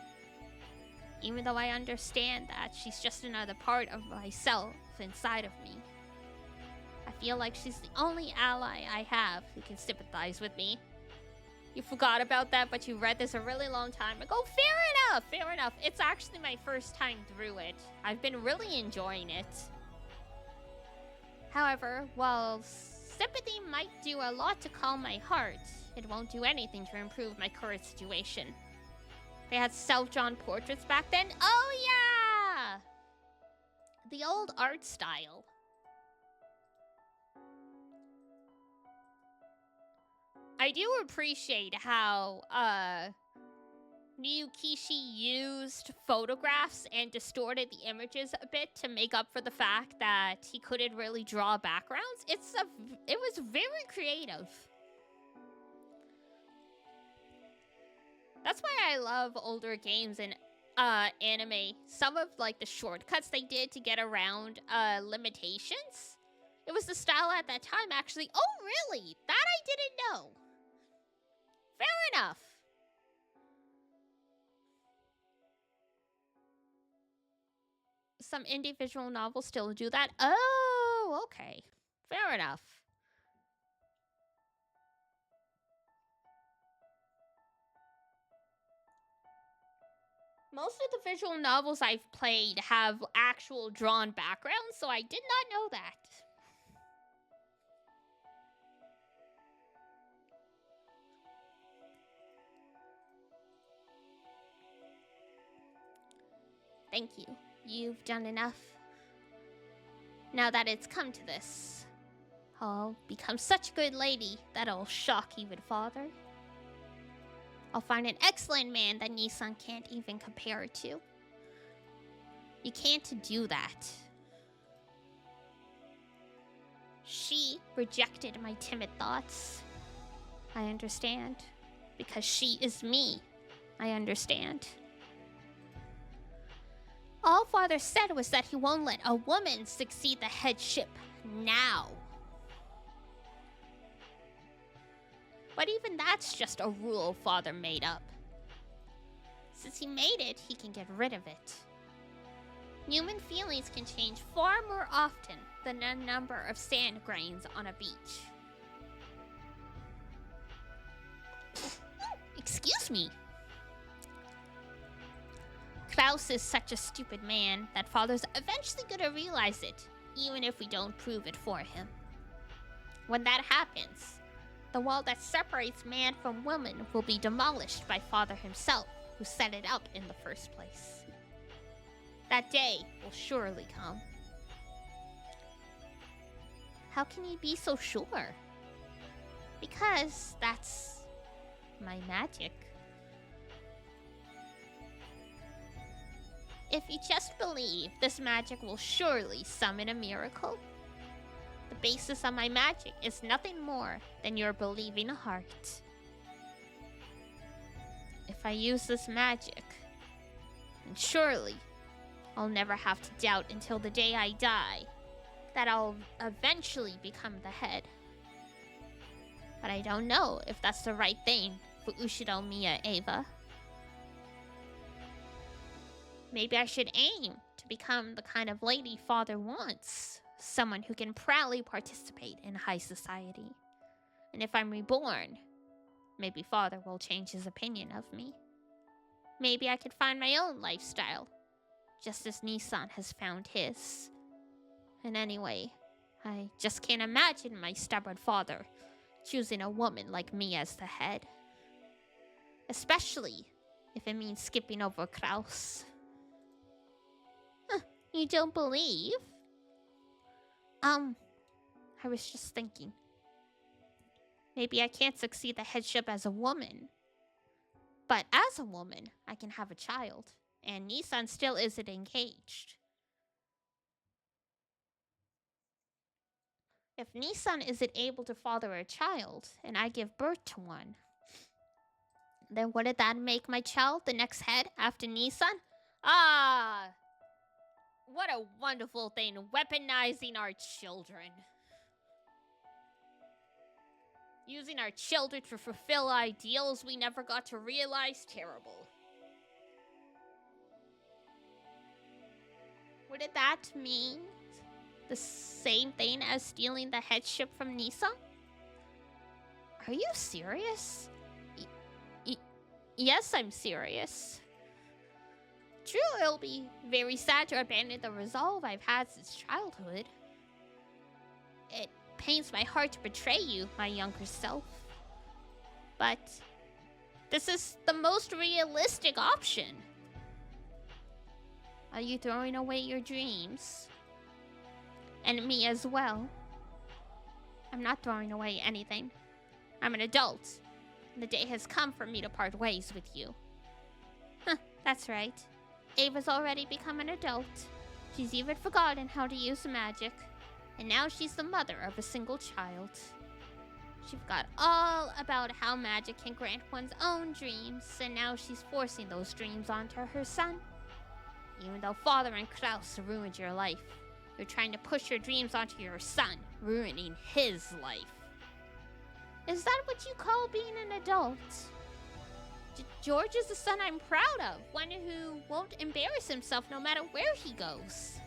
S1: Even though I understand that she's just another part of myself inside of me. I feel like she's the only ally I have who can sympathize with me. You forgot about that, but you read this a really long time ago. Fair enough, fair enough. It's actually my first time through it. I've been really enjoying it. However, while sympathy might do a lot to calm my heart, it won't do anything to improve my current situation. They had self-drawn portraits back then? Oh yeah! The old art style. I do appreciate how Ryukishi used photographs and distorted the images a bit to make up for the fact that he couldn't really draw backgrounds. It was very creative. That's why I love older games and anime. Some of like the shortcuts they did to get around limitations. It was the style at that time, actually. Oh, really? That I didn't know. Fair enough. Some individual novels still do that. Oh, okay. Fair enough. Most of the visual novels I've played have actual drawn backgrounds, so I did not know that. Thank you. You've done enough. Now that it's come to this, I'll become such a good lady that I'll shock even Father. I'll find an excellent man that Nissan can't even compare to. You can't do that. She rejected my timid thoughts. I understand. Because she is me. I understand. All Father said was that he won't let a woman succeed the headship now. But even that's just a rule Father made up. Since he made it, he can get rid of it. Human feelings can change far more often than a number of sand grains on a beach. Excuse me. Klaus is such a stupid man that Father's eventually gonna realize it, even if we don't prove it for him. When that happens, the wall that separates man from woman will be demolished by Father himself, who set it up in the first place. That day will surely come. How can you be so sure? Because that's my magic. If you just believe, this magic will surely summon a miracle. The basis of my magic is nothing more than your believing heart. If I use this magic, then surely I'll never have to doubt until the day I die that I'll eventually become the head. But I don't know if that's the right thing for Ushiro Miya Eva. Maybe I should aim to become the kind of lady Father wants, someone who can proudly participate in high society. And if I'm reborn, maybe Father will change his opinion of me. Maybe I could find my own lifestyle, just as Nissan has found his. And anyway, I just can't imagine my stubborn father choosing a woman like me as the head. Especially if it means skipping over Kraus. You don't believe? I was just thinking. Maybe I can't succeed the headship as a woman. But as a woman, I can have a child. And Nissan still isn't engaged. If Nissan isn't able to father a child, and I give birth to one, then wouldn't that make my child the next head after Nissan? Ah! What a wonderful thing, weaponizing our children. Using our children to fulfill ideals we never got to realize. Terrible. Wouldn't that mean the same thing as stealing the headship from Nissan? Are you serious? Yes, I'm serious. True, it'll be very sad to abandon the resolve I've had since childhood. It pains my heart to betray you, my younger self. But this is the most realistic option. Are you throwing away your dreams? And me as well. I'm not throwing away anything. I'm an adult. And the day has come for me to part ways with you. That's right. Ava's already become an adult. She's even forgotten how to use magic. And now she's the mother of a single child. She forgot all about how magic can grant one's own dreams, and now she's forcing those dreams onto her son. Even though Father and Kraus ruined your life, you're trying to push your dreams onto your son, ruining his life. Is that what you call being an adult? George is the son I'm proud of, one who won't embarrass himself no matter where he goes.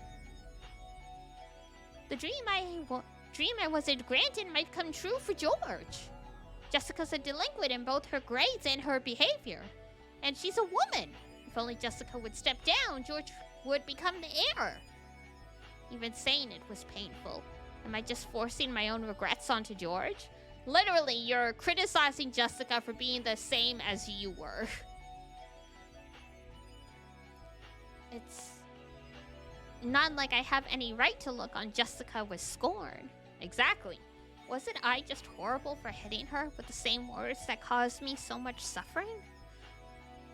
S1: The dream I wasn't granted might come true for George. Jessica's a delinquent in both her grades and her behavior. And she's a woman. If only Jessica would step down, George would become the heir. Even saying it was painful. Am I just forcing my own regrets onto George? Literally, you're criticizing Jessica for being the same as you were. It's not like I have any right to look on Jessica with scorn. Exactly. Wasn't I just horrible for hitting her with the same words that caused me so much suffering?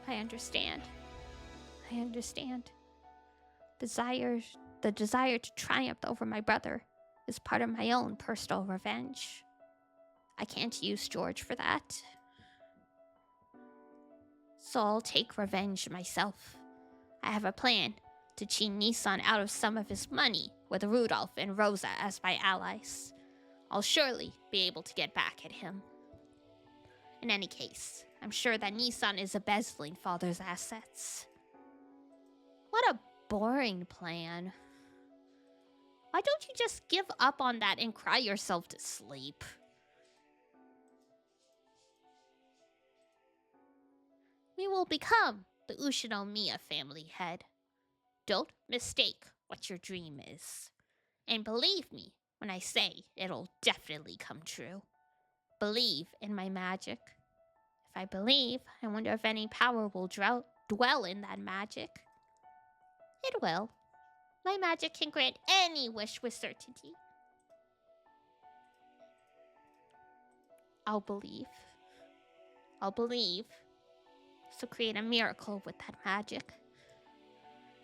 S1: I understand. I understand. The desire to triumph over my brother is part of my own personal revenge. I can't use George for that. So I'll take revenge myself. I have a plan to cheat Nissan out of some of his money with Rudolph and Rosa as my allies. I'll surely be able to get back at him. In any case, I'm sure that Nissan is embezzling Father's assets. What a boring plan. Why don't you just give up on that and cry yourself to sleep? We will become the Ushinomiya family head. Don't mistake what your dream is. And believe me when I say it'll definitely come true. Believe in my magic. If I believe, I wonder if any power will dwell in that magic. It will. My magic can grant any wish with certainty. I'll believe. I'll believe. So create a miracle with that magic.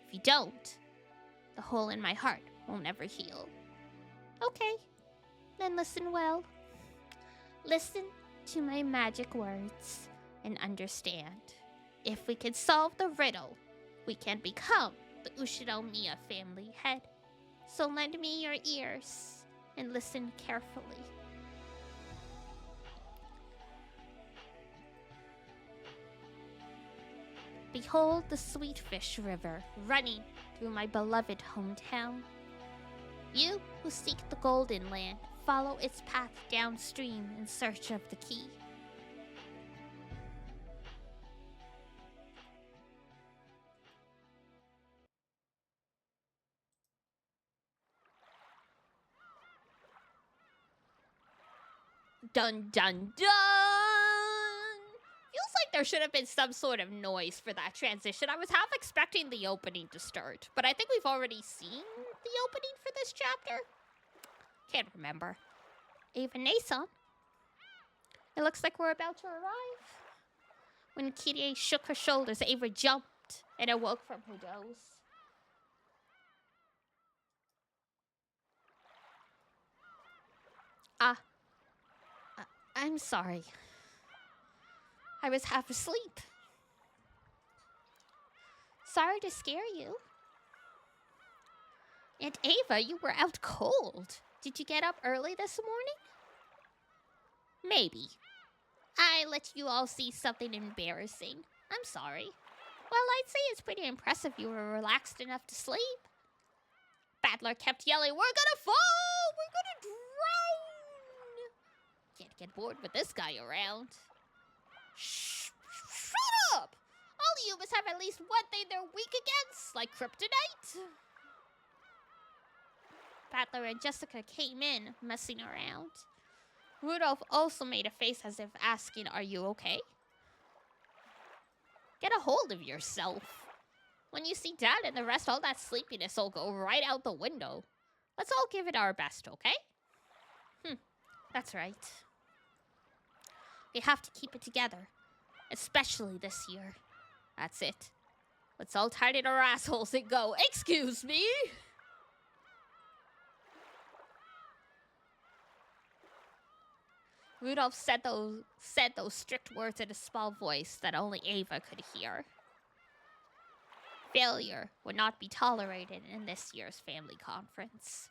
S1: If you don't, the hole in my heart will never heal. Okay, then listen well. Listen to my magic words and understand. If we can solve the riddle, we can become the Ushinomiya family head. So lend me your ears and listen carefully. Behold the Sweetfish River running through my beloved hometown. You who seek the golden land, follow its path downstream in search of the key. Dun dun dun! Feels like there should have been some sort of noise for that transition. I was half expecting the opening to start, but I think we've already seen the opening for this chapter. Can't remember. Ava Nason. It looks like we're about to arrive. When Kirie shook her shoulders, Ava jumped and awoke from her doze. I'm sorry. I was half asleep. Sorry to scare you. And Ava, you were out cold. Did you get up early this morning? Maybe. I let you all see something embarrassing. I'm sorry. Well, I'd say it's pretty impressive you were relaxed enough to sleep. Battler kept yelling, "We're gonna fall! We're gonna drown!" Can't get bored with this guy around. Shh! Shut up! All humans have at least one thing they're weak against, like kryptonite. Battler and Jessica came in, messing around. Rudolph also made a face as if asking, "Are you okay?" Get a hold of yourself. When you see Dad and the rest, all that sleepiness will go right out the window. Let's all give it our best, okay? That's right. We have to keep it together, especially this year. That's it. Let's all tighten our assholes and go. Excuse me? Rudolph said those strict words in a small voice that only Ava could hear. Failure would not be tolerated in this year's family conference.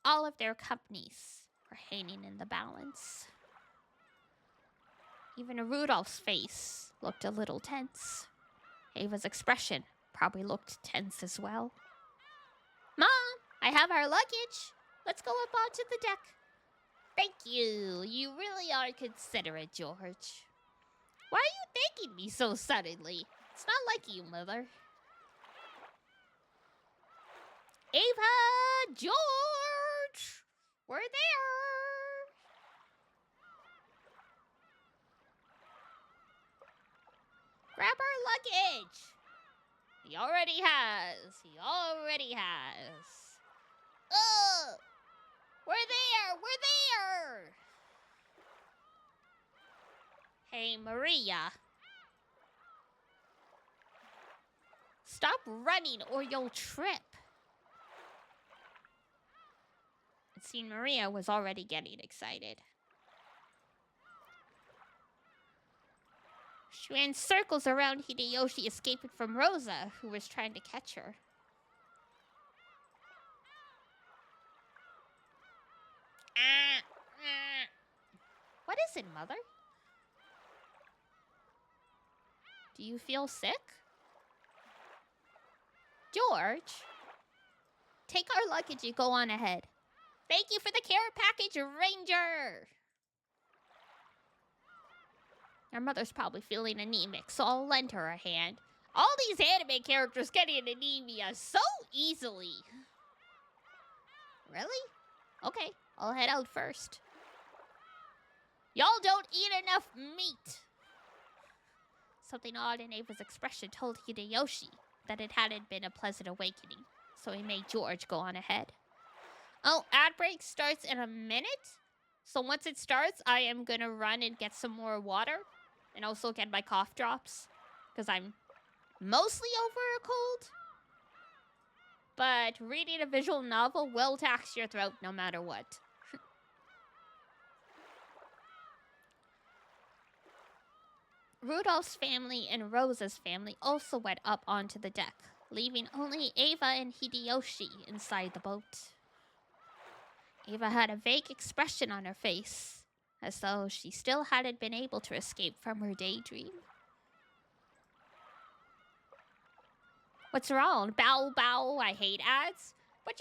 S1: All of their companies were hanging in the balance. Even Rudolph's face looked a little tense. Ava's expression probably looked tense as well. Mom, I have our luggage. Let's go up onto the deck. Thank you. You really are considerate, George. Why are you thanking me so suddenly? It's not like you, Mother. Ava! George! We're there! Grab our luggage! He already has. Ugh! We're there! Hey, Maria. Stop running or you'll trip. It seemed Maria was already getting excited. She ran circles around Hideyoshi, escaping from Rosa, who was trying to catch her. What is it, Mother? Do you feel sick? George? Take our luggage and go on ahead. Thank you for the care package, Ranger! Our mother's probably feeling anemic, so I'll lend her a hand. All these anime characters getting anemia so easily. Really? Okay, I'll head out first. Y'all don't eat enough meat. Something odd in Ava's expression told Hideyoshi that it hadn't been a pleasant awakening, so he made George go on ahead. Oh, ad break starts in a minute? So once it starts, I am gonna run and get some more water and also get my cough drops because I'm mostly over a cold. But reading a visual novel will tax your throat no matter what. Rudolph's family and Rosa's family also went up onto the deck, leaving only Ava and Hideyoshi inside the boat. Ava had a vague expression on her face, as though she still hadn't been able to escape from her daydream. What's wrong? Bow, bow, I hate ads. But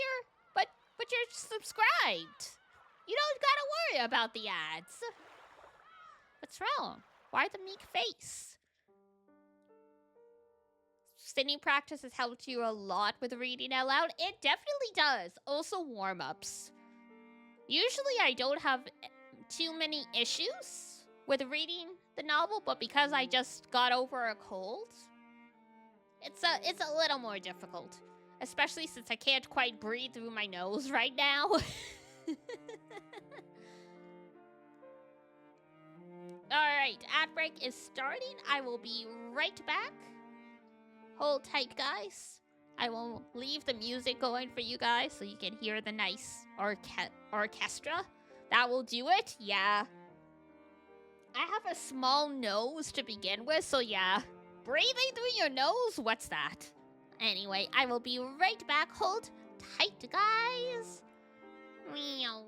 S1: But you're subscribed. You don't gotta worry about the ads. What's wrong? Why the meek face? Singing practice has helped you a lot with reading out loud. It definitely does. Also warm-ups. Usually I don't have too many issues with reading the novel, but because I just got over a cold, it's a little more difficult. Especially since I can't quite breathe through my nose right now. Alright, ad break is starting. I will be right back. Hold tight, guys. I will leave the music going for you guys so you can hear the nice orchestra. That will do it, yeah. I have a small nose to begin with, so yeah. Breathing through your nose? What's that? Anyway, I will be right back. Hold tight, guys. Meow.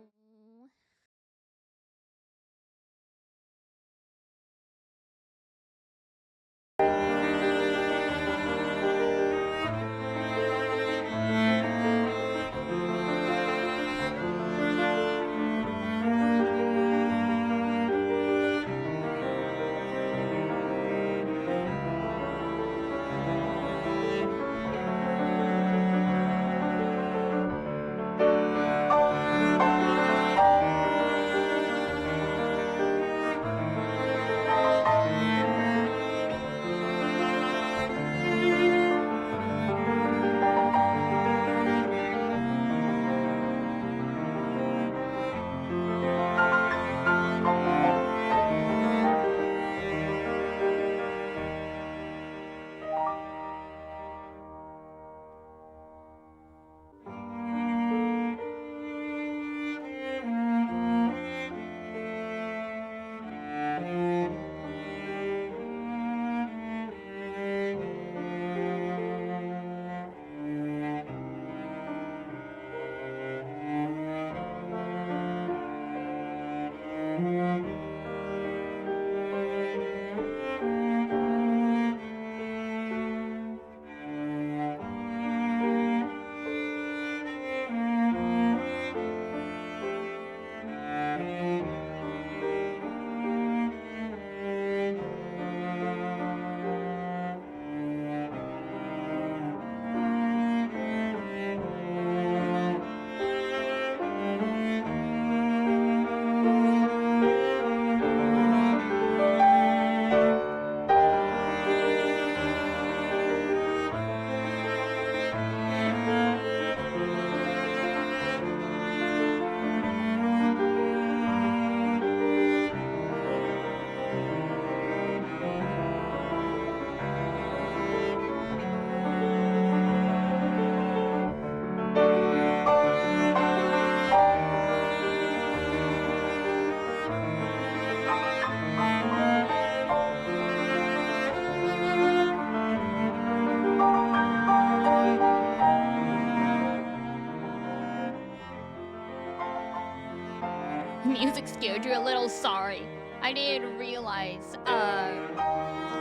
S1: Music scared you a little, sorry. I didn't realize the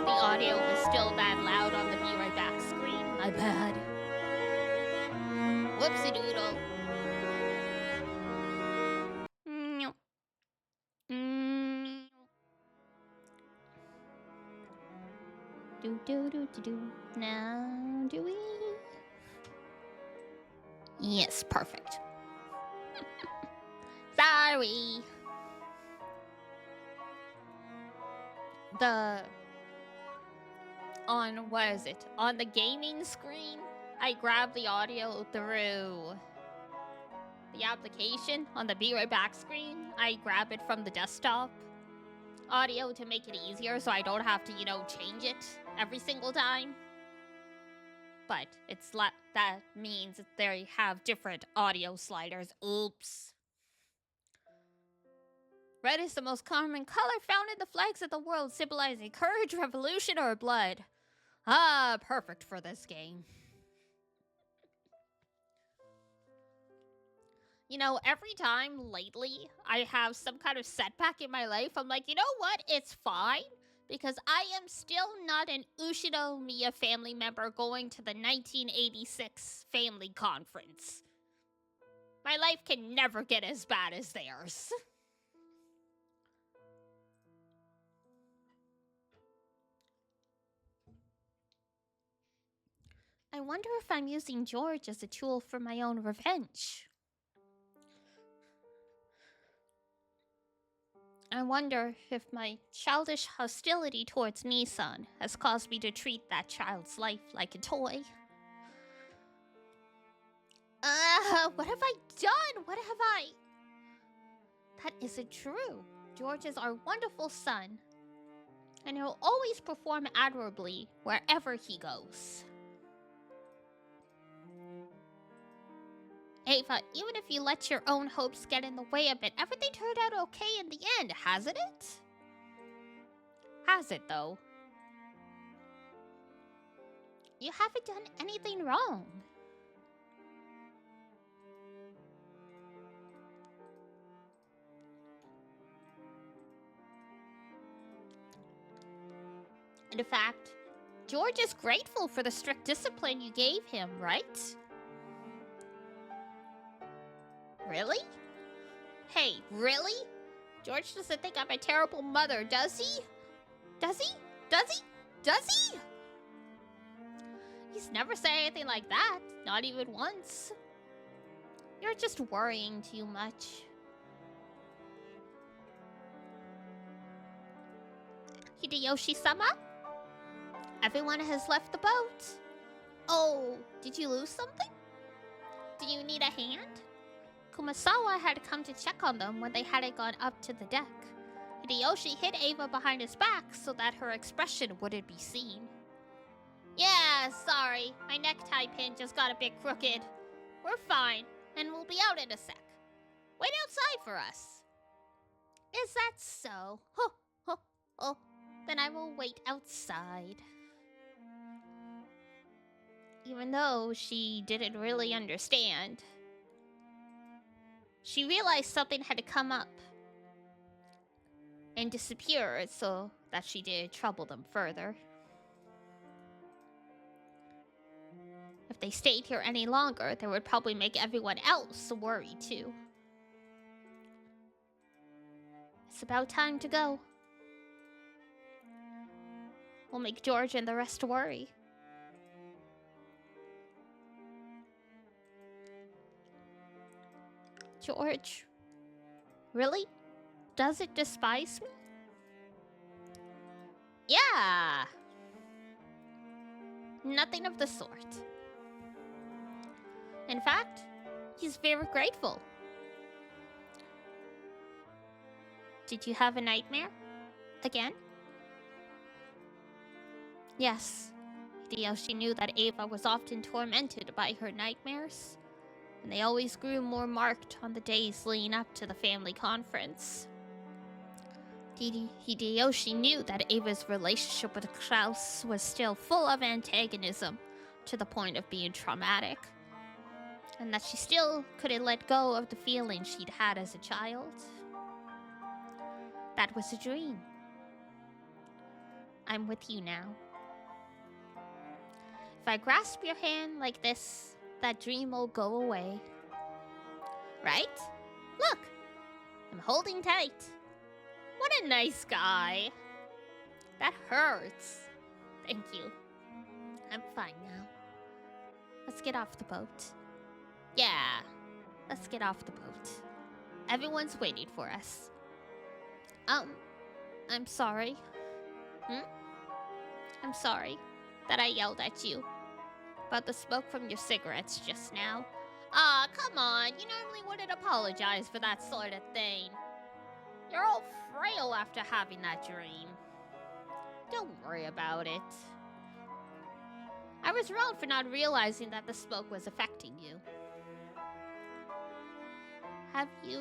S1: audio was still that loud on the Be Right Back screen. My bad. Whoopsie doodle. Do. Now, do we? Yes, perfect. Sorry. What is it? On the gaming screen, I grab the audio through the application. On the Be Right Back screen, I grab it from the desktop audio to make it easier so I don't have to, change it every single time. But that means that they have different audio sliders. Oops. Red is the most common color found in the flags of the world, symbolizing courage, revolution, or blood. Ah, perfect for this game. Every time lately I have some kind of setback in my life, I'm like, you know what? It's fine. Because I am still not an Ushinomiya family member going to the 1986 family conference. My life can never get as bad as theirs. I wonder if I'm using George as a tool for my own revenge. I wonder if my childish hostility towards Nissan has caused me to treat that child's life like a toy. What have I done? What have I... That isn't true. George is our wonderful son, and he'll always perform admirably wherever he goes. Ava, even if you let your own hopes get in the way a bit, everything turned out okay in the end, hasn't it? Has it, though? You haven't done anything wrong. In fact, George is grateful for the strict discipline you gave him, right? Really? Hey, really? George doesn't think I'm a terrible mother, does he? Does he? Does he? Does he? He's never said anything like that, not even once. You're just worrying too much. Hideyoshi-sama? Everyone has left the boat. Oh, did you lose something? Do you need a hand? Kumasawa had come to check on them when they hadn't gone up to the deck. Hideyoshi hid Ava behind his back so that her expression wouldn't be seen. Yeah, sorry. My necktie pin just got a bit crooked. We're fine, and we'll be out in a sec. Wait outside for us. Is that so? Oh. Then I will wait outside. Even though she didn't really understand, she realized something had come up and disappeared so that she didn't trouble them further. If they stayed here any longer, they would probably make everyone else worry too. It's about time to go. We'll make George and the rest worry. George, really? Does it despise me? Yeah! Nothing of the sort. In fact, he's very grateful. Did you have a nightmare? Again? Yes. Hideyoshi knew that Ava was often tormented by her nightmares, and they always grew more marked on the days leading up to the family conference. Hideyoshi knew that Ava's relationship with Kraus was still full of antagonism to the point of being traumatic, and that she still couldn't let go of the feelings she'd had as a child. That was a dream. I'm with you now. If I grasp your hand like this, that dream will go away. Right? Look! I'm holding tight. What a nice guy. That hurts. Thank you. I'm fine now. Let's get off the boat. Yeah, let's get off the boat. Everyone's waiting for us. I'm sorry. I'm sorry that I yelled at you about the smoke from your cigarettes just now. Aw, come on. You normally wouldn't apologize for that sort of thing. You're all frail after having that dream. Don't worry about it. I was wrong for not realizing that the smoke was affecting you. Have you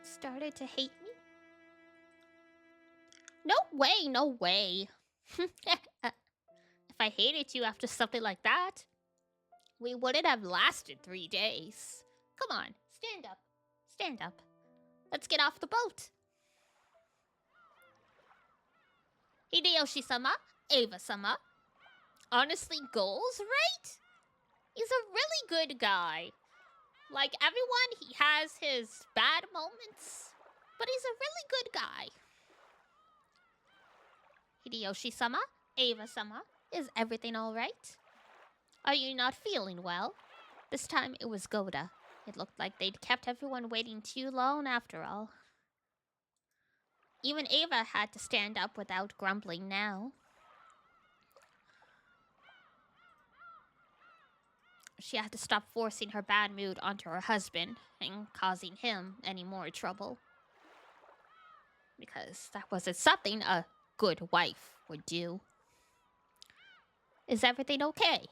S1: started to hate me? No way, no way. If I hated you after something like that, we wouldn't have lasted 3 days. Come on, stand up. Stand up. Let's get off the boat. Hideyoshi-sama, Ava-sama. Honestly, goals, right? He's a really good guy. Like everyone, he has his bad moments, but he's a really good guy. Hideyoshi-sama, Ava-sama, is everything all right? Are you not feeling well? This time it was Goda. It looked like they'd kept everyone waiting too long after all. Even Ava had to stand up without grumbling now. She had to stop forcing her bad mood onto her husband and causing him any more trouble. Because that wasn't something a good wife would do. Is everything okay?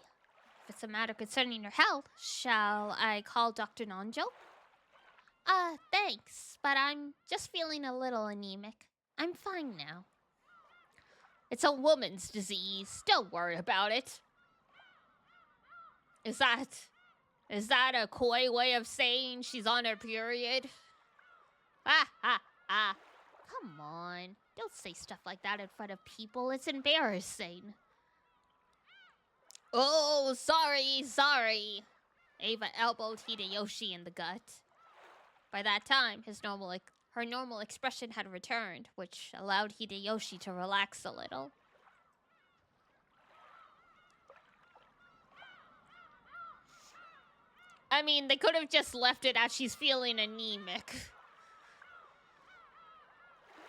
S1: If it's a matter concerning your health, shall I call Dr. Nanjo? Thanks, but I'm just feeling a little anemic. I'm fine now. It's a woman's disease. Don't worry about it. Is that a coy way of saying she's on her period? Ah. Come on. Don't say stuff like that in front of people. It's embarrassing. Oh, sorry. Ava elbowed Hideyoshi in the gut. By that time, her normal expression had returned, which allowed Hideyoshi to relax a little. I mean, they could have just left it as she's feeling anemic.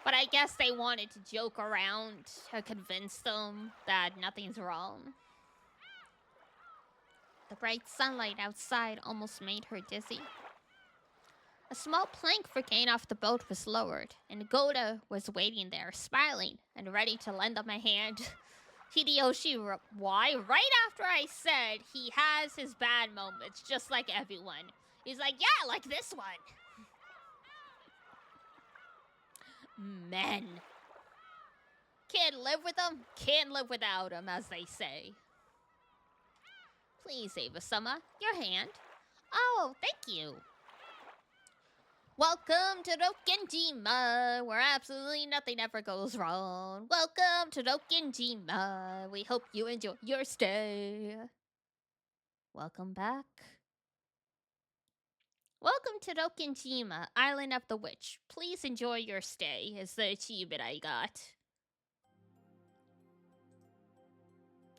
S1: But I guess they wanted to joke around to convince them that nothing's wrong. The bright sunlight outside almost made her dizzy. A small plank for getting off the boat was lowered, and Goda was waiting there, smiling and ready to lend them a hand. Hideyoshi, why? Right after I said he has his bad moments, just like everyone. He's like, yeah, like this one. Men. Can't live with them, can't live without them, as they say. Please, Ava-sama, your hand. Oh, thank you. Welcome to Rokkenjima, where absolutely nothing ever goes wrong. Welcome to Rokkenjima. We hope you enjoy your stay. Welcome back. Welcome to Rokkenjima, Island of the Witch. Please enjoy your stay, is the achievement I got.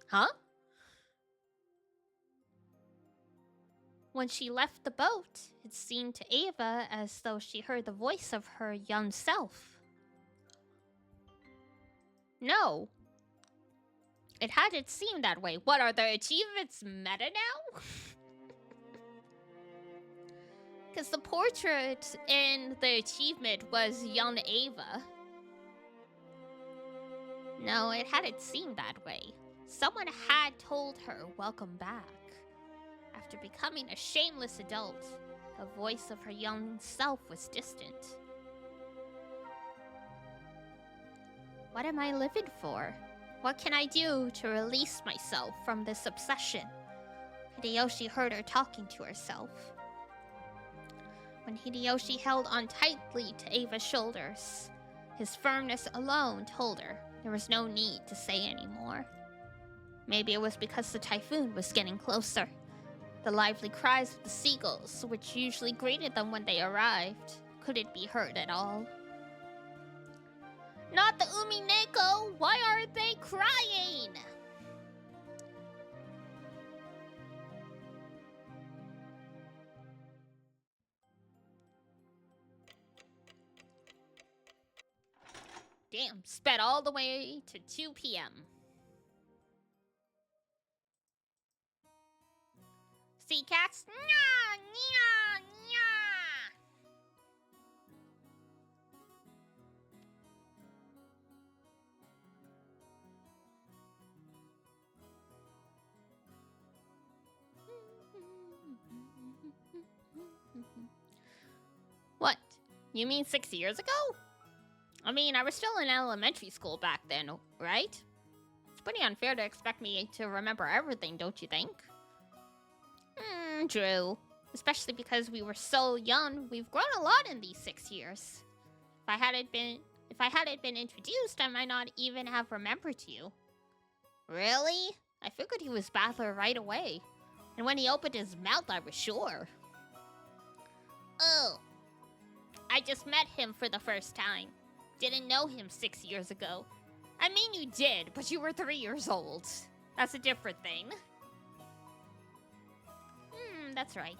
S1: Huh? When she left the boat, it seemed to Ava as though she heard the voice of her young self. No. It hadn't seemed that way. What, are the achievements meta now? Because the portrait in the achievement was young Ava. No, it hadn't seemed that way. Someone had told her, welcome back. After becoming a shameless adult, the voice of her young self was distant. What am I living for? What can I do to release myself from this obsession? Hideyoshi heard her talking to herself. When Hideyoshi held on tightly to Ava's shoulders, his firmness alone told her there was no need to say anymore. Maybe it was because the typhoon was getting closer. The lively cries of the seagulls, which usually greeted them when they arrived, couldn't be heard at all. Not the UMINEKO! Why aren't they crying? Damn, sped all the way to 2 p.m. Sea cats? Nya, nya, nya. What? You mean 6 years ago? I mean, I was still in elementary school back then, right? It's pretty unfair to expect me to remember everything, don't you think? True. Especially because we were so young, we've grown a lot in these 6 years. If I hadn't been introduced, I might not even have remembered you. Really? I figured he was Battler right away. And when he opened his mouth, I was sure. Oh, I just met him for the first time. Didn't know him 6 years ago. I mean, you did, but you were 3 years old. That's a different thing. That's right.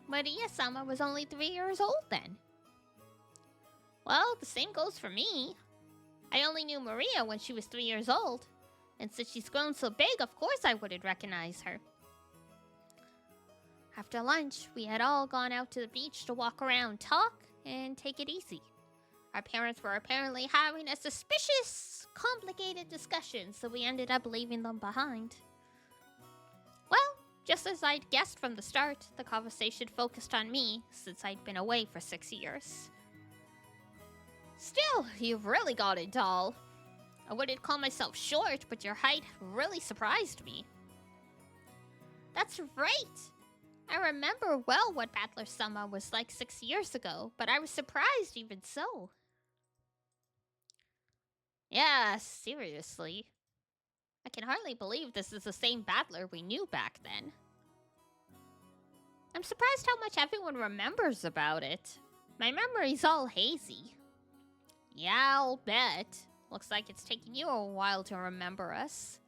S1: Maria-sama was only 3 years old then. Well, the same goes for me. I only knew Maria when she was 3 years old. And since she's grown so big, of course I wouldn't recognize her. After lunch, we had all gone out to the beach to walk around, talk, and take it easy. Our parents were apparently having a suspicious, complicated discussion, so we ended up leaving them behind. Well, just as I'd guessed from the start, the conversation focused on me, since I'd been away for 6 years. Still, you've really got it, doll. I wouldn't call myself short, but your height really surprised me. That's right! I remember well what Battler-sama was like 6 years ago, but I was surprised even so. Yeah, seriously. I can hardly believe this is the same Battler we knew back then. I'm surprised how much everyone remembers about it. My memory's all hazy. Yeah, I'll bet. Looks like it's taking you a while to remember us.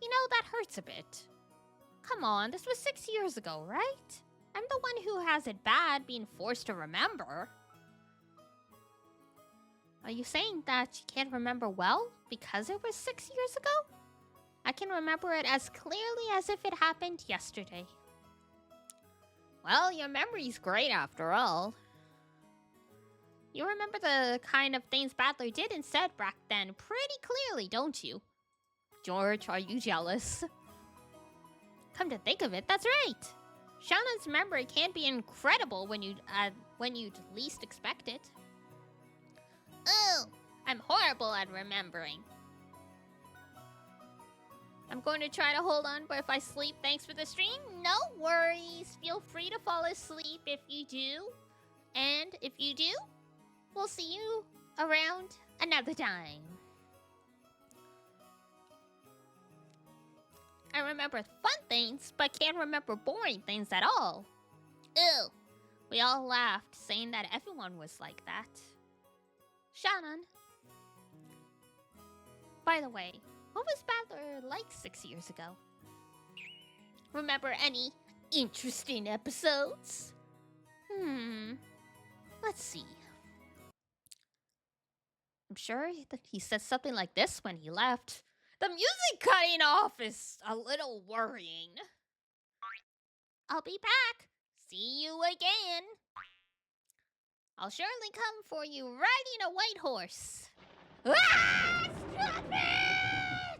S1: You know, that hurts a bit. Come on, this was 6 years ago, right? I'm the one who has it bad being forced to remember. Are you saying that you can't remember well because it was 6 years ago? I can remember it as clearly as if it happened yesterday. Well, your memory's great after all. You remember the kind of things Battler did and said back then pretty clearly, don't you? George, are you jealous? Come to think of it, that's right. Shannon's memory can be incredible when you'd least expect it. Oh, I'm horrible at remembering. I'm going to try to hold on, but if I sleep, thanks for the stream. No worries. Feel free to fall asleep if you do. And if you do, we'll see you around another time. I remember fun things, but can't remember boring things at all. Ew. We all laughed, saying that everyone was like that. Shannon. By the way, what was Battler like 6 years ago? Remember any interesting episodes? Let's see. I'm sure that he said something like this when he left. The music cutting off is a little worrying. I'll be back. See you again. I'll surely come for you riding a white horse. Ah! Stop it!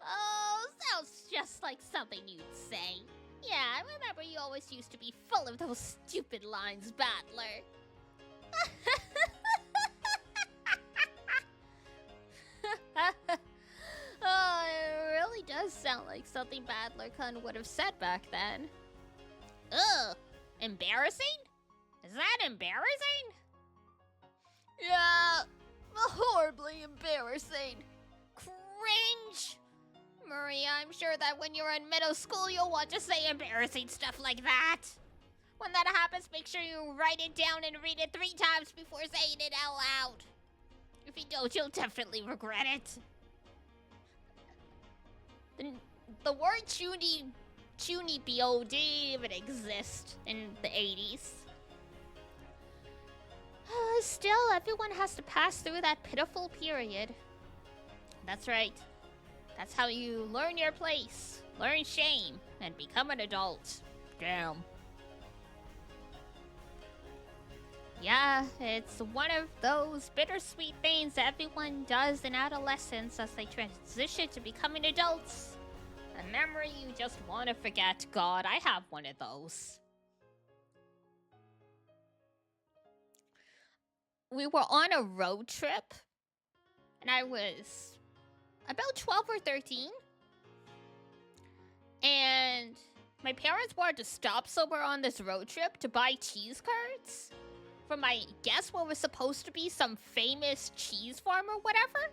S1: Oh, sounds just like something you'd say. Yeah, I remember you always used to be full of those stupid lines, Battler. Oh, it really does sound like something Battler-kun would have said back then. Ugh, embarrassing? Is that embarrassing? Yeah, horribly embarrassing. Cringe! Maria, I'm sure that when you're in middle school, you'll want to say embarrassing stuff like that. When that happens, make sure you write it down and read it 3 times before saying it out loud. If you don't, you'll definitely regret it. The word chunibyo didn't even exist in the 80s. Still, everyone has to pass through that pitiful period. That's right. That's how you learn your place, learn shame, and become an adult. Damn. Yeah, it's one of those bittersweet things that everyone does in adolescence as they transition to becoming adults. A memory you just want to forget. God, I have one of those. We were on a road trip, and I was about 12 or 13. And my parents wanted to stop somewhere on this road trip to buy cheese curds from, I guess, what was supposed to be some famous cheese farm or whatever.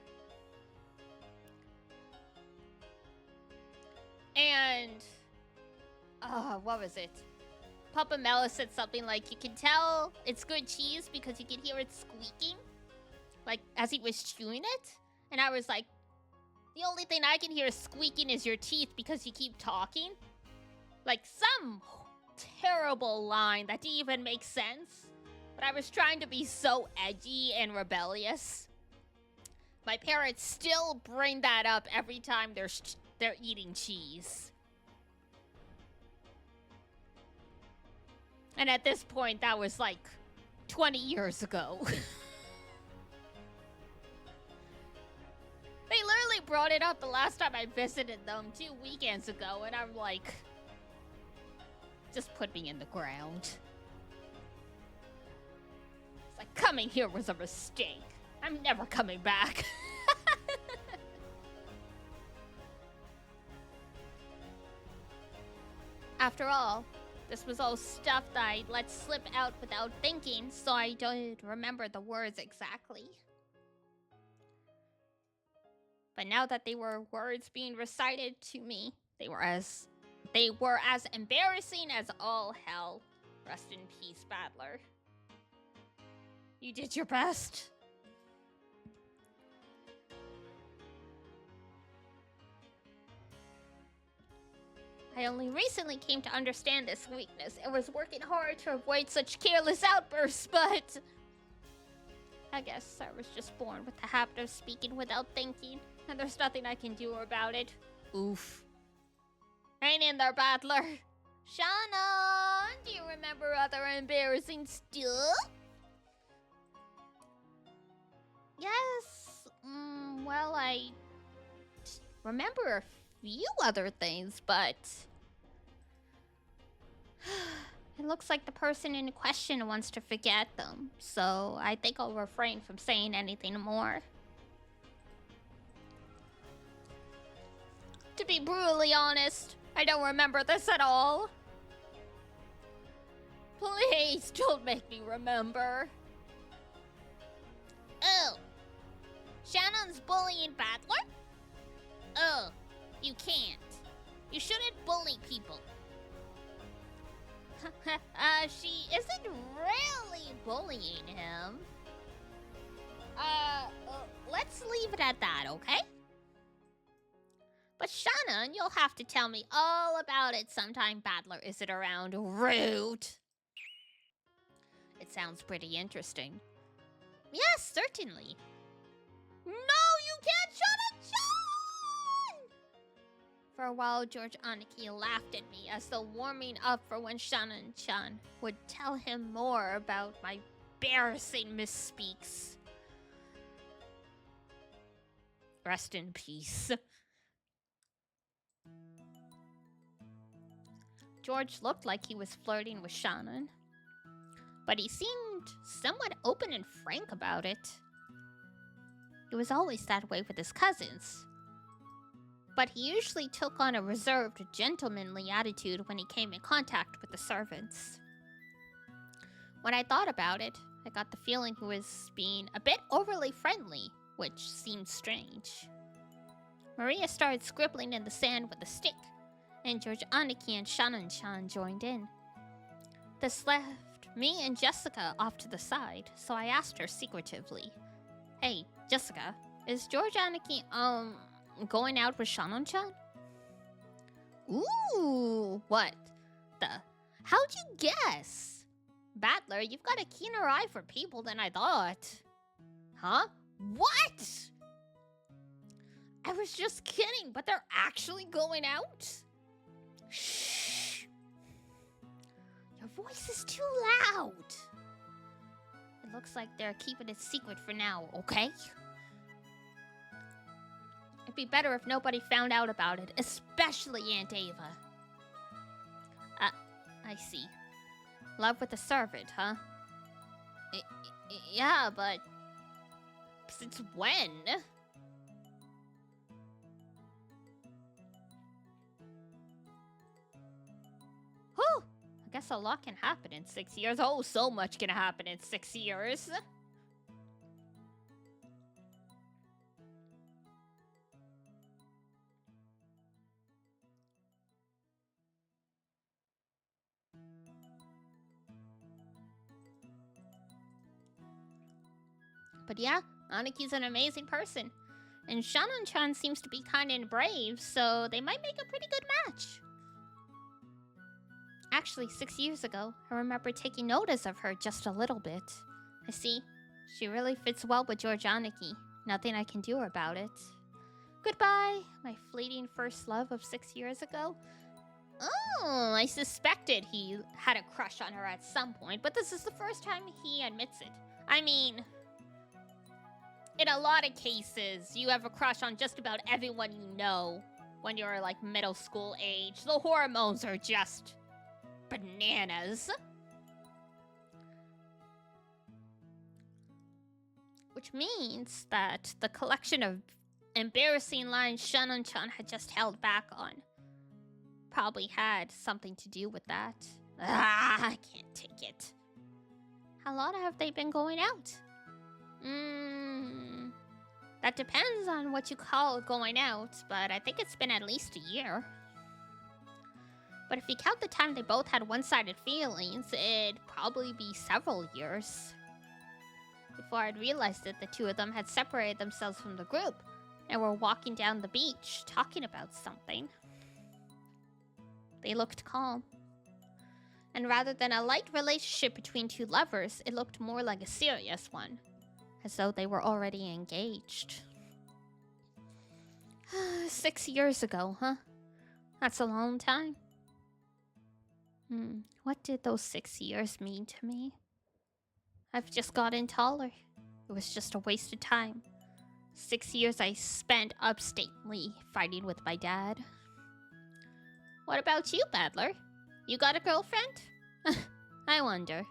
S1: And, what was it? Papa Mello said something like, you can tell it's good cheese because you can hear it squeaking. Like, as he was chewing it. And I was like, the only thing I can hear squeaking is your teeth because you keep talking. Like, some terrible line that didn't even make sense. But I was trying to be so edgy and rebellious. My parents still bring that up every time they're eating cheese. And at this point, that was like 20 years ago. They literally brought it up the last time I visited them 2 weekends ago, and I'm like, just put me in the ground. It's like, coming here was a mistake. I'm never coming back. After all, this was all stuff that I let slip out without thinking, so I don't remember the words exactly. But now that they were words being recited to me, they were as embarrassing as all hell. Rest in peace, Battler. You did your best. I only recently came to understand this weakness and was working hard to avoid such careless outbursts, but I guess I was just born with the habit of speaking without thinking, and there's nothing I can do about it. Oof. Hang in there, Battler. Shannon, do you remember other embarrassing stuff? Yes. Well, I remember a few other things, but it looks like the person in question wants to forget them, so I think I'll refrain from saying anything more. To be brutally honest, I don't remember this at all. Please don't make me remember. Oh. Shannon's bullying Battler? Oh, you can't. You shouldn't bully people. She isn't really bullying him. Let's leave it at that, okay? But Shannon, you'll have to tell me all about it sometime Battler isn't around. Rude. It sounds pretty interesting. Yes, certainly. No, you can't shut it, Shannon! For a while, George Aniki laughed at me as though warming up for when Shannon-chan would tell him more about my embarrassing misspeaks. Rest in peace. George looked like he was flirting with Shannon, but he seemed somewhat open and frank about it. He was always that way with his cousins, but he usually took on a reserved, gentlemanly attitude when he came in contact with the servants. When I thought about it, I got the feeling he was being a bit overly friendly, which seemed strange. Maria started scribbling in the sand with a stick, and George Aniki and Shannon-chan joined in. This left me and Jessica off to the side, so I asked her secretively, "Hey, Jessica, is George Aniki, going out with Shannon-chan?" Ooh, what how'd you guess? Battler, you've got a keener eye for people than I thought. Huh? What? I was just kidding, but they're actually going out? Shh. Your voice is too loud. It looks like they're keeping it secret for now, okay? It'd be better if nobody found out about it, especially Aunt Ava. I see. Love with a servant, huh? Yeah, but since when? Whew! I guess a lot can happen in 6 years. Oh, so much can happen in 6 years. But yeah, Anaki's an amazing person. And Shannon-chan seems to be kind and brave, so they might make a pretty good match. Actually, 6 years ago, I remember taking notice of her just a little bit. I see. She really fits well with George Aniki. Nothing I can do about it. Goodbye, my fleeting first love of 6 years ago. Oh, I suspected he had a crush on her at some point, but this is the first time he admits it. I mean, in a lot of cases, you have a crush on just about everyone you know when you're like middle school age. The hormones are just bananas. Which means that the collection of embarrassing lines Shannon-chan had just held back on probably had something to do with that. I can't take it. How long have they been going out? That depends on what you call going out, but I think it's been at least a year. But if you count the time they both had one-sided feelings, it'd probably be several years. Before I'd realized it, the two of them had separated themselves from the group and were walking down the beach, talking about something. They looked calm. And rather than a light relationship between two lovers, it looked more like a serious one, as though they were already engaged. 6 years ago, huh? That's a long time. What did those 6 years mean to me? I've just gotten taller. It was just a waste of time. 6 years I spent upstately fighting with my dad. What about you, Badler? You got a girlfriend? I wonder.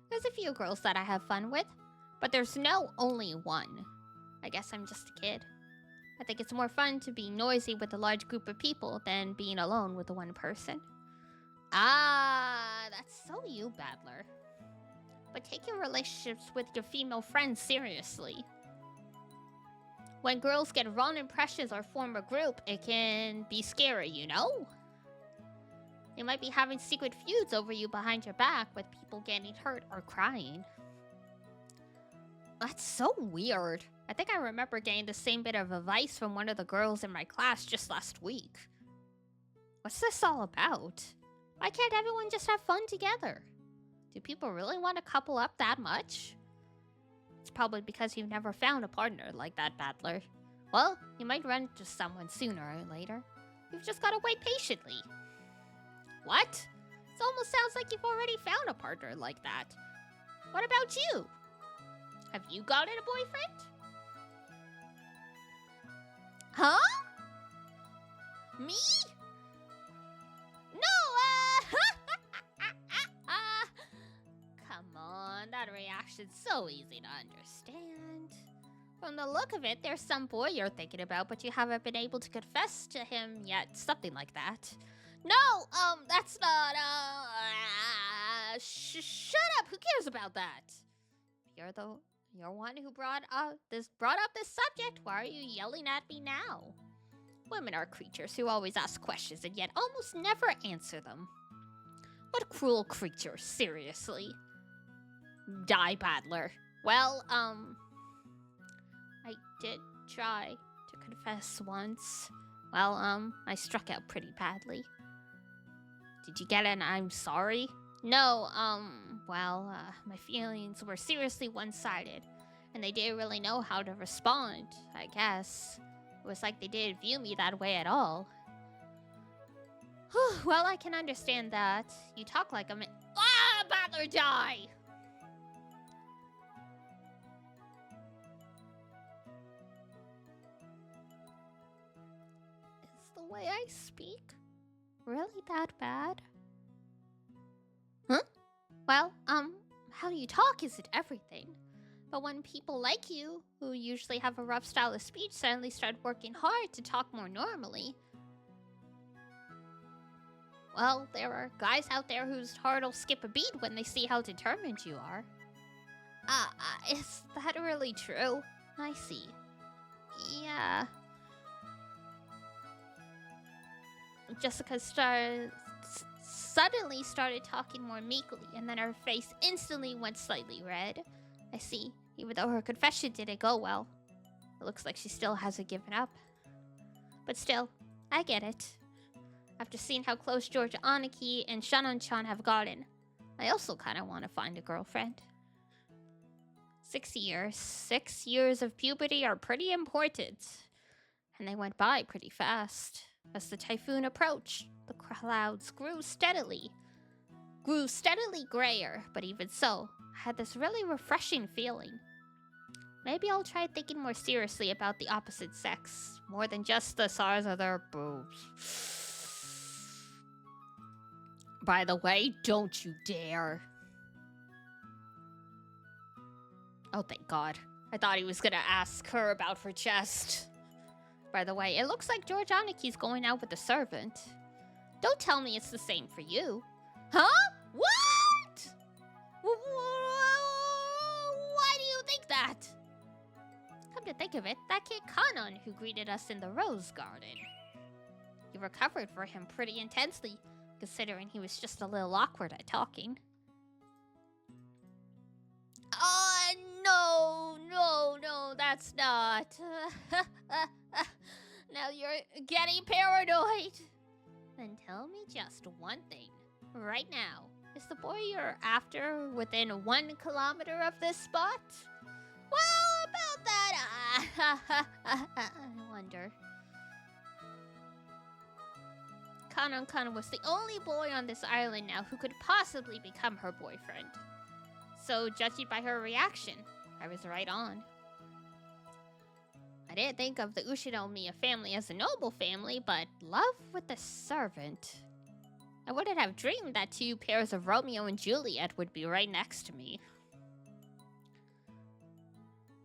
S1: There's a few girls that I have fun with, but there's no only one. I guess I'm just a kid. I think it's more fun to be noisy with a large group of people than being alone with one person. Ah, that's so you, Badler. But take your relationships with your female friends seriously. When girls get wrong impressions or form a group, it can be scary, you know? They might be having secret feuds over you behind your back with people getting hurt or crying. That's so weird. I think I remember getting the same bit of advice from one of the girls in my class just last week. What's this all about? Why can't everyone just have fun together? Do people really want to couple up that much? It's probably because you've never found a partner like that, Badler. Well, you might run into someone sooner or later. You've just got to wait patiently. What? It almost sounds like you've already found a partner like that. What about you? Have you gotten a boyfriend? Huh? Me? No, Come on, that reaction's so easy to understand. From the look of it, there's some boy you're thinking about, but you haven't been able to confess to him yet. Something like that. No, that's not, shut up. Who cares about that? You're one who brought up this subject. Why are you yelling at me now? Women are creatures who always ask questions and yet almost never answer them. What cruel creature, seriously. Die, Badler. Well, I did try to confess once. Well, I struck out pretty badly. Did you get an I'm sorry? No, my feelings were seriously one-sided, and they didn't really know how to respond, I guess. It was like they didn't view me that way at all. Well, I can understand that. You talk like a man. Ah, Badler, die! Is the way I speak really that bad? Huh? Well, how you talk isn't everything. But when people like you, who usually have a rough style of speech, suddenly start working hard to talk more normally, well, there are guys out there whose heart will skip a beat when they see how determined you are. Is that really true? I see. Yeah. Jessica suddenly started talking more meekly, and then her face instantly went slightly red. I see. even though her confession didn't go well. It looks like she still hasn't given up. But still, I get it. After seeing how close George Aniki and Shannon-chan have gotten, I also kind of want to find a girlfriend. 6 years. 6 years of puberty are pretty important. And they went by pretty fast. As the typhoon approached, the clouds grew steadily grayer, but even so, I had this really refreshing feeling. Maybe I'll try thinking more seriously about the opposite sex, more than just the size of their boobs. By the way, don't you dare. Oh, thank God. I thought he was gonna ask her about her chest. By the way, it looks like George Aniki's going out with a servant. Don't tell me it's the same for you. Huh? What? Why do you think that? Come to think of it, that kid Kanon who greeted us in the rose garden. You recovered for him pretty intensely, considering he was just a little awkward at talking. No, that's not. Now you're getting paranoid. Then tell me just one thing. Right now, is the boy you're after within 1 kilometer of this spot? Well, about that, I wonder. Kanon was the only boy on this island now who could possibly become her boyfriend. So, judging by her reaction, I was right on. I didn't think of the Ushinomiya family as a noble family, but love with a servant. I wouldn't have dreamed that 2 pairs of Romeo and Juliet would be right next to me.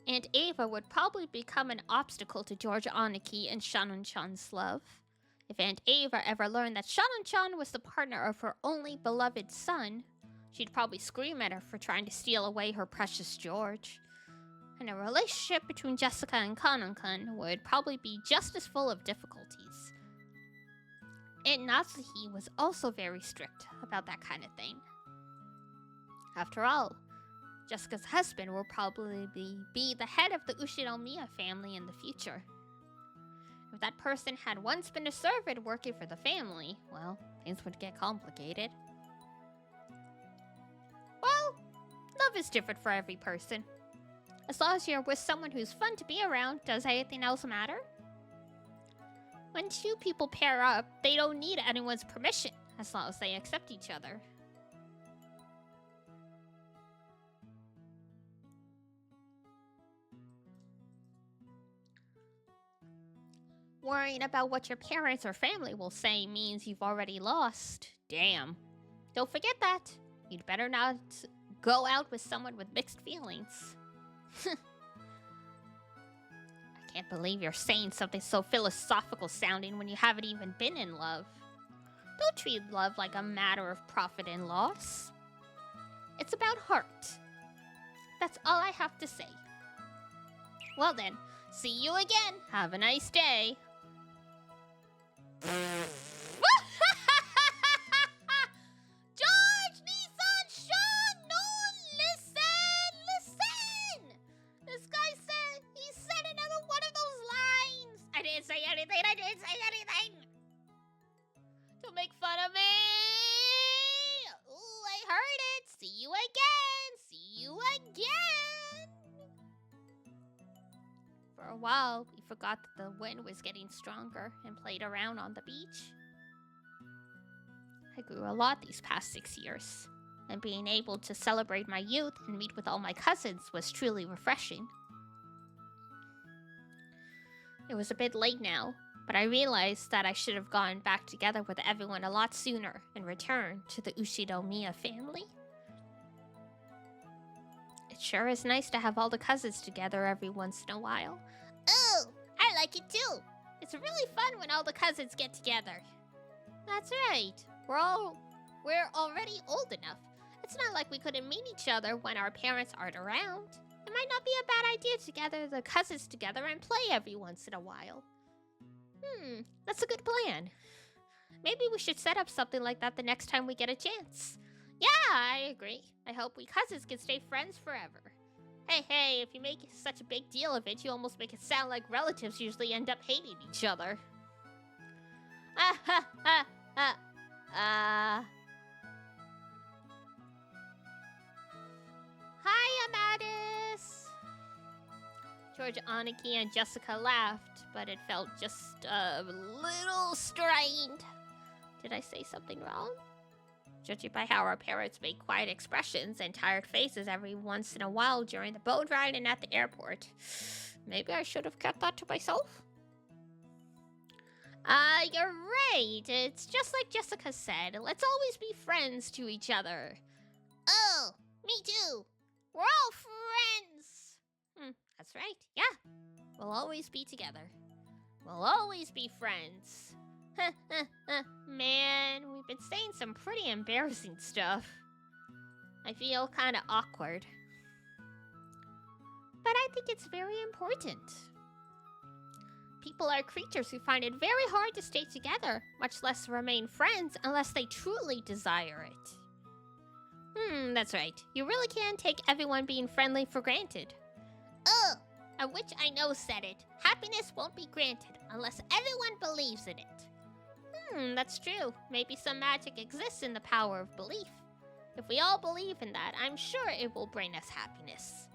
S1: Aunt Ava would probably become an obstacle to George Aniki and Shannon-chan's love. If Aunt Ava ever learned that Shannon-chan was the partner of her only beloved son, she'd probably scream at her for trying to steal away her precious George. And a relationship between Jessica and Kanon-kun would probably be just as full of difficulties. Aunt Natsuhi was also very strict about that kind of thing. After all, Jessica's husband will probably be the head of the Ushinomiya family in the future. If that person had once been a servant working for the family, well, things would get complicated. Well, love is different for every person. As long as you're with someone who's fun to be around, does anything else matter? When 2 people pair up, they don't need anyone's permission, as long as they accept each other. Worrying about what your parents or family will say means you've already lost. Damn. Don't forget that. You'd better not go out with someone with mixed feelings. I can't believe you're saying something so philosophical sounding when you haven't even been in love. Don't treat love like a matter of profit and loss. It's about heart. That's all I have to say. Well then, see you again. Have a nice day. George, Nissan, Sean, no, listen! This guy he said another one of those lines. I didn't say anything. Don't make fun of me. Ooh, I heard it. See you again. For a while, we forgot that the wind was getting stronger and played around on the beach. I grew a lot these past 6 years, and being able to celebrate my youth and meet with all my cousins was truly refreshing. It was a bit late now, but I realized that I should have gone back together with everyone a lot sooner and returned to the Ushinomiya family. It sure is nice to have all the cousins together every once in a while. Oh, I like it too. It's really fun when all the cousins get together. That's right. We're already old enough. It's not like we couldn't meet each other when our parents aren't around. It might not be a bad idea to gather the cousins together and play every once in a while. That's a good plan. Maybe we should set up something like that the next time we get a chance. Yeah, I agree. I hope we cousins can stay friends forever. Hey, if you make such a big deal of it, you almost make it sound like relatives usually end up hating each other. Ah ha ha ha. Hi, Amadis! George, Aniki, and Jessica laughed, but it felt just a little strained. Did I say something wrong? Judging by how our parents make quiet expressions and tired faces every once in a while during the boat ride and at the airport, maybe I should have kept that to myself? You're right. It's just like Jessica said. Let's always be friends to each other. Oh, me too. We're all friends. That's right. Yeah. We'll always be together. We'll always be friends. Man, we've been saying some pretty embarrassing stuff. I feel kind of awkward. But I think it's very important. People are creatures who find it very hard to stay together, much less remain friends unless they truly desire it. That's right. You really can take everyone being friendly for granted. Oh, a witch I know said it. Happiness won't be granted unless everyone believes in it. That's true. Maybe some magic exists in the power of belief. If we all believe in that, I'm sure it will bring us happiness.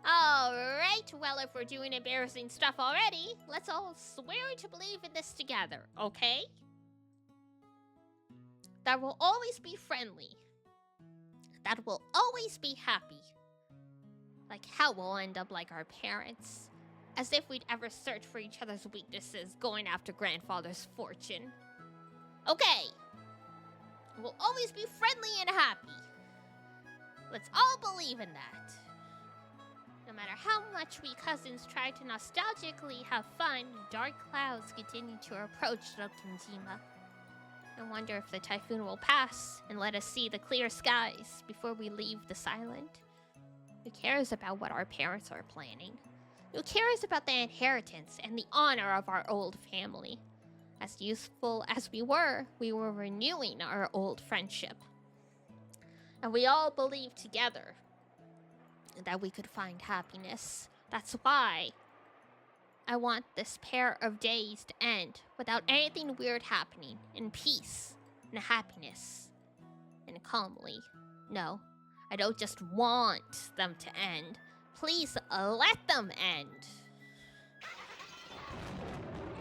S1: Alright, well, if we're doing embarrassing stuff already, let's all swear to believe in this together, okay? That we'll always be friendly. That we'll always be happy. Like how we'll end up like our parents. As if we'd ever search for each other's weaknesses, going after grandfather's fortune. Okay. We'll always be friendly and happy. Let's all believe in that. No matter how much we cousins try to nostalgically have fun, dark clouds continue to approach Rokinjima. I wonder if the typhoon will pass and let us see the clear skies before we leave this island. Who cares about what our parents are planning? Who cares about the inheritance and the honor of our old family? As useful as we were renewing our old friendship. And we all believed together that we could find happiness. That's why I want this pair of days to end without anything weird happening, in peace, and happiness, and calmly. No, I don't just want them to end. Please let them end.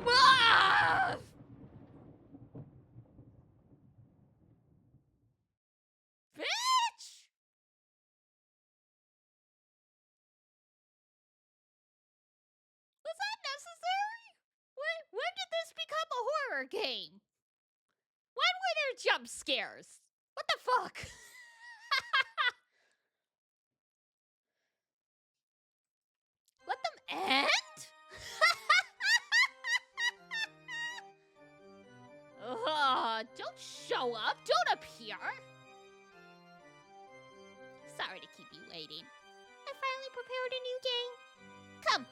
S1: Ah! Bitch! Was that necessary? When did this become a horror game? When were there jump scares? What the fuck? Let them end? Don't show up. Don't appear. Sorry to keep you waiting. I finally prepared a new game. Come,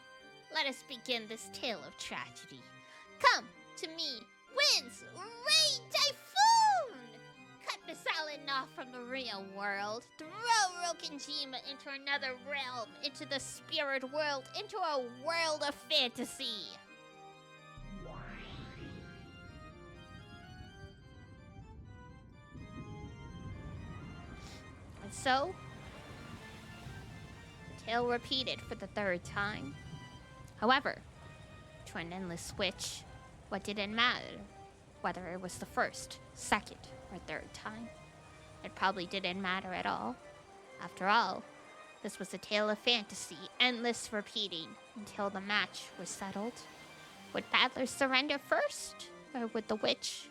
S1: let us begin this tale of tragedy. Come to me, winds, rain, typhoon! Cut this island off from the real world. Throw Rokinjima into another realm, into the spirit world, into a world of fantasy. And so, the tale repeated for the third time. However, to an endless switch, what did it matter? Whether it was the first, second, or third time. It probably didn't matter at all. After all, this was a tale of fantasy, endless repeating, until the match was settled. Would Badler surrender first, or would the witch?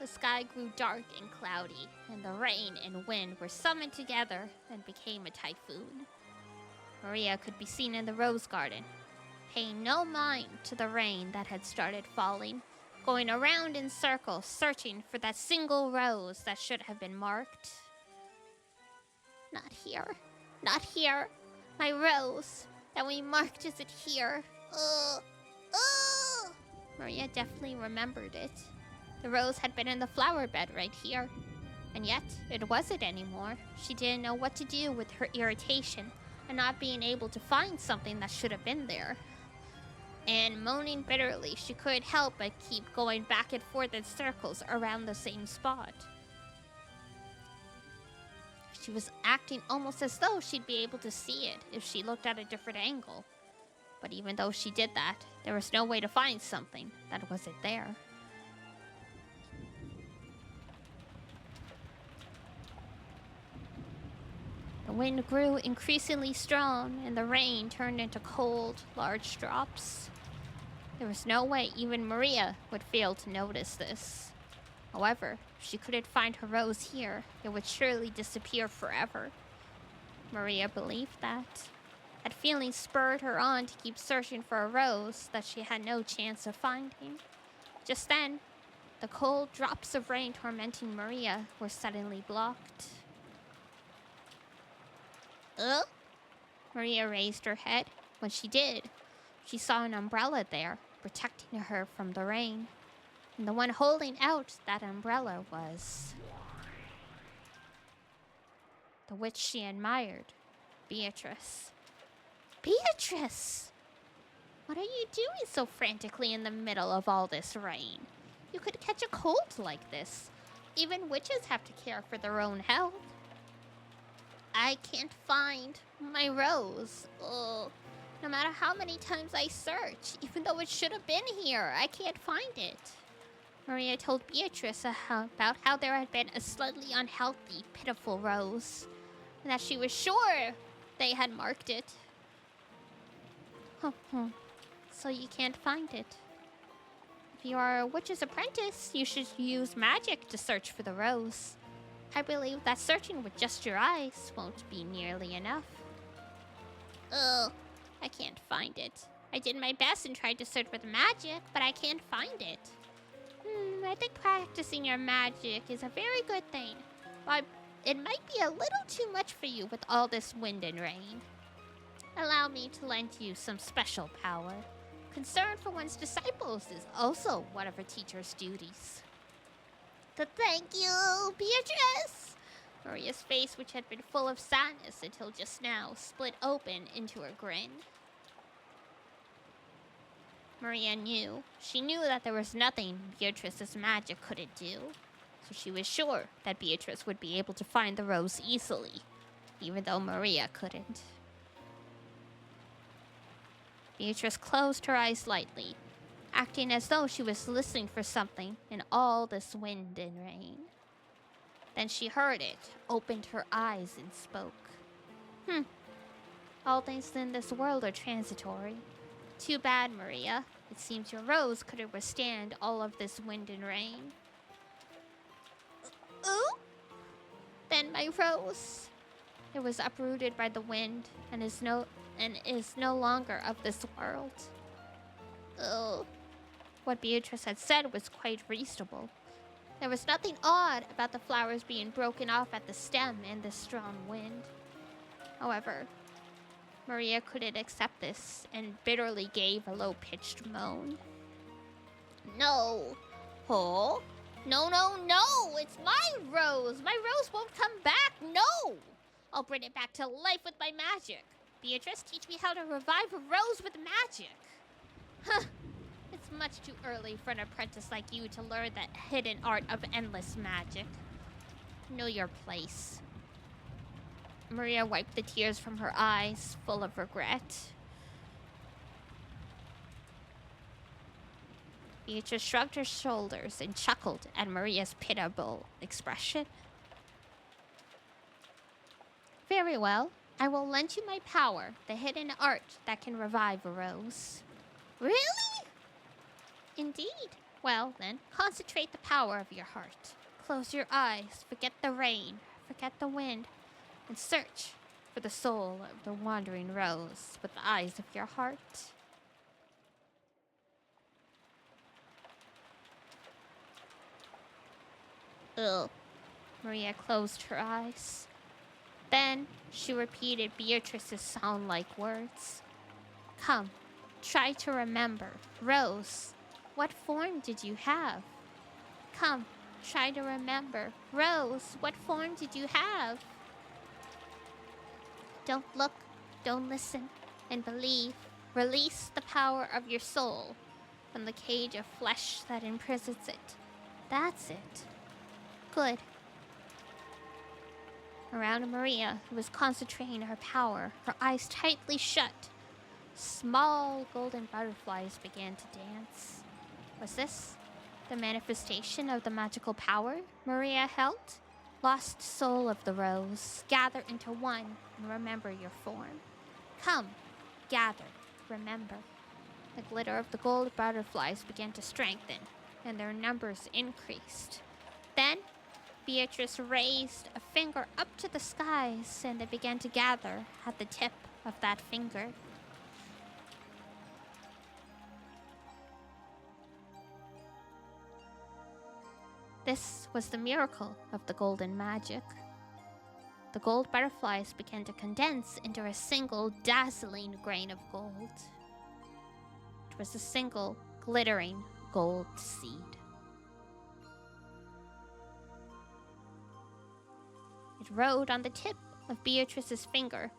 S1: The sky grew dark and cloudy, and the rain and wind were summoned together and became a typhoon. Maria could be seen in the rose garden, paying no mind to the rain that had started falling, going around in circles, searching for that single rose that should have been marked. Not here. Not here. My rose that we marked, is it here? Maria definitely remembered it. The rose had been in the flower bed right here. And yet, it wasn't anymore. She didn't know what to do with her irritation and not being able to find something that should have been there. And moaning bitterly, she couldn't help but keep going back and forth in circles around the same spot. She was acting almost as though she'd be able to see it if she looked at a different angle. But even though she did that, there was no way to find something that wasn't there. The wind grew increasingly strong, and the rain turned into cold, large drops. There was no way even Maria would fail to notice this. However, if she couldn't find her rose here, it would surely disappear forever. Maria believed that. That feeling spurred her on to keep searching for a rose that she had no chance of finding. Just then, the cold drops of rain tormenting Maria were suddenly blocked. Maria raised her head. When she did, she saw an umbrella there, protecting her from the rain. And the one holding out that umbrella was the witch she admired, Beatrice. Beatrice! What are you doing so frantically in the middle of all this rain? You could catch a cold like this. Even witches have to care for their own health. I can't find my rose. Oh, no matter how many times I search, even though it should have been here, I can't find it. Maria told Beatrice about how there had been a slightly unhealthy, pitiful rose, and that she was sure they had marked it. So you can't find it. If you are a witch's apprentice, you should use magic to search for the rose. I believe that searching with just your eyes won't be nearly enough. I can't find it. I did my best and tried to search with magic, but I can't find it. I think practicing your magic is a very good thing, but it might be a little too much for you with all this wind and rain. Allow me to lend you some special power. Concern for one's disciples is also one of a teacher's duties. Thank you, Beatrice! Maria's face, which had been full of sadness until just now, split open into a grin. Maria knew. She knew that there was nothing Beatrice's magic couldn't do, so she was sure that Beatrice would be able to find the rose easily, even though Maria couldn't. Beatrice closed her eyes lightly, acting as though she was listening for something in all this wind and rain. Then she heard it, opened her eyes, and spoke. All things in this world are transitory. Too bad, Maria. It seems your rose couldn't withstand all of this wind and rain. Then my rose. It was uprooted by the wind and is no longer of this world. What Beatrice had said was quite reasonable. There was nothing odd about the flowers being broken off at the stem in this strong wind. However, Maria couldn't accept this and bitterly gave a low-pitched moan. No! Oh? No! It's my rose! My rose won't come back! No! I'll bring it back to life with my magic. Beatrice, teach me how to revive a rose with magic. It's much too early for an apprentice like you to learn the hidden art of endless magic. Know your place. Maria wiped the tears from her eyes, full of regret. Beatrice shrugged her shoulders and chuckled at Maria's pitiable expression. Very well. I will lend you my power, the hidden art that can revive a rose. Really? Indeed. Well, then, concentrate the power of your heart. Close your eyes, forget the rain, forget the wind, and search for the soul of the wandering rose with the eyes of your heart. Maria closed her eyes. Then she repeated Beatrice's sound-like words. Come, try to remember. Rose, what form did you have? Come, try to remember. Rose, what form did you have? Don't look, don't listen, and believe. Release the power of your soul from the cage of flesh that imprisons it. That's it. Good. Around Maria, who was concentrating her power, her eyes tightly shut, small golden butterflies began to dance. Was this the manifestation of the magical power Maria held? Lost soul of the rose, gather into one and remember your form. Come, gather, remember. The glitter of the gold butterflies began to strengthen, and their numbers increased. Then, Beatrice raised a finger up to the skies, and they began to gather at the tip of that finger. This was the miracle of the golden magic. The gold butterflies began to condense into a single dazzling grain of gold. It was a single glittering gold seed. It rode on the tip of Beatrice's finger,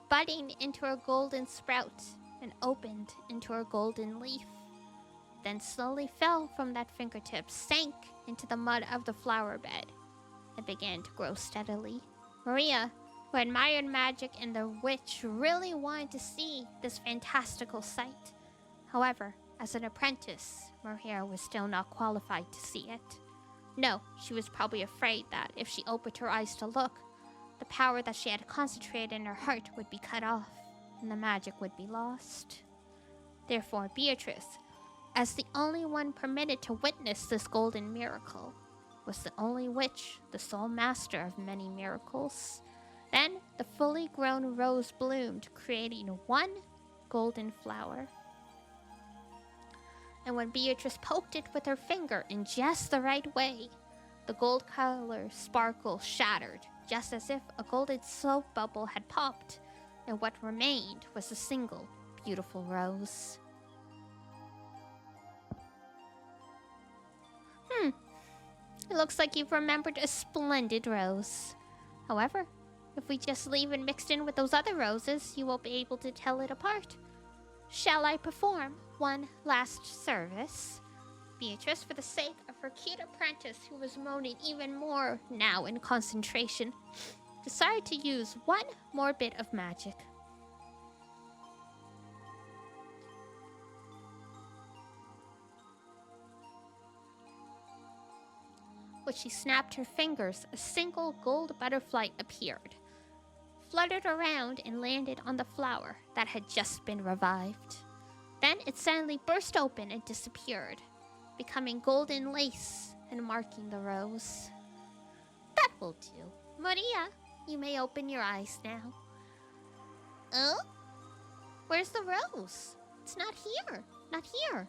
S1: budding into a golden sprout and opened into a golden leaf. Then slowly fell from that fingertip, sank into the mud of the flower bed, and began to grow steadily. Maria, who admired magic and the witch, really wanted to see this fantastical sight. However, as an apprentice, Maria was still not qualified to see it. No, she was probably afraid that if she opened her eyes to look, the power that she had concentrated in her heart would be cut off, and the magic would be lost. Therefore, Beatrice, as the only one permitted to witness this golden miracle, was the only witch, the sole master of many miracles. Then the fully grown rose bloomed, creating one golden flower. And when Beatrice poked it with her finger in just the right way, the gold color sparkle shattered, just as if a golden soap bubble had popped, and what remained was a single beautiful rose. It looks like you've remembered a splendid rose. However, if we just leave it mixed in with those other roses, you won't be able to tell it apart. Shall I perform one last service? Beatrice, for the sake of her cute apprentice who was moaning even more now in concentration, decided to use one more bit of magic. When she snapped her fingers, a single gold butterfly appeared, fluttered around, and landed on the flower that had just been revived. Then it suddenly burst open and disappeared, becoming golden lace and marking the rose. That will do. Maria, you may open your eyes now. Oh? Where's the rose? It's not here. Not here.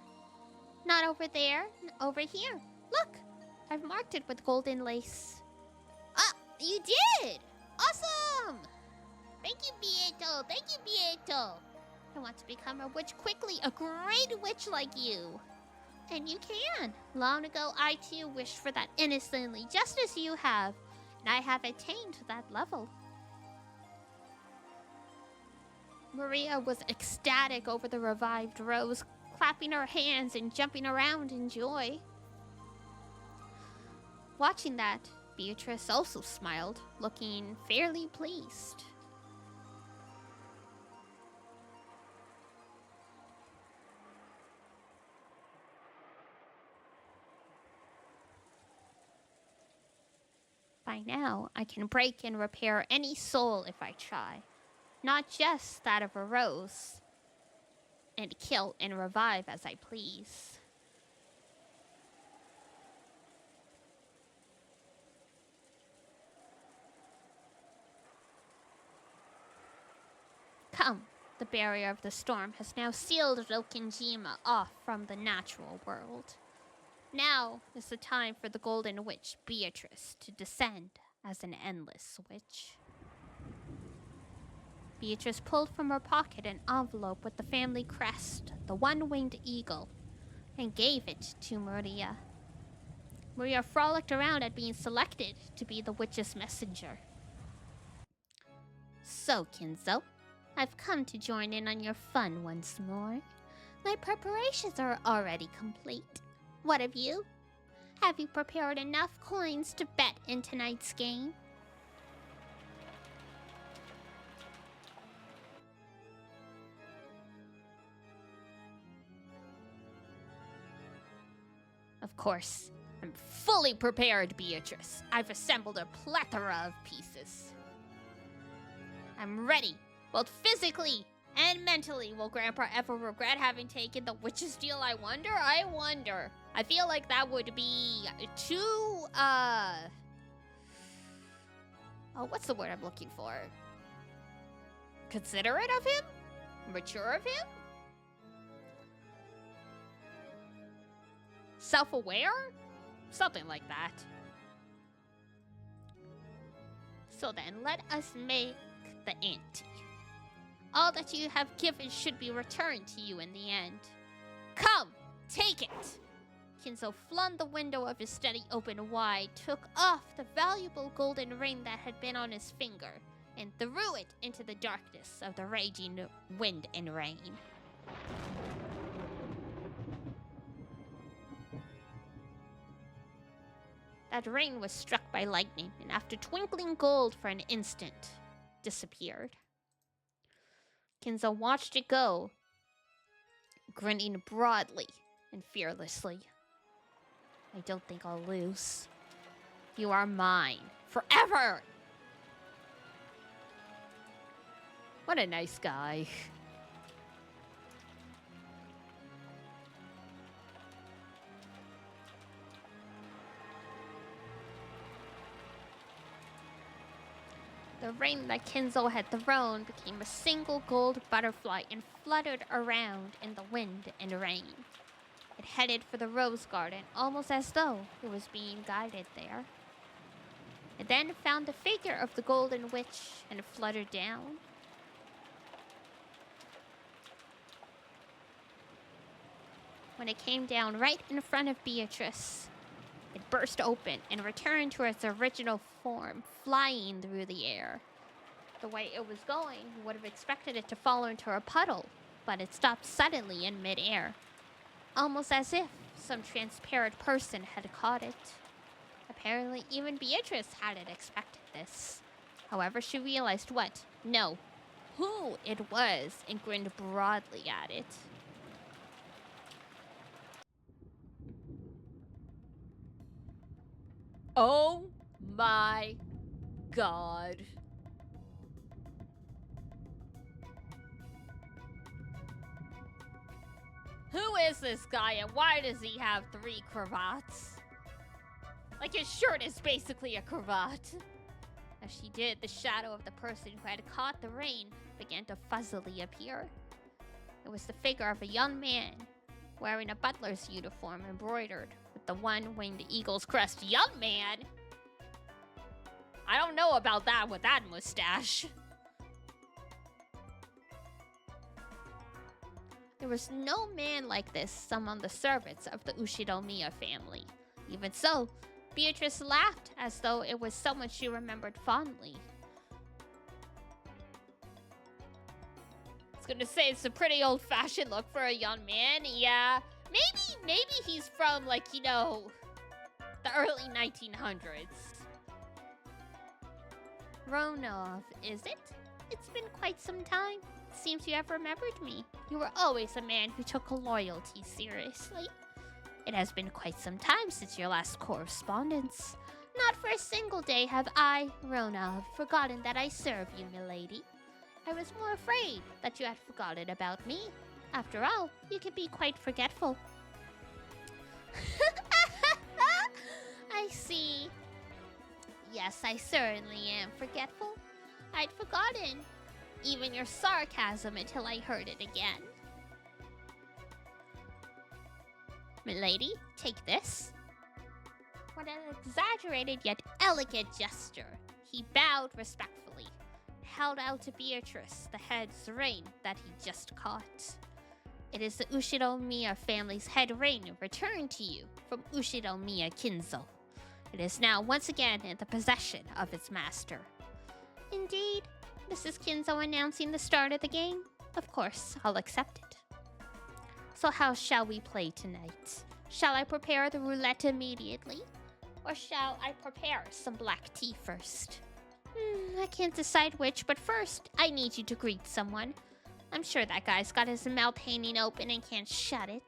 S1: Not over there. Over here. Look! I've marked it with golden lace. Ah, you did! Awesome! Thank you, Beato. Thank you, Beato. I want to become a witch quickly, a great witch like you. And you can. Long ago, I too wished for that innocently, just as you have. And I have attained that level. Maria was ecstatic over the revived rose, clapping her hands and jumping around in joy. Watching that, Beatrice also smiled, looking fairly pleased. By now, I can break and repair any soul if I try, not just that of a rose, and kill and revive as I please. Come, the barrier of the storm has now sealed Rokinjima off from the natural world. Now is the time for the Golden Witch Beatrice to descend as an endless witch. Beatrice pulled from her pocket an envelope with the family crest, the one-winged eagle. and gave it to Maria. Maria frolicked around at being selected to be the witch's messenger. So, Kinzo, I've come to join in on your fun once more. My preparations are already complete. What of you? Have you prepared enough coins to bet in tonight's game? Of course. I'm fully prepared, Beatrice. I've assembled a plethora of pieces. I'm ready, both physically and mentally. Will Grandpa ever regret having taken the witch's deal? I wonder. I feel like that would be too, oh, what's the word I'm looking for? Considerate of him? Mature of him? Self-aware? Something like that. So then, let us make the ante. All that you have given should be returned to you in the end. Come, take it! Kinzo flung the window of his study open wide, took off the valuable golden ring that had been on his finger, and threw it into the darkness of the raging wind and rain. That ring was struck by lightning, and after twinkling gold for an instant, disappeared. Kinzo watched it go, grinning broadly and fearlessly. I don't think I'll lose. You are mine, forever! What a nice guy. The ring that Kinzo had thrown became a single gold butterfly and fluttered around in the wind and rain. It headed for the rose garden, almost as though it was being guided there. It then found the figure of the golden witch and fluttered down. When it came down right in front of Beatrice, it burst open and returned to its original form, flying through the air. The way it was going, you would have expected it to fall into a puddle, but it stopped suddenly in midair, almost as if some transparent person had caught it. Apparently, even Beatrice hadn't expected this. However, she realized what? No, who it was, and grinned broadly at it. Oh my god. Who is this guy and why does he have 3 cravats? Like his shirt is basically a cravat. As she did, the shadow of the person who had caught the rain began to fuzzily appear. It was the figure of a young man wearing a butler's uniform embroidered with the one-winged eagle's crest. Young man? I don't know about that with that mustache. There was no man like this among the servants of the Ushinomiya family. Even so, Beatrice laughed as though it was someone she remembered fondly. I was gonna say it's a pretty old-fashioned look for a young man. Yeah, maybe he's from, like, you know, the early 1900s. Ronov, is it? It's been quite some time. Seems you have remembered me. You were always a man who took loyalty seriously. It has been quite some time since your last correspondence. Not for a single day have I, Ronov, forgotten that I serve you, milady. I was more afraid that you had forgotten about me. After all, you can be quite forgetful. I see. Yes, I certainly am forgetful. I'd forgotten even your sarcasm until I heard it again. Milady, take this. What an exaggerated yet elegant gesture. He bowed respectfully, held out to Beatrice the head's ring that he just caught. It is the Ushinomiya family's head ring returned to you from Ushinomiya Kinzo. It is now once again in the possession of its master. Indeed, this is Kinzo announcing the start of the game. Of course, I'll accept it. So how shall we play tonight? Shall I prepare the roulette immediately? Or shall I prepare some black tea first? I can't decide which, but first, I need you to greet someone. I'm sure that guy's got his mouth hanging open and can't shut it.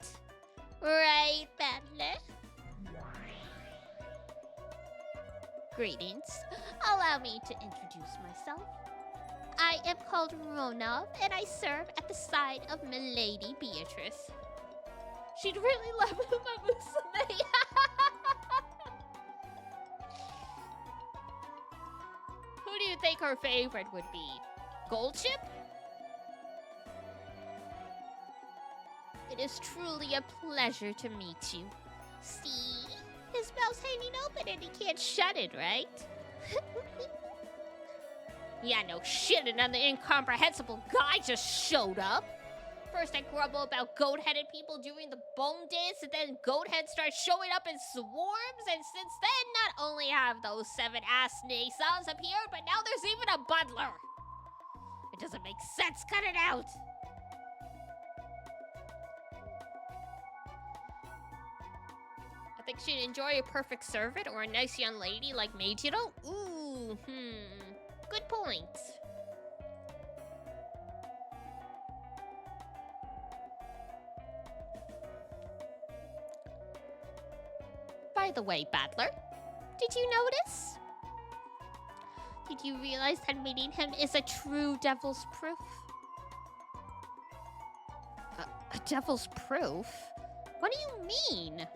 S1: Right, Battler? Greetings. Allow me to introduce myself. I am called Ronov, and I serve at the side of Milady Beatrice. She'd really love Mamusume. Who do you think her favorite would be? Goldship? It is truly a pleasure to meet you. See? His mouth's hanging open and he can't shut it, right? Yeah, no shit, another incomprehensible guy just showed up. First I grumble about goat-headed people doing the bone dance, and then goat-heads start showing up in swarms, and since then, not only have those 7 ass Naisans appeared, but now there's even a butler. It doesn't make sense, cut it out. I think she'd enjoy a perfect servant or a nice young lady like Meijiro. Ooh, good point. By the way, Battler, did you notice? Did you realize that meeting him is a true devil's proof? A devil's proof? What do you mean?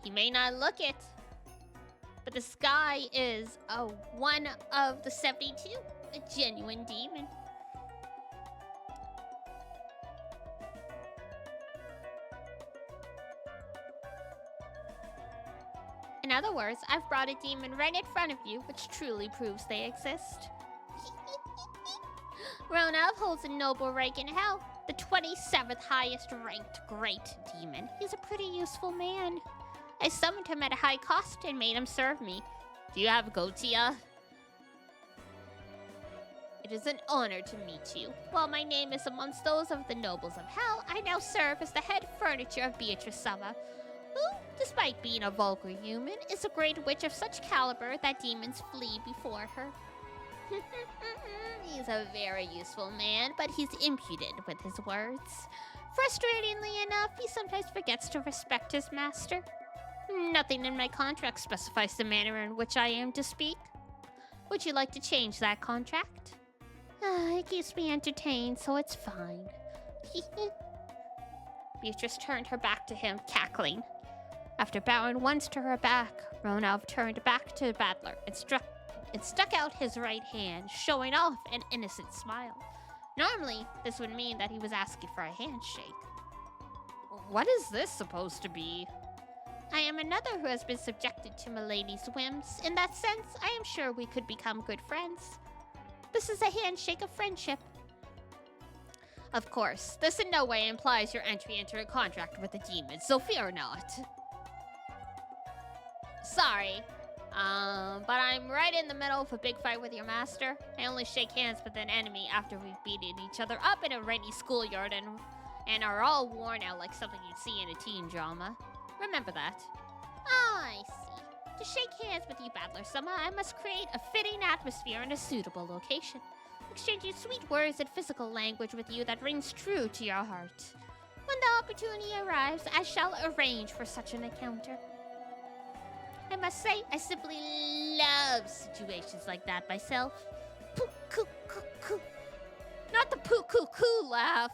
S1: He may not look it, but this guy is one of the 72, a genuine demon. In other words, I've brought a demon right in front of you, which truly proves they exist. Ronov holds a noble rank in hell, the 27th highest ranked great demon. He's a pretty useful man. I summoned him at a high cost and made him serve me. Do you have Gotia? It is an honor to meet you. While my name is amongst those of the nobles of hell, I now serve as the head furniture of Beatrice-sama, who, despite being a vulgar human, is a great witch of such caliber that demons flee before her. He's a very useful man, but he's impudent with his words. Frustratingly enough, he sometimes forgets to respect his master. Nothing in my contract specifies the manner in which I am to speak. Would you like to change that contract? It keeps me entertained, so it's fine. Beatrice turned her back to him, cackling. After bowing once to her back, Ronov turned back to the Battler and stuck out his right hand, showing off an innocent smile. Normally, this would mean that he was asking for a handshake. What is this supposed to be? I am another who has been subjected to Milady's whims. In that sense, I am sure we could become good friends. This is a handshake of friendship. Of course, this in no way implies your entry into a contract with the demon, so fear not. Sorry, but I'm right in the middle of a big fight with your master. I only shake hands with an enemy after we've beaten each other up in a rainy schoolyard and are all worn out like something you'd see in a teen drama. Remember that. Oh, I see. To shake hands with you, Battler-sama, I must create a fitting atmosphere in a suitable location, exchanging sweet words and physical language with you that rings true to your heart. When the opportunity arrives, I shall arrange for such an encounter. I must say, I simply love situations like that myself. Poo-coo-coo-coo. Not the poo-coo-coo laugh.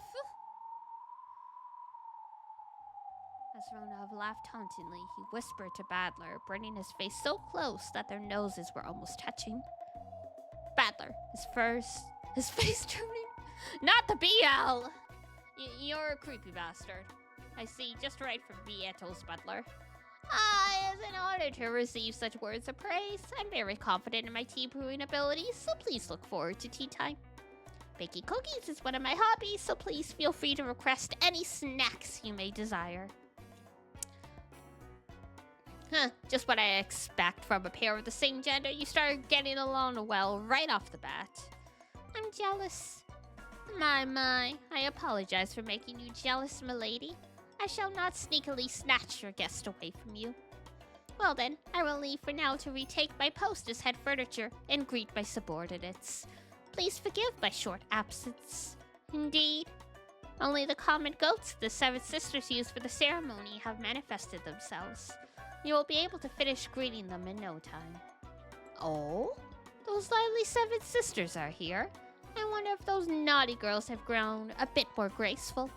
S1: As Ronov laughed tauntingly, he whispered to Battler, bringing his face so close that their noses were almost touching. Battler, his face turning. Not the BL! You're a creepy bastard. I see, just right from Vieto's Butler. It's an honor to receive such words of praise. I'm very confident in my tea brewing abilities, so please look forward to tea time. Baking cookies is one of my hobbies, so please feel free to request any snacks you may desire. Just what I expect from a pair of the same gender. You started getting along well right off the bat. I'm jealous. My, I apologize for making you jealous, milady. I shall not sneakily snatch your guest away from you. Well then, I will leave for now to retake my post as head furniture and greet my subordinates. Please forgive my short absence. Indeed. Only the common goats the seven sisters used for the ceremony have manifested themselves. You will be able to finish greeting them in no time. Oh? Those lively seven sisters are here. I wonder if those naughty girls have grown a bit more graceful.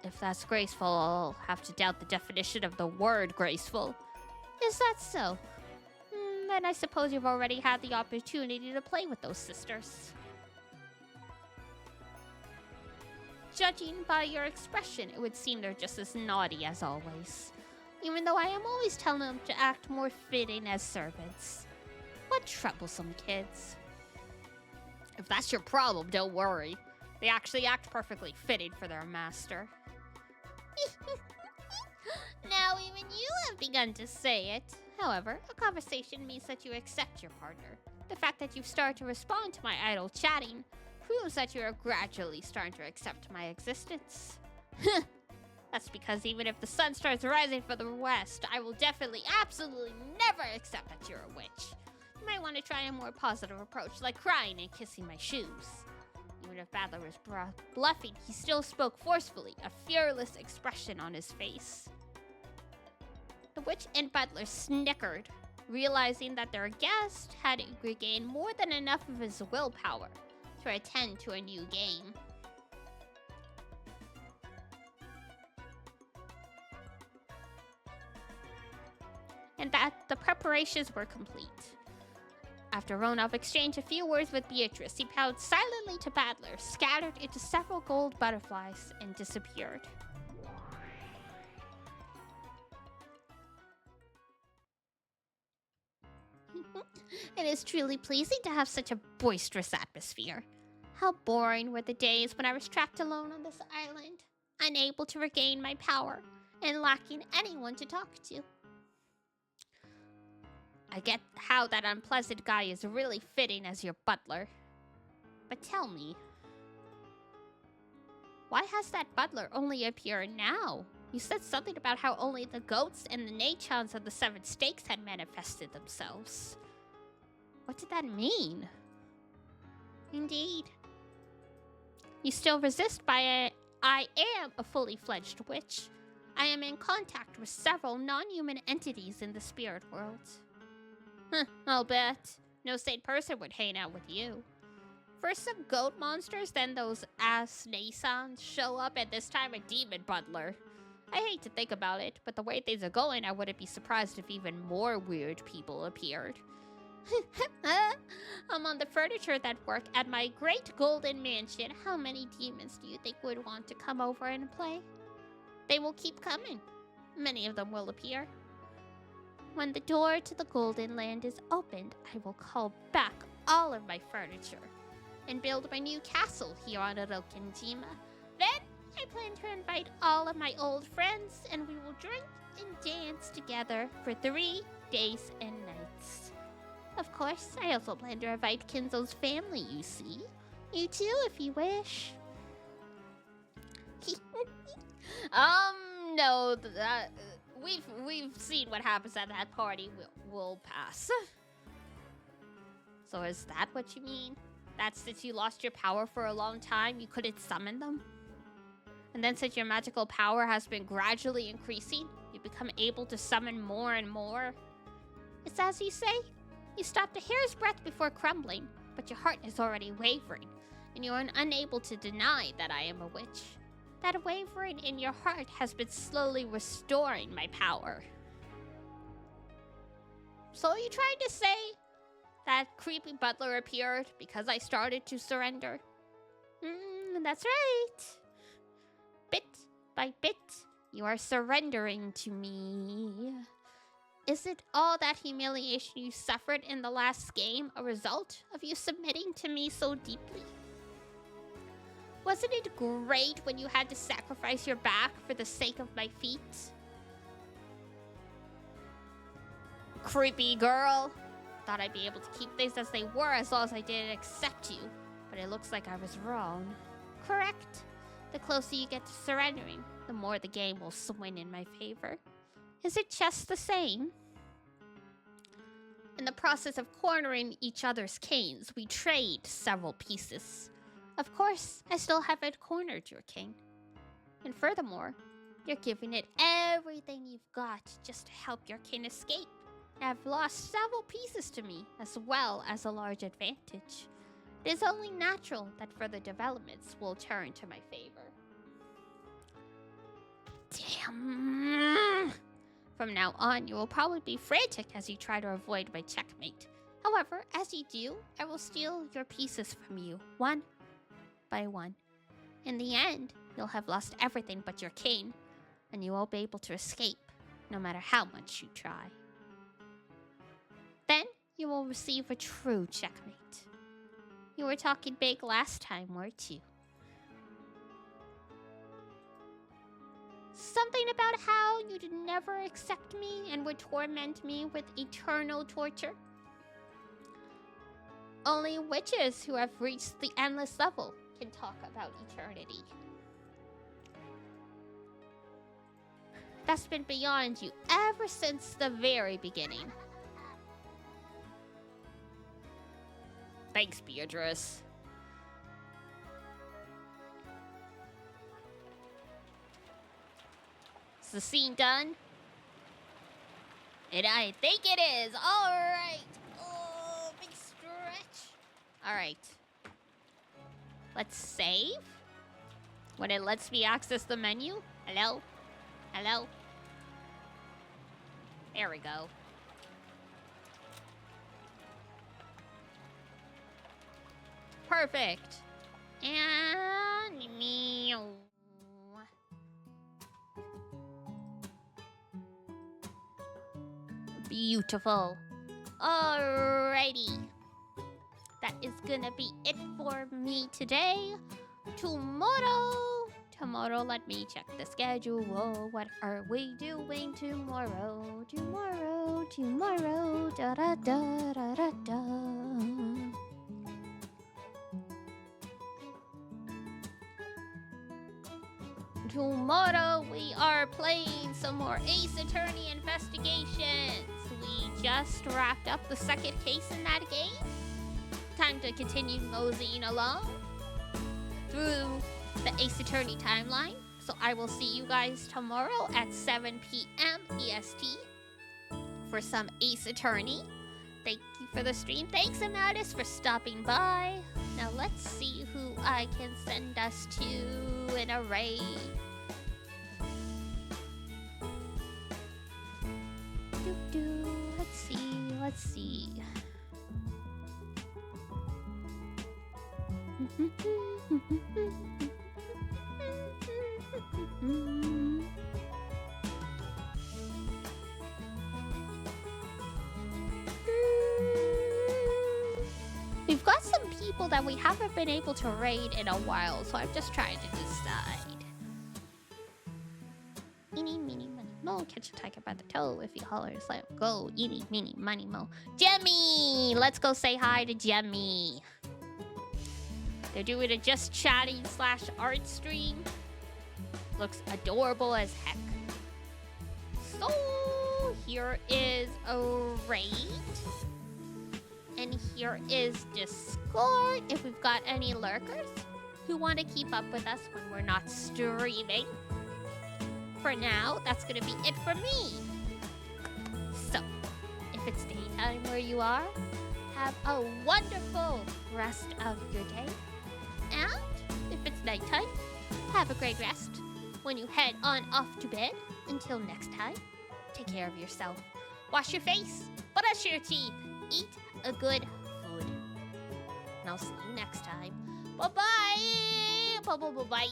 S1: If that's graceful, I'll have to doubt the definition of the word graceful. Is that so? Then I suppose you've already had the opportunity to play with those sisters. Judging by your expression, it would seem they're just as naughty as always. Even though I am always telling them to act more fitting as servants. What troublesome kids. If that's your problem, don't worry. They actually act perfectly fitting for their master. Now even you have begun to say it. However, a conversation means that you accept your partner. The fact that you've started to respond to my idle chatting proves that you are gradually starting to accept my existence. That's because even if the sun starts rising from the west, I will definitely, absolutely never accept that you're a witch. You might want to try a more positive approach, like crying and kissing my shoes. Even if Badler was bluffing, he still spoke forcefully, a fearless expression on his face. The witch and butler snickered, realizing that their guest had regained more than enough of his willpower to attend to a new game. And that the preparations were complete. After Ronov exchanged a few words with Beatrice, he bowed silently to Badler, scattered into several gold butterflies, and disappeared. It is truly pleasing to have such a boisterous atmosphere. How boring were the days when I was trapped alone on this island, unable to regain my power, and lacking anyone to talk to. I get how that unpleasant guy is really fitting as your butler. But tell me, why has that butler only appeared now? You said something about how only the goats and the Nachans of the Seven Stakes had manifested themselves. What did that mean? Indeed. You still resist by I am a fully fledged witch. I am in contact with several non-human entities in the spirit world. I'll bet. No sane person would hang out with you. First some goat monsters, then those ass Nasons show up, and this time a demon butler. I hate to think about it, but the way things are going, I wouldn't be surprised if even more weird people appeared. I'm on the furniture that work at my great golden mansion. How many demons do you think would want to come over and play? They will keep coming. Many of them will appear. When the door to the Golden Land is opened, I will call back all of my furniture and build my new castle here on Arokenjima. Then, I plan to invite all of my old friends, and we will drink and dance together for 3 days and nights. Of course, I also plan to invite Kinzo's family, you see. You too, if you wish. No, we've seen what happens at that party. We'll pass. So is that what you mean? That since you lost your power for a long time, you couldn't summon them? And then since your magical power has been gradually increasing, you become able to summon more and more? It's as you say. You stopped a hair's breadth before crumbling, but your heart is already wavering, and you are unable to deny that I am a witch. That wavering in your heart has been slowly restoring my power. So are you trying to say that creepy butler appeared because I started to surrender? That's right. Bit by bit, you are surrendering to me. Isn't all that humiliation you suffered in the last game a result of you submitting to me so deeply? Wasn't it great when you had to sacrifice your back for the sake of my feet? Creepy girl. Thought I'd be able to keep things as they were as long as I didn't accept you. But it looks like I was wrong. Correct. The closer you get to surrendering, the more the game will swing in my favor. Is it just the same? In the process of cornering each other's canes, we trade several pieces. Of course, I still haven't cornered your cane. And furthermore, you're giving it everything you've got just to help your cane escape. And I've lost several pieces to me, as well as a large advantage. It is only natural that further developments will turn to my favor. Damn. From now on, you will probably be frantic as you try to avoid my checkmate. However, as you do, I will steal your pieces from you, one by one. In the end, you'll have lost everything but your cane, and you won't be able to escape, no matter how much you try. Then, you will receive a true checkmate. You were talking big last time, weren't you? Something about how you'd never accept me and would torment me with eternal torture? Only witches who have reached the endless level can talk about eternity. That's been beyond you ever since the very beginning. Thanks, Beatrice. Is the scene done? And I think it is. All right. Oh, big stretch. All right. Let's save. When it lets me access the menu. Hello? Hello? There we go. Perfect. And meow. Beautiful. Alrighty. That is gonna be it for me today. Tomorrow, let me check the schedule. What are we doing tomorrow? Tomorrow, da da da da da da. Tomorrow we are playing some more Ace Attorney Investigations. We just wrapped up the second case in that game. Time to continue moseying along through the Ace Attorney timeline. So I will see you guys tomorrow at 7 p.m. EST for some Ace Attorney. Thank you for the stream. Thanks, Amatis, for stopping by. Now let's see who I can send us to in a raid. Let's see. We've got some people that we haven't been able to raid in a while, so I'm just trying to decide. Eeny, meeny, money, mo. Catch a tiger by the toe. If he hollers, let him go. Eeny, meeny, money, mo. Jemmy! Let's go say hi to Jemmy. They're doing a just chatting / art stream. Looks adorable as heck. So, here is a raid. And here is Discord. If we've got any lurkers who want to keep up with us when we're not streaming. For now, that's going to be it for me. So, if it's daytime where you are, have a wonderful rest of your day. And if it's nighttime, have a great rest when you head on off to bed. Until next time, take care of yourself. Wash your face, brush your teeth, eat a good food. And I'll see you next time. Bye-bye. Bye-bye.